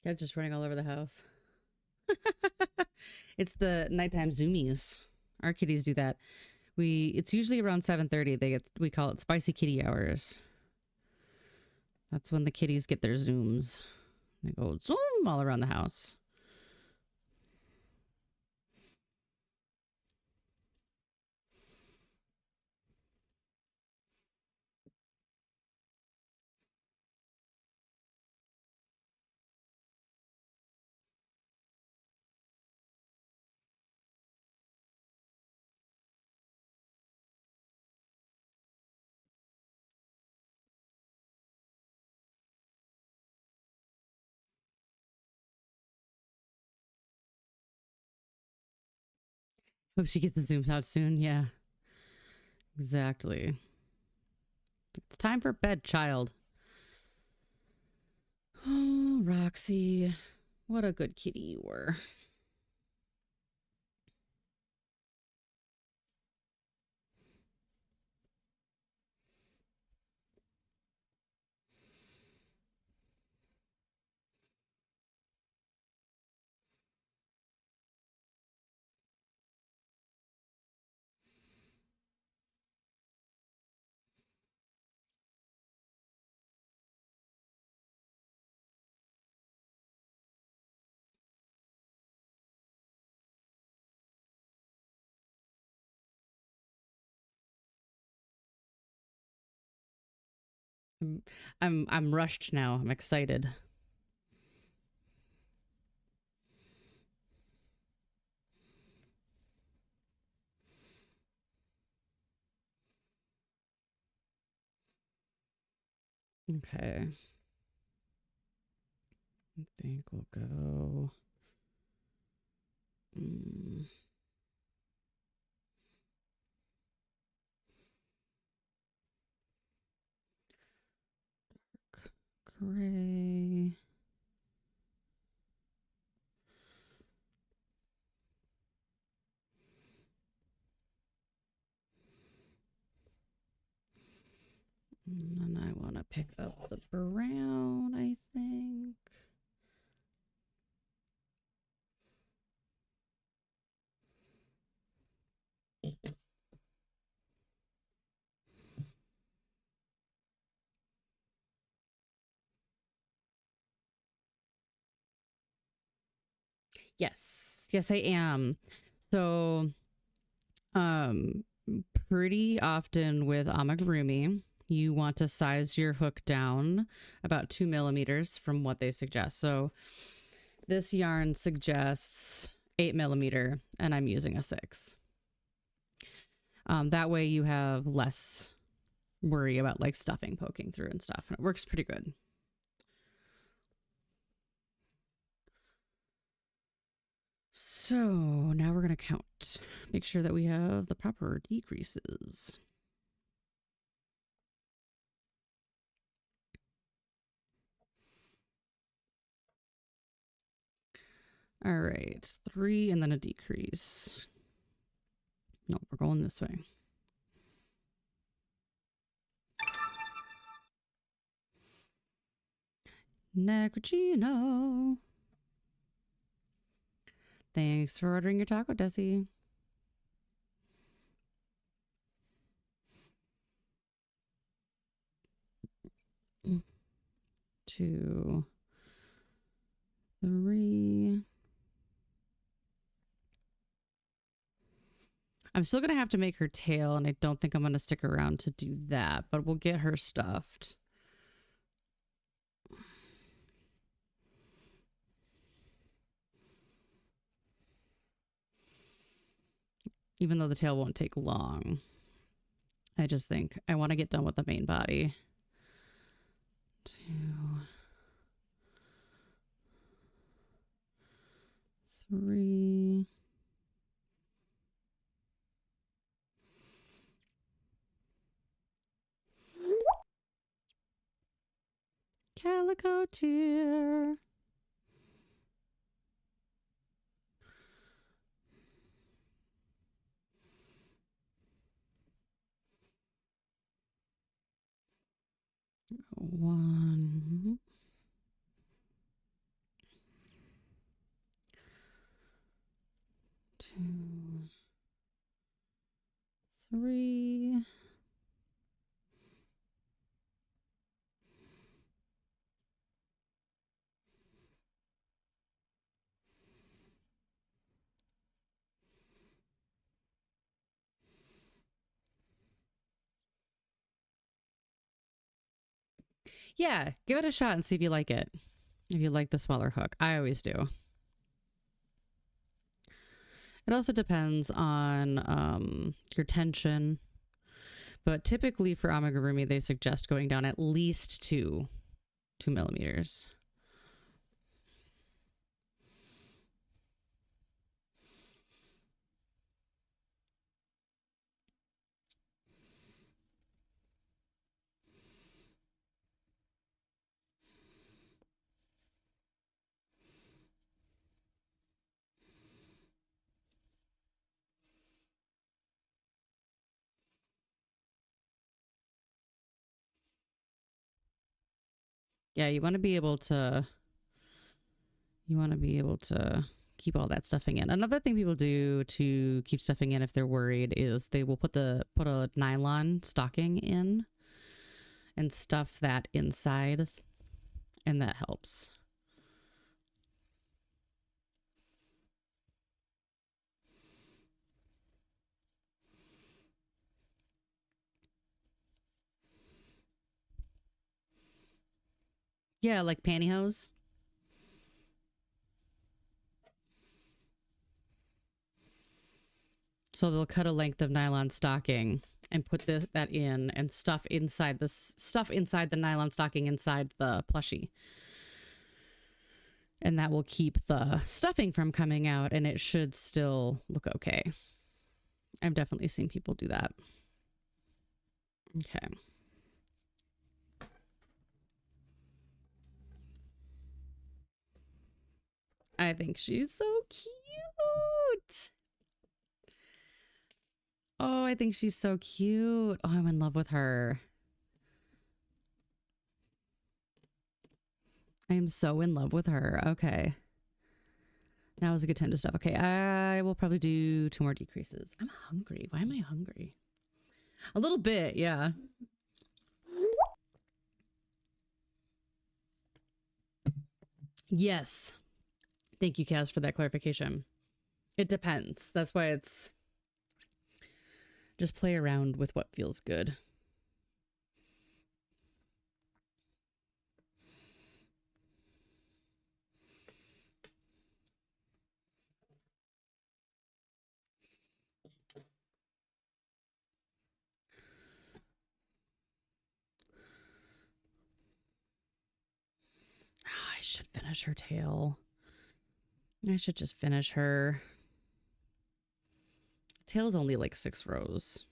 Yeah, just running all over the house. It's the nighttime zoomies. Our kitties do that. It's usually around 7:30. We call it spicy kitty hours. That's when the kitties get their zooms. They go zoom all around the house. Hope she gets the zooms out soon. Yeah, exactly. It's time for bed, child. Oh, Roxy, what a good kitty you were. I'm rushed now. I'm excited. Okay. I think we'll go. Gray. And then I want to pick up the brown, I think. Yes. Yes, I am. So, pretty often with amigurumi, you want to size your hook down about 2 millimeters from what they suggest. So this yarn suggests 8 millimeter, and I'm using a 6. That way you have less worry about like stuffing poking through and stuff. And it works pretty good. So now we're going to count. Make sure that we have the proper decreases. All right, 3 and then a decrease. No, we're going this way. Negrino. Thanks for ordering your taco, Desi. Two, three. I'm still going to have to make her tail, and I don't think I'm going to stick around to do that, but we'll get her stuffed. Even though the tail won't take long. I just think I want to get done with the main body. 2, 3. Calico tear. One. 2, 3. Yeah, give it a shot and see if you like it. If you like the smaller hook. I always do. It also depends on your tension. But typically for amigurumi, they suggest going down at least 2 millimeters. Yeah, you want to be able to keep all that stuffing in. Another thing people do to keep stuffing in if they're worried is they will put a nylon stocking in and stuff that inside, and that helps. Yeah, like pantyhose. So they'll cut a length of nylon stocking and put that in and stuff inside the nylon stocking inside the plushie. And that will keep the stuffing from coming out, and it should still look okay. I've definitely seen people do that. Okay. I think she's so cute. Oh, I think she's so cute. Oh, I'm in love with her. I am so in love with her. Okay. Now is a good time to stuff. Okay, I will probably do 2 more decreases. I'm hungry. Why am I hungry? A little bit, yeah. Yes. Thank you, Kaz, for that clarification. It depends. That's why it's just play around with what feels good. I should finish her tail. I should just finish her. Tail's only like 6 rows.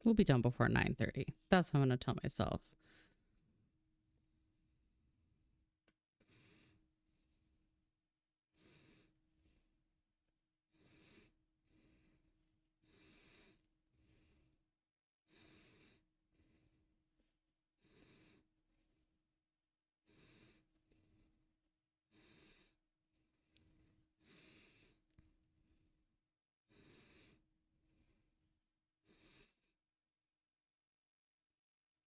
We'll be done before 9:30. That's what I'm going to tell myself.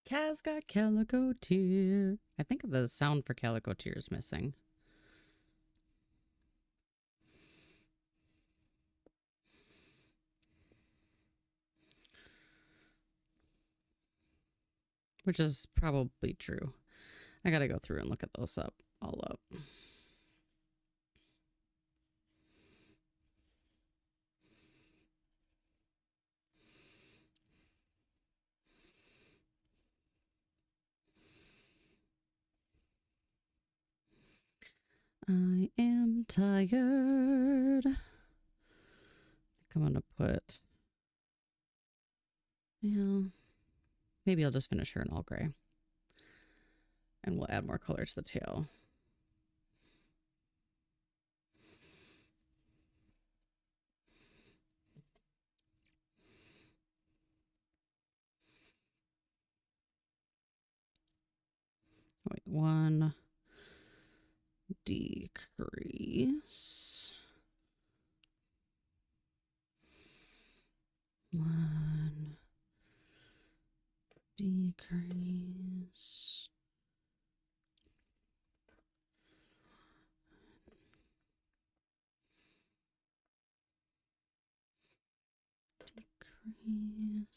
Kaz got calico tear. I think the sound for calico tear is missing. Which is probably true. I gotta go through and look at those all up. I am tired. I think I'm gonna put, yeah, maybe I'll just finish her in all gray. And we'll add more color to the tail. Wait, one decrease. One decrease. Decrease.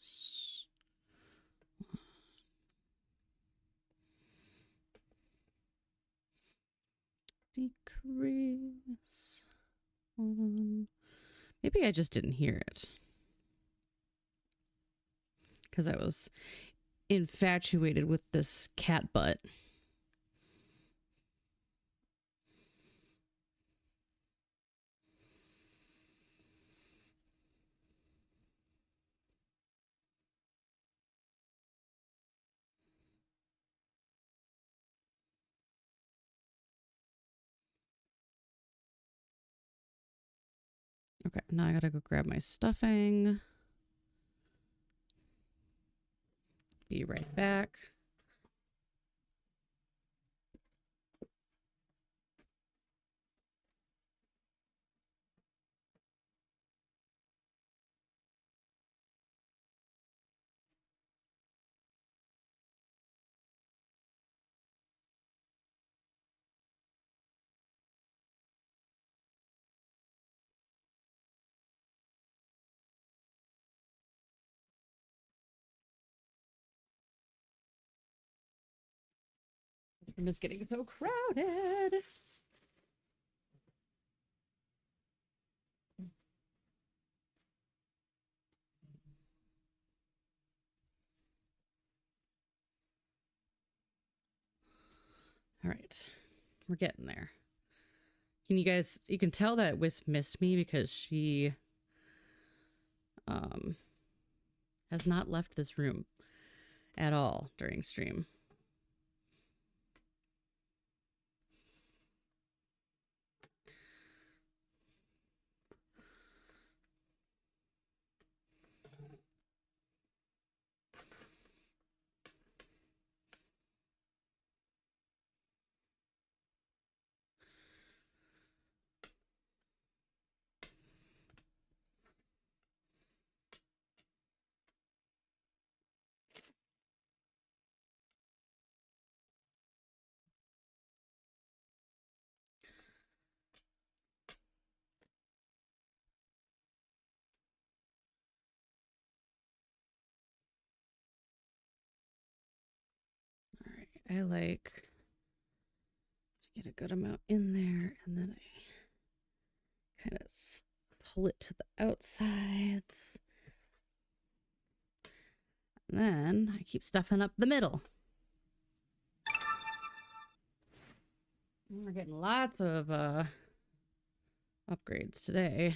Decrease. Maybe I just didn't hear it. Because I was infatuated with this cat butt. Okay, now I gotta go grab my stuffing. Be right back. I'm just getting so crowded. All right, we're getting there. You can tell that Wisp missed me because she has not left this room at all during stream. All right, I like to get a good amount in there, and then I kind of pull it to the outsides. And then I keep stuffing up the middle. We're getting lots of upgrades today.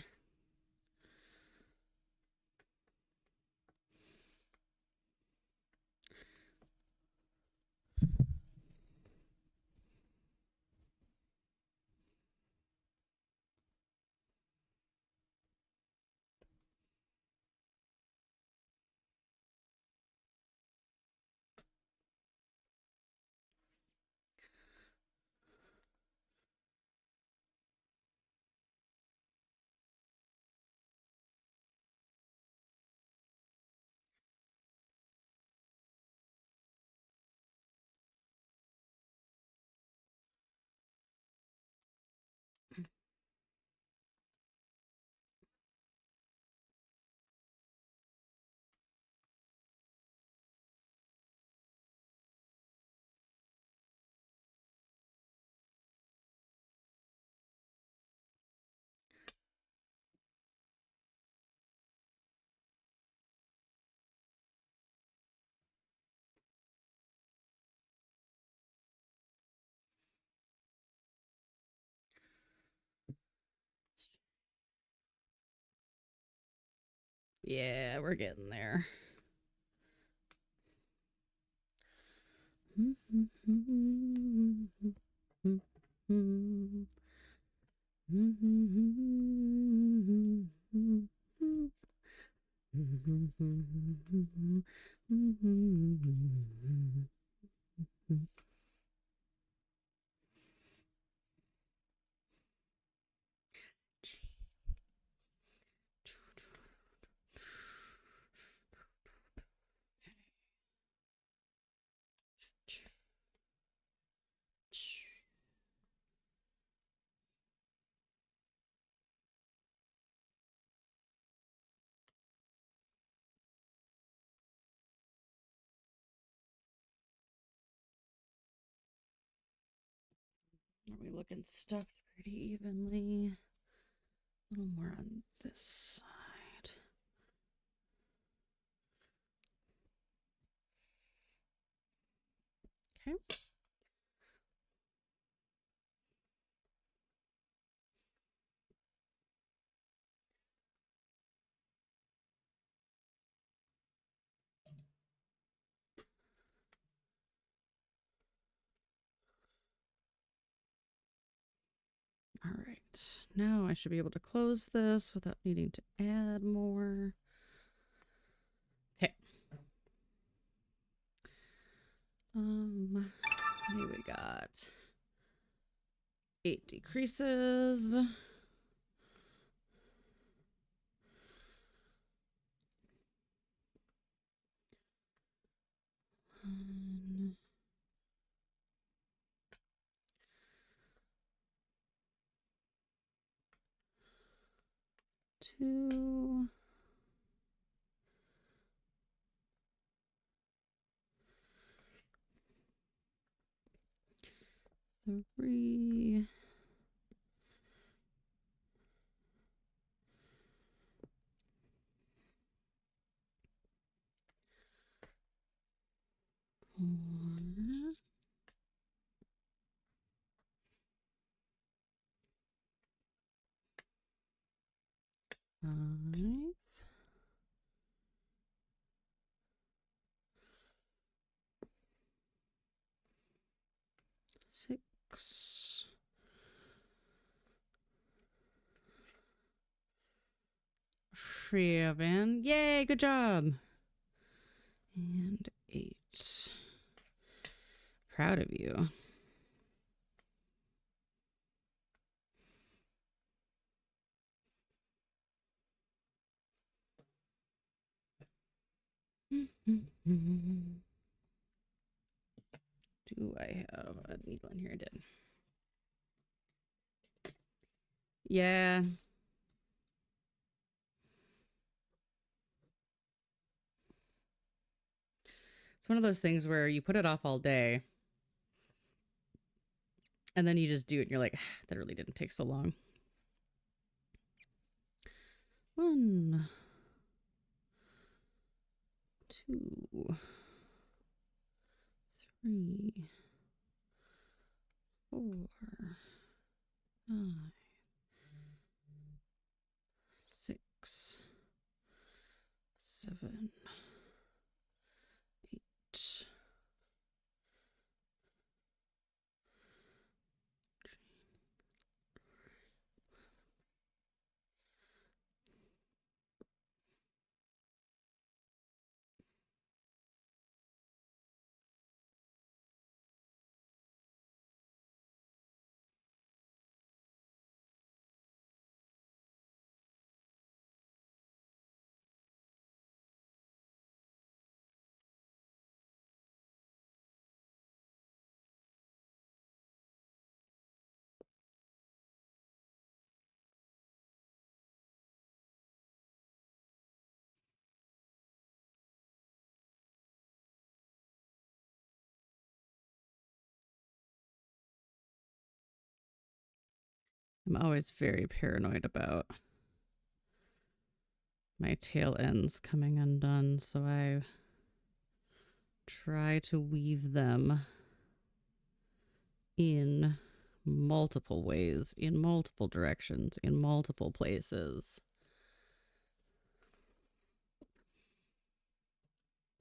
Yeah, we're getting there. Are we looking stuffed pretty evenly? A little more on this side. Okay. All right, now I should be able to close this without needing to add more. Okay. Here we got 8 decreases. One, 2, 3, 4, 5, 6, 7. Yay, good job. And 8. Proud of you. Do I have a needle in here? I did. Yeah. It's one of those things where you put it off all day and then you just do it and you're like, that really didn't take so long. 1, 2, 3, 4, 5, 6, 7, 8. I'm always very paranoid about my tail ends coming undone, so I try to weave them in multiple ways, in multiple directions, in multiple places.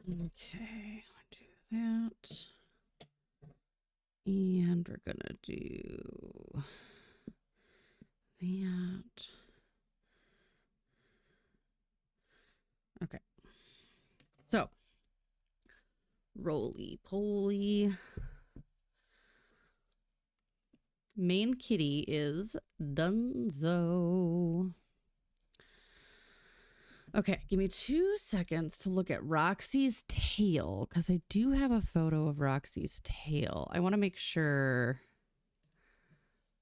Okay, do that. And we're gonna do that. Okay. So, roly poly. Main kitty is Dunzo. Okay, give me 2 seconds to look at Roxy's tail, because I do have a photo of Roxy's tail. I want to make sure.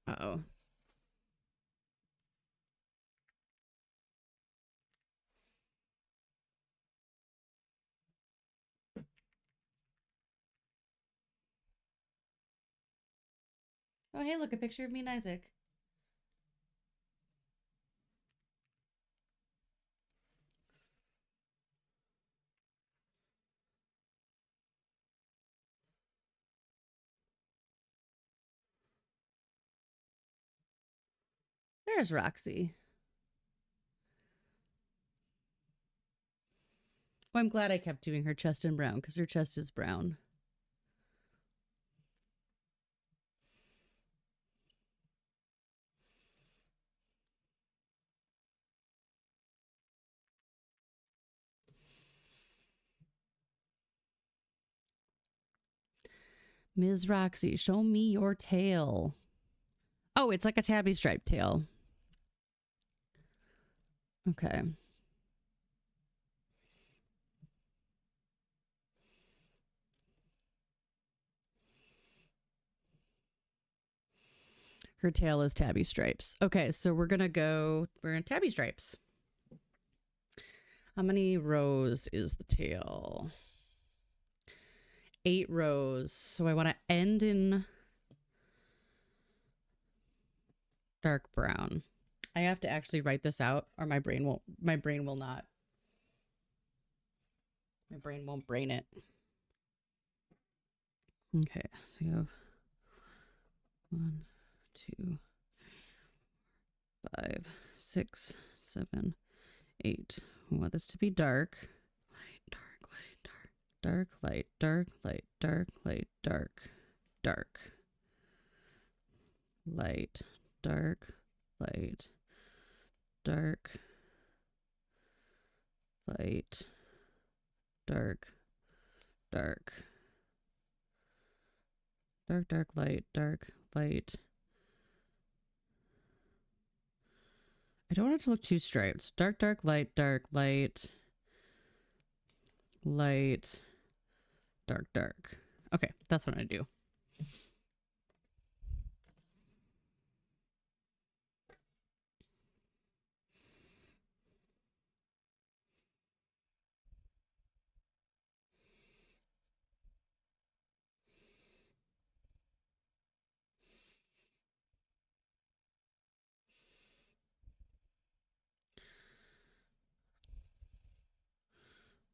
Uh-oh. Oh, hey, look, a picture of me and Isaac. There's Roxy. Well, I'm glad I kept doing her chest in brown, because her chest is brown. Ms. Roxy, show me your tail. Oh, it's like a tabby stripe tail. Okay. Her tail is tabby stripes. Okay, so we're in tabby stripes. How many rows is the tail? 8 rows. So I want to end in dark brown. I have to actually write this out or my brain will not. My brain won't brain it. Okay, so you have 1, 2, 5, 6, 7, 8. We want this to be dark. Light, dark, light, dark, light, dark, light, dark, dark. Light, dark, light, dark, light, dark, dark, dark, light, dark, light. I don't want it to look too striped. Dark, light, light, dark. Okay, that's what I do.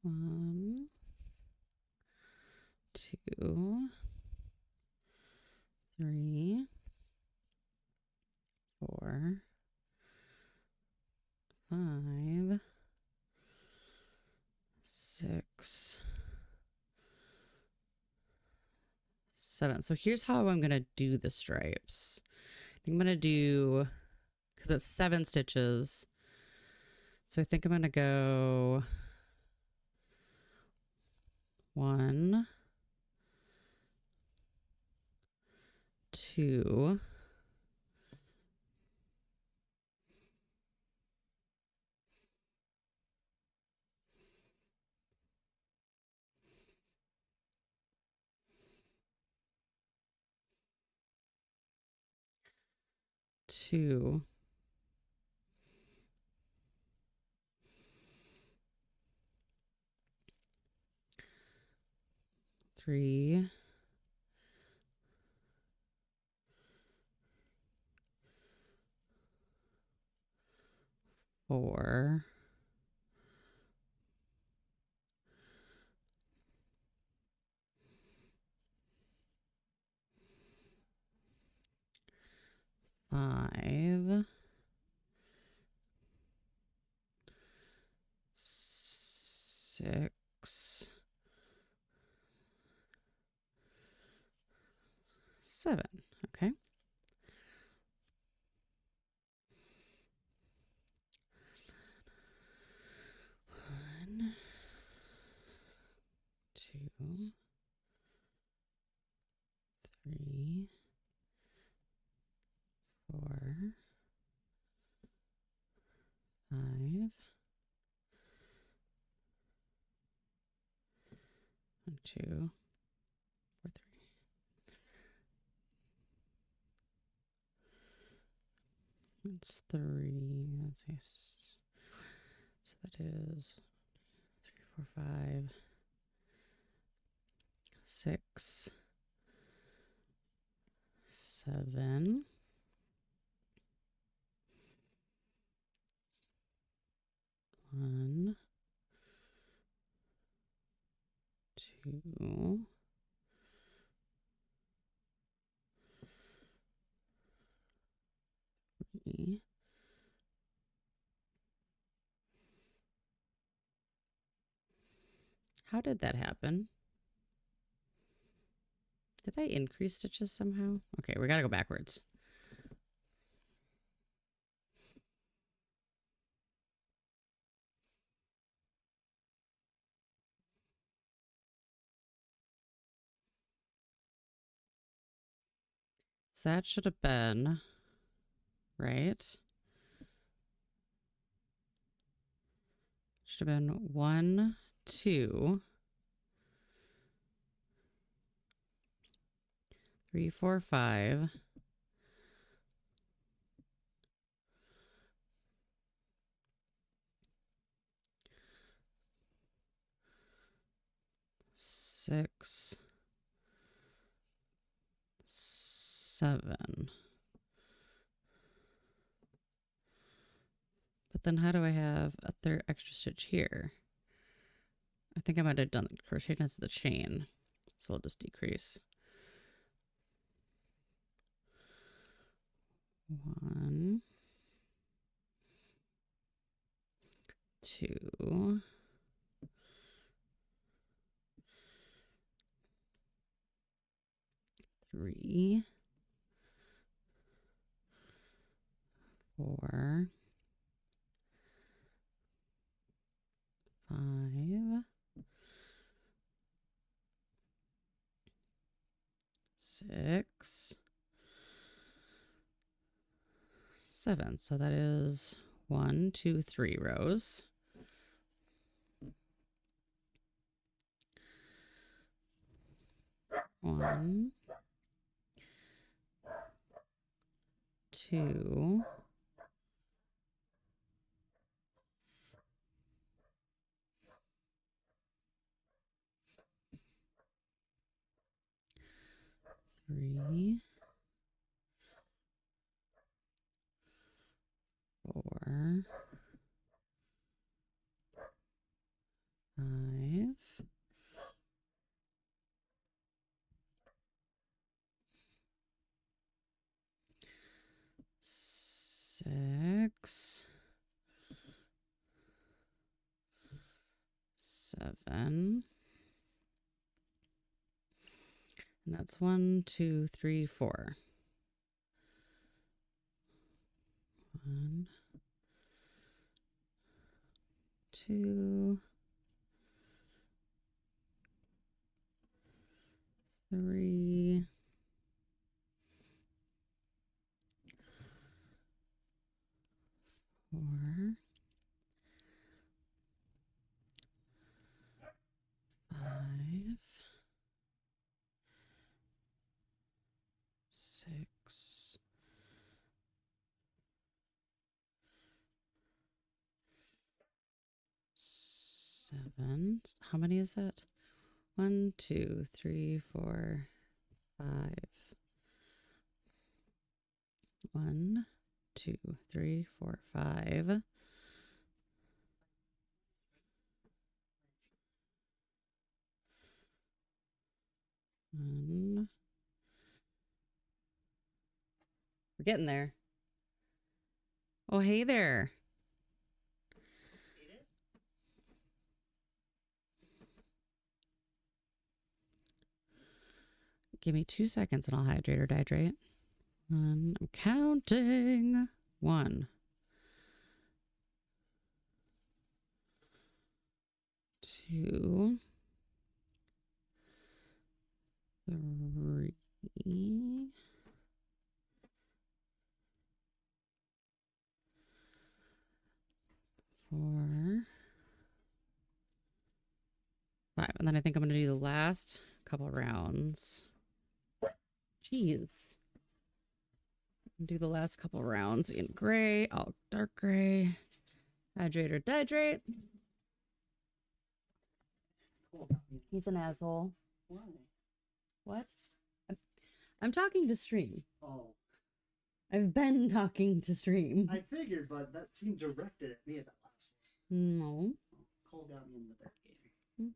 One, 2, 3, 4, 5, 6, 7. So here's how I'm going to do the stripes. I think I'm going to do, because it's 7 stitches. So I think I'm going to go 1, 2, 2, 3, 4, 5, 6, 7. Okay. One, 2, 3, 4, 5. 1, 2, 4, 3. That's 3. Let's see. So that is 3, 4, 5, 6, 7. 1, 2, 3. How did that happen? Did I increase stitches somehow? Okay, we gotta go backwards. So that should have been, right? Should have been 1, 2, 3, 4, 5. 6, 7. But then how do I have a third extra stitch here? I think I might have done crocheted into the chain. So we'll just decrease. 1, 2, 3, 4, 5, 6, 7. So that is 1, 2, 3 rows. One, 2, 3, 4, 5, 6, 7. And that's 1, 2, 3, 4. 1, 2, 3, 4, 5, 6, 7. How many is that? 1, 2, 3, 4, 5. 1, 2, 3, 4, 5. 1. We're getting there. Oh, hey there. Give me 2 seconds and I'll hydrate or dihydrate. I'm counting. 1, 2, 3, 4, 5. And then I think I'm going to do the last couple rounds. Jeez. Do the last couple rounds in gray, all dark gray. Hydrate or dihydrate. He's an asshole. Why? What? I'm talking to stream. Oh, I've been talking to stream. I figured, but that seemed directed at me at that last one. No. Cole got me in the third game.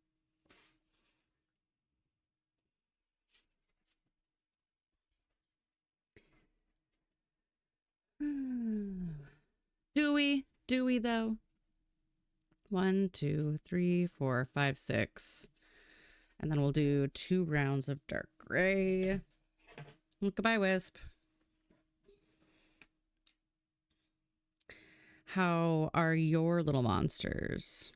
Do we? Do we though? 1, 2, 3, 4, 5, 6. And then we'll do 2 rounds of dark gray. Goodbye, Wisp. How are your little monsters?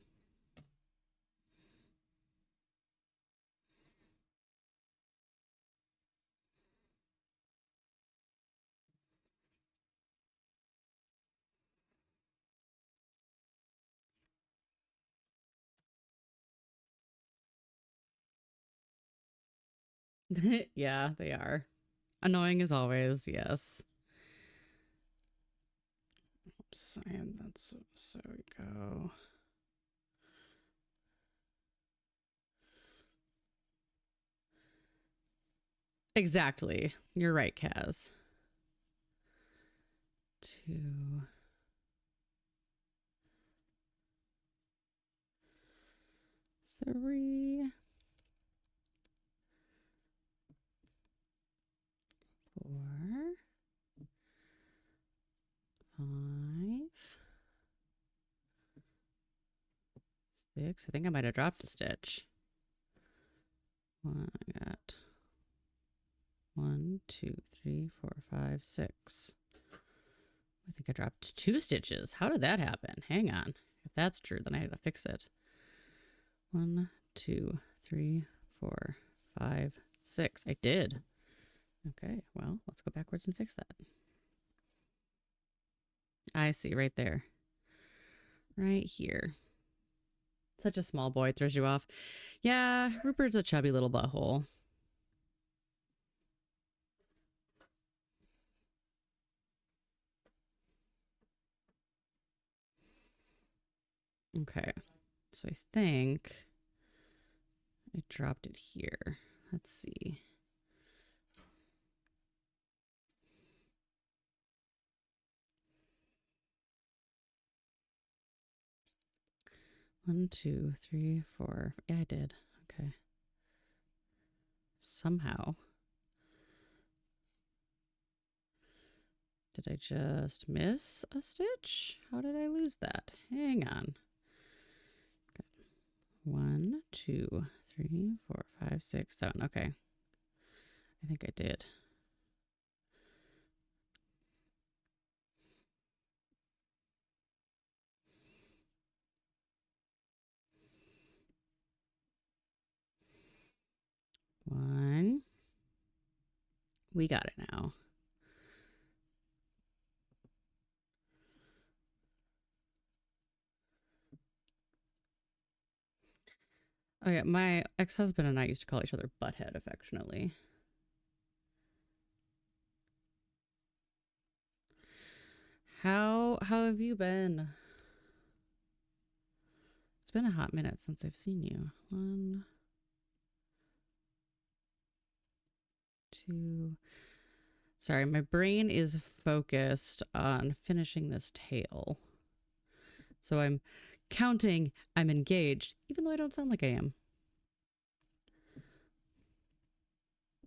Yeah, they are. Annoying as always, yes. Oops, and that's so we go. Exactly. You're right, Kaz. 2. 3. 4. 5. 6. I think I might have dropped a stitch. I got 1, 2, 3, 4, 5, 6. I think I dropped 2 stitches. How did that happen? Hang on. If that's true, then I had to fix it. 1, 2, 3, 4, 5, 6. I did. Okay, well, let's go backwards and fix that. I see, right there. Right here. Such a small boy, throws you off. Yeah, Rupert's a chubby little butthole. Okay, so I think I dropped it here. Let's see. One, 2, 3, 4. Yeah, I did. Okay. Somehow. Did I just miss a stitch? How did I lose that? Hang on. Okay. 1, 2, 3, 4, 5, 6, 7. Okay. I think I did. One. We got it now. Oh yeah, my ex-husband and I used to call each other butthead affectionately. How have you been? It's been a hot minute since I've seen you. 1, 2. Sorry, my brain is focused on finishing this tail. So I'm counting, I'm engaged, even though I don't sound like I am.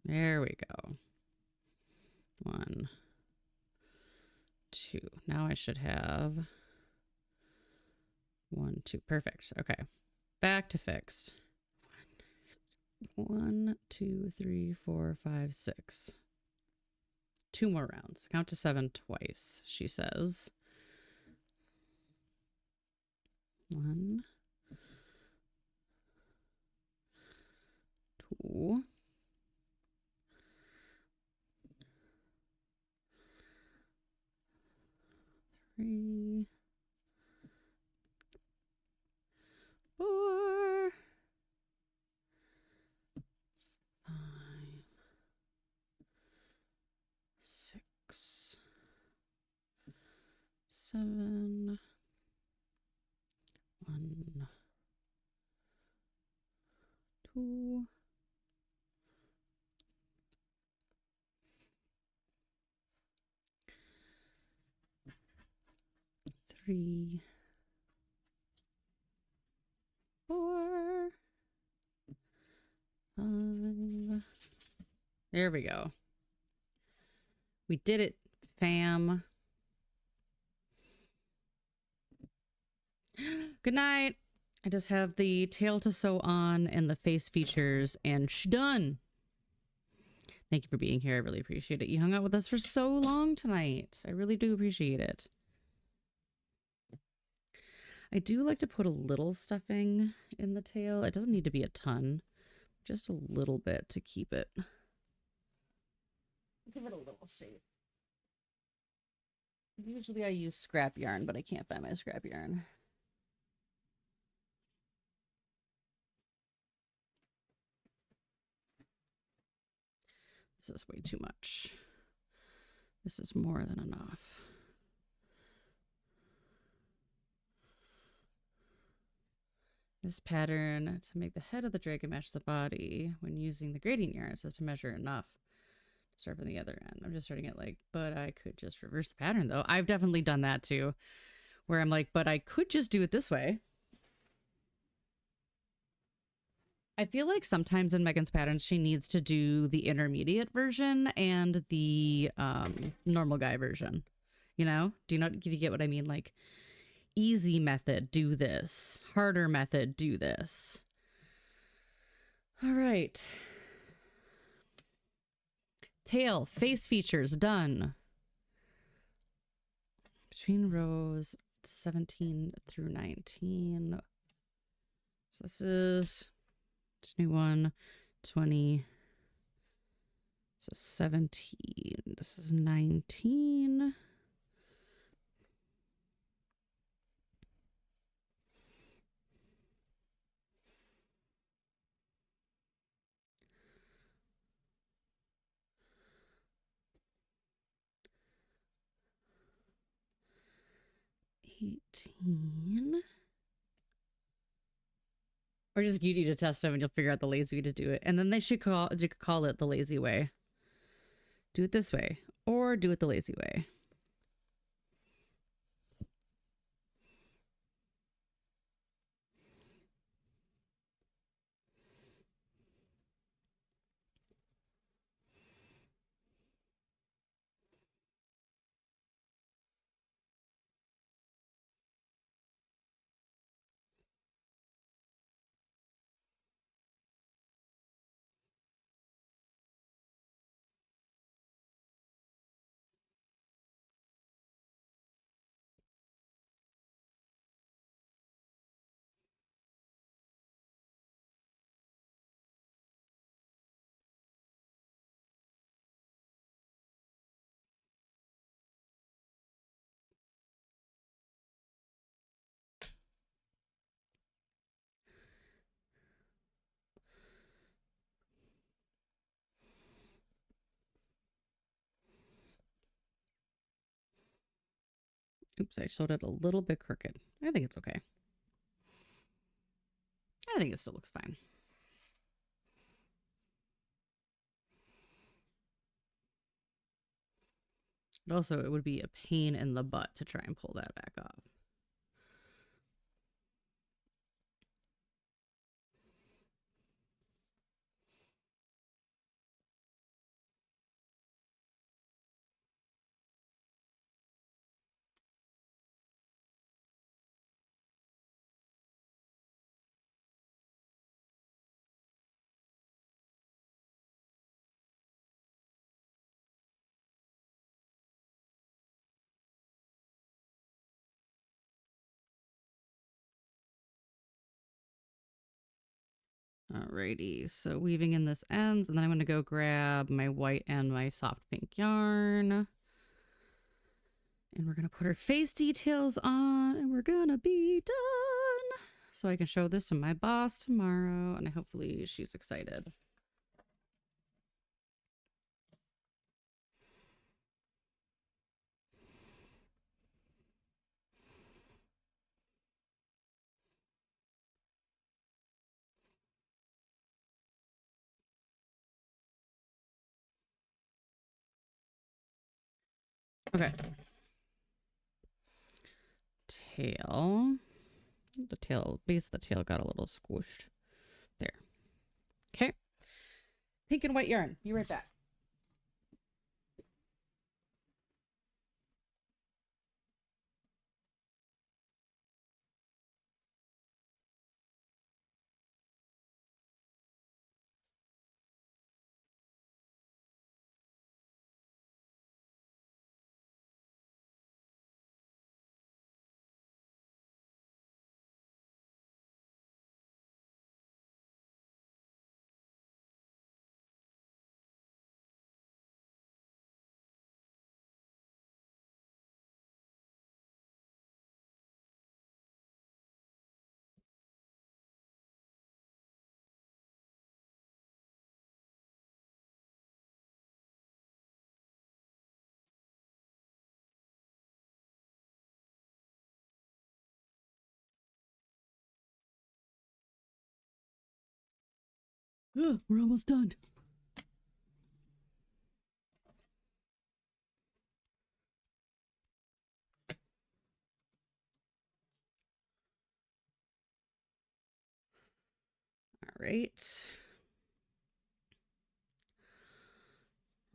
There we go. 1, 2. Now I should have 1, 2. Perfect. Okay. Back to fixed. 1, 2, 3, 4, 5, 6. 2 more rounds. Count to 7 twice, she says. 1, 2, 3, 4, 5, 6, 7, 1, 2, 3, 4, 5. There we go. We did it, fam. Good night. I just have the tail to sew on and the face features and done. Thank you for being here. I really appreciate it. You hung out with us for so long tonight. I really do appreciate it. I do like to put a little stuffing in the tail. It doesn't need to be a ton. Just a little bit to keep it. Give it a little shape. Usually I use scrap yarn, but I can't find my scrap yarn. This is way too much. This is more than enough. This pattern to make the head of the dragon match the body when using the gradient yarn says to measure enough. Start from the other end. I'm just starting it like, but I could just reverse the pattern though. I've definitely done that too, where I'm like, but I could just do it this way. I feel like sometimes in Megan's patterns, she needs to do the intermediate version and the normal guy version. You know, do you get what I mean? Like easy method, do this. Harder method, do this. All right. Tail, face features, done. Between rows 17 through 19. So this is 21, 20. So 17. This is 19. Or just you need to test them and you'll figure out the lazy way to do it. And then they should call it the lazy way. Do it this way or do it the lazy way. Oops, I sewed it a little bit crooked. I think it's okay. I think it still looks fine. But also, it would be a pain in the butt to try and pull that back off. Alrighty, so weaving in this ends, and then I'm going to go grab my white and my soft pink yarn. And we're going to put our face details on, and we're going to be done. So I can show this to my boss tomorrow, and hopefully she's excited. Okay. Tail. The tail, base of the tail got a little squished. There. Okay. Pink and white yarn. Be right back. We're almost done. All right.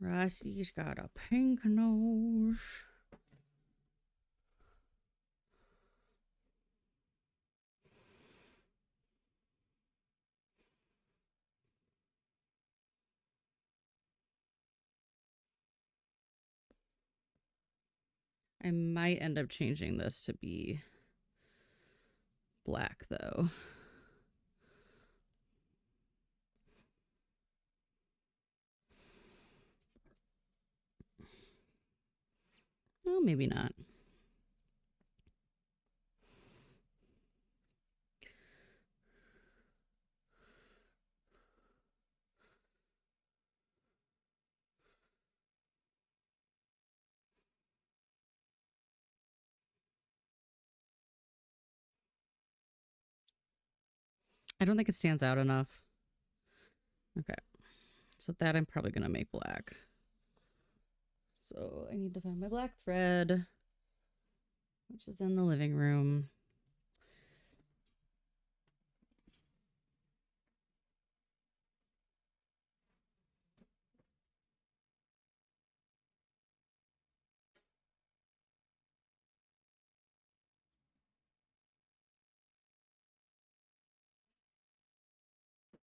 Rossie's got a pink nose. I might end up changing this to be black, though. Oh, maybe not. I don't think it stands out enough. Okay. So that I'm probably going to make black. So I need to find my black thread, which is in the living room.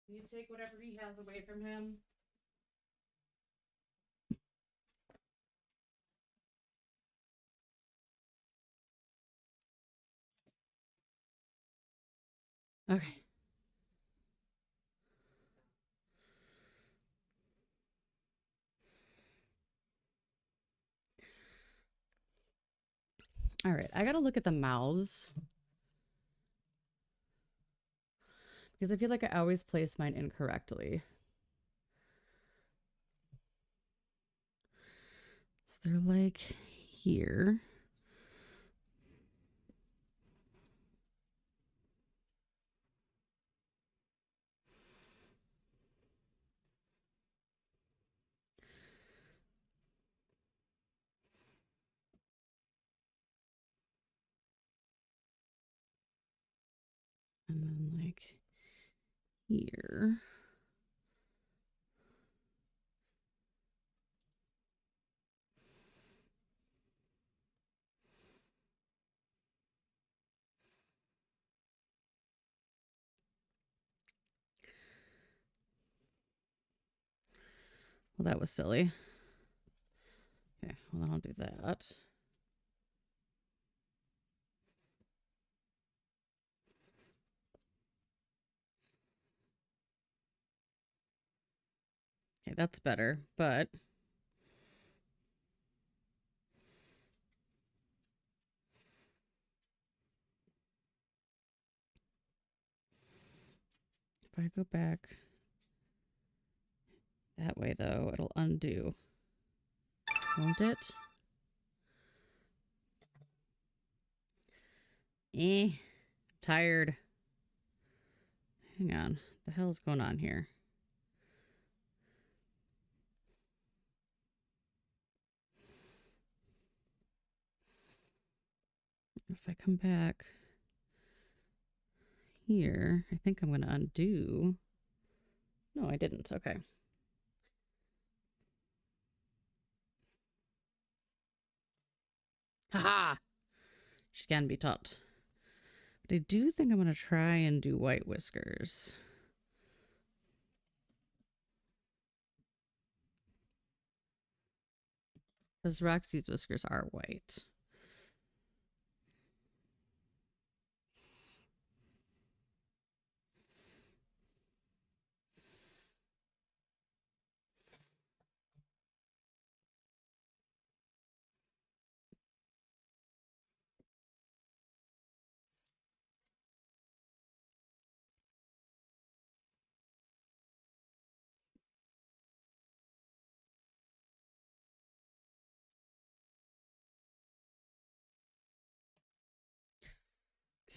You take whatever he has away from him. Okay. All right, I gotta look at the mouths because I feel like I always place mine incorrectly. So they're like here. And then like here. Well, that was silly. Okay, well then I'll do that. that's better, but if I go back that way, though, it'll undo. Won't it? Tired. Hang on. What the hell's going on here? If I come back here, I think I'm going to undo. No, I didn't. Okay. Haha! She can be taught. But I do think I'm going to try and do white whiskers. Because Roxy's whiskers are white.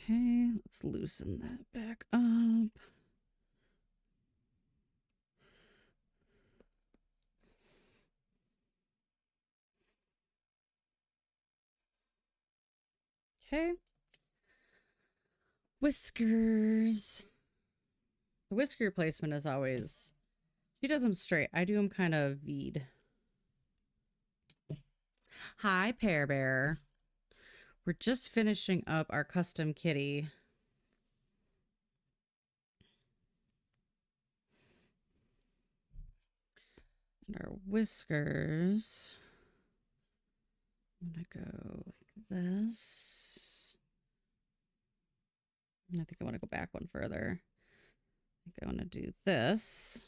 Okay, let's loosen that back up. Okay. Whiskers. The whisker placement is always... She does them straight. I do them kind of V'd. Hi, Pear Bear. We're just finishing up our custom kitty. And our whiskers. I'm going to go like this. I think I want to go back one further. I think I want to do this.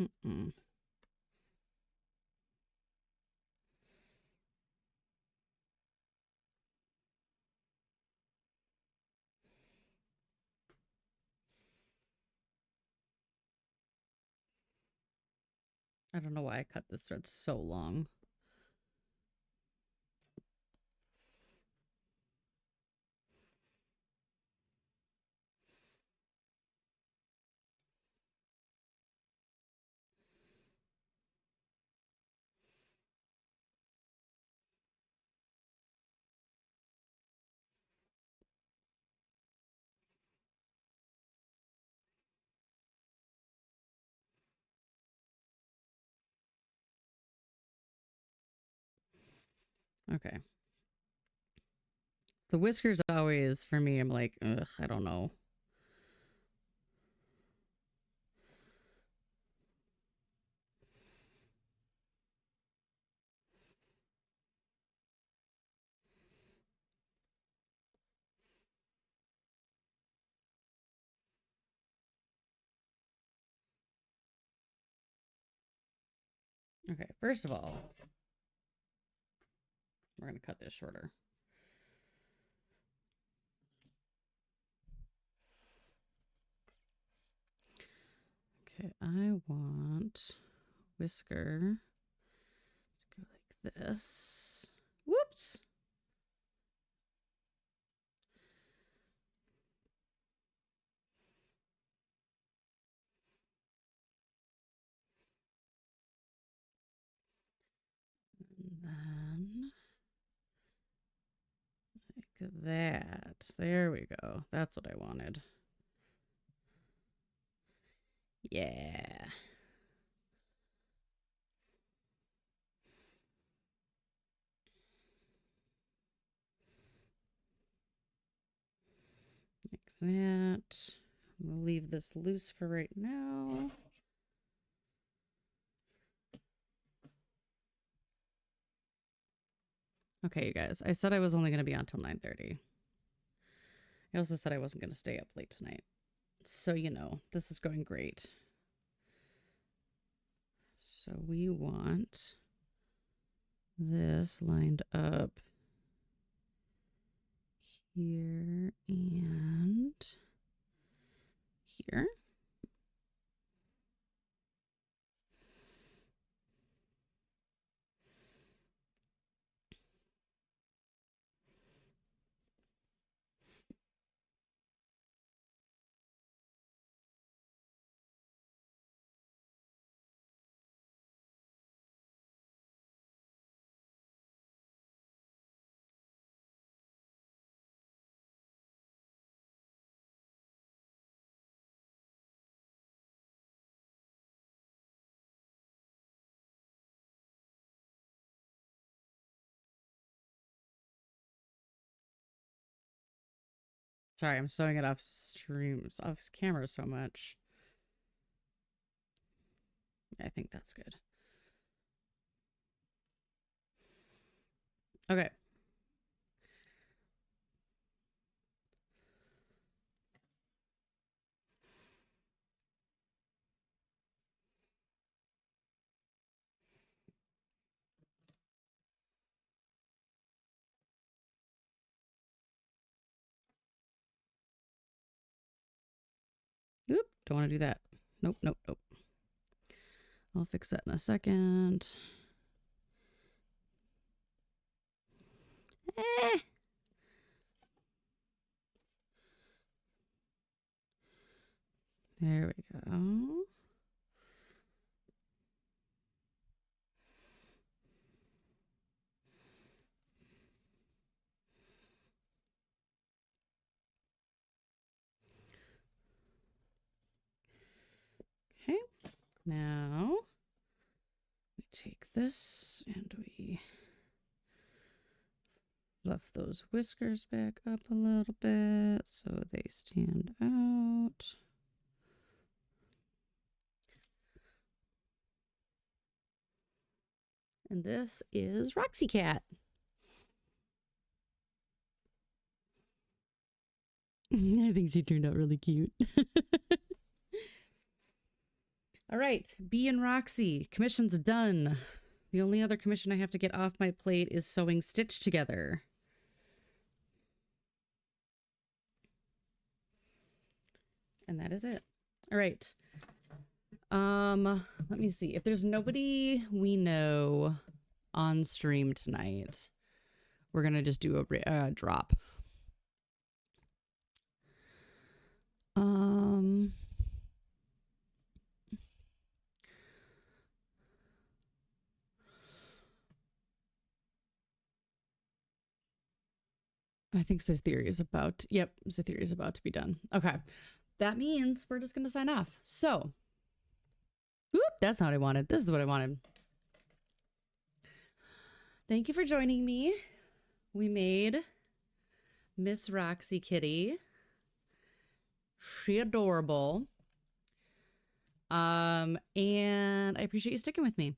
Mm-mm. I don't know why I cut this thread so long. Okay. The whiskers always, for me, I'm like, ugh, I don't know. Okay, first of all, we're going to cut this shorter. Okay, I want whisker to go like this. Whoops. And then like that. There we go. That's what I wanted. Yeah. that. I'm gonna leave this loose for right now. Okay, you guys. I said I was only going to be on till 9:30. I also said I wasn't going to stay up late tonight. So, you know, this is going great. So we want this lined up here and here. Sorry, I'm sewing it off streams, off camera so much. I think that's good. Okay. Oop, don't want to do that. Nope, nope, nope. I'll fix that in a second. Eh. There we go. Okay, now we take this and we fluff those whiskers back up a little bit so they stand out. And this is Roxy Cat. I think she turned out really cute. All right, Bee and Roxy, commission's done. The only other commission I have to get off my plate is sewing Stitch together. And that is it. All right. Let me see. If there's nobody we know on stream tonight, we're going to just do a drop. I think Cytheria is about, yep, Cytheria is about to be done. Okay. That means we're just going to sign off. So, whoop, that's not what I wanted. This is what I wanted. Thank you for joining me. We made Miss Roxy Kitty. She adorable. And I appreciate you sticking with me.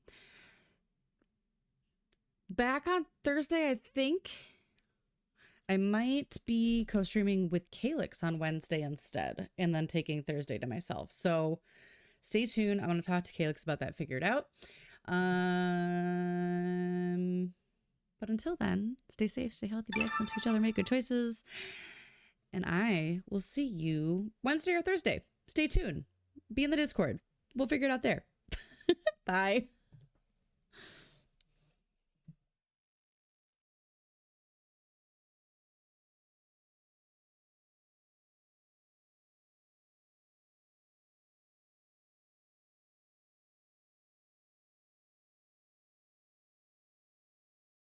Back on Thursday, I think I might be co-streaming with Calyx on Wednesday instead, and then taking Thursday to myself. So stay tuned. I want to talk to Calyx about that, figure it out. But until then, stay safe, stay healthy, be excellent to each other, make good choices. And I will see you Wednesday or Thursday. Stay tuned. Be in the Discord. We'll figure it out there. Bye.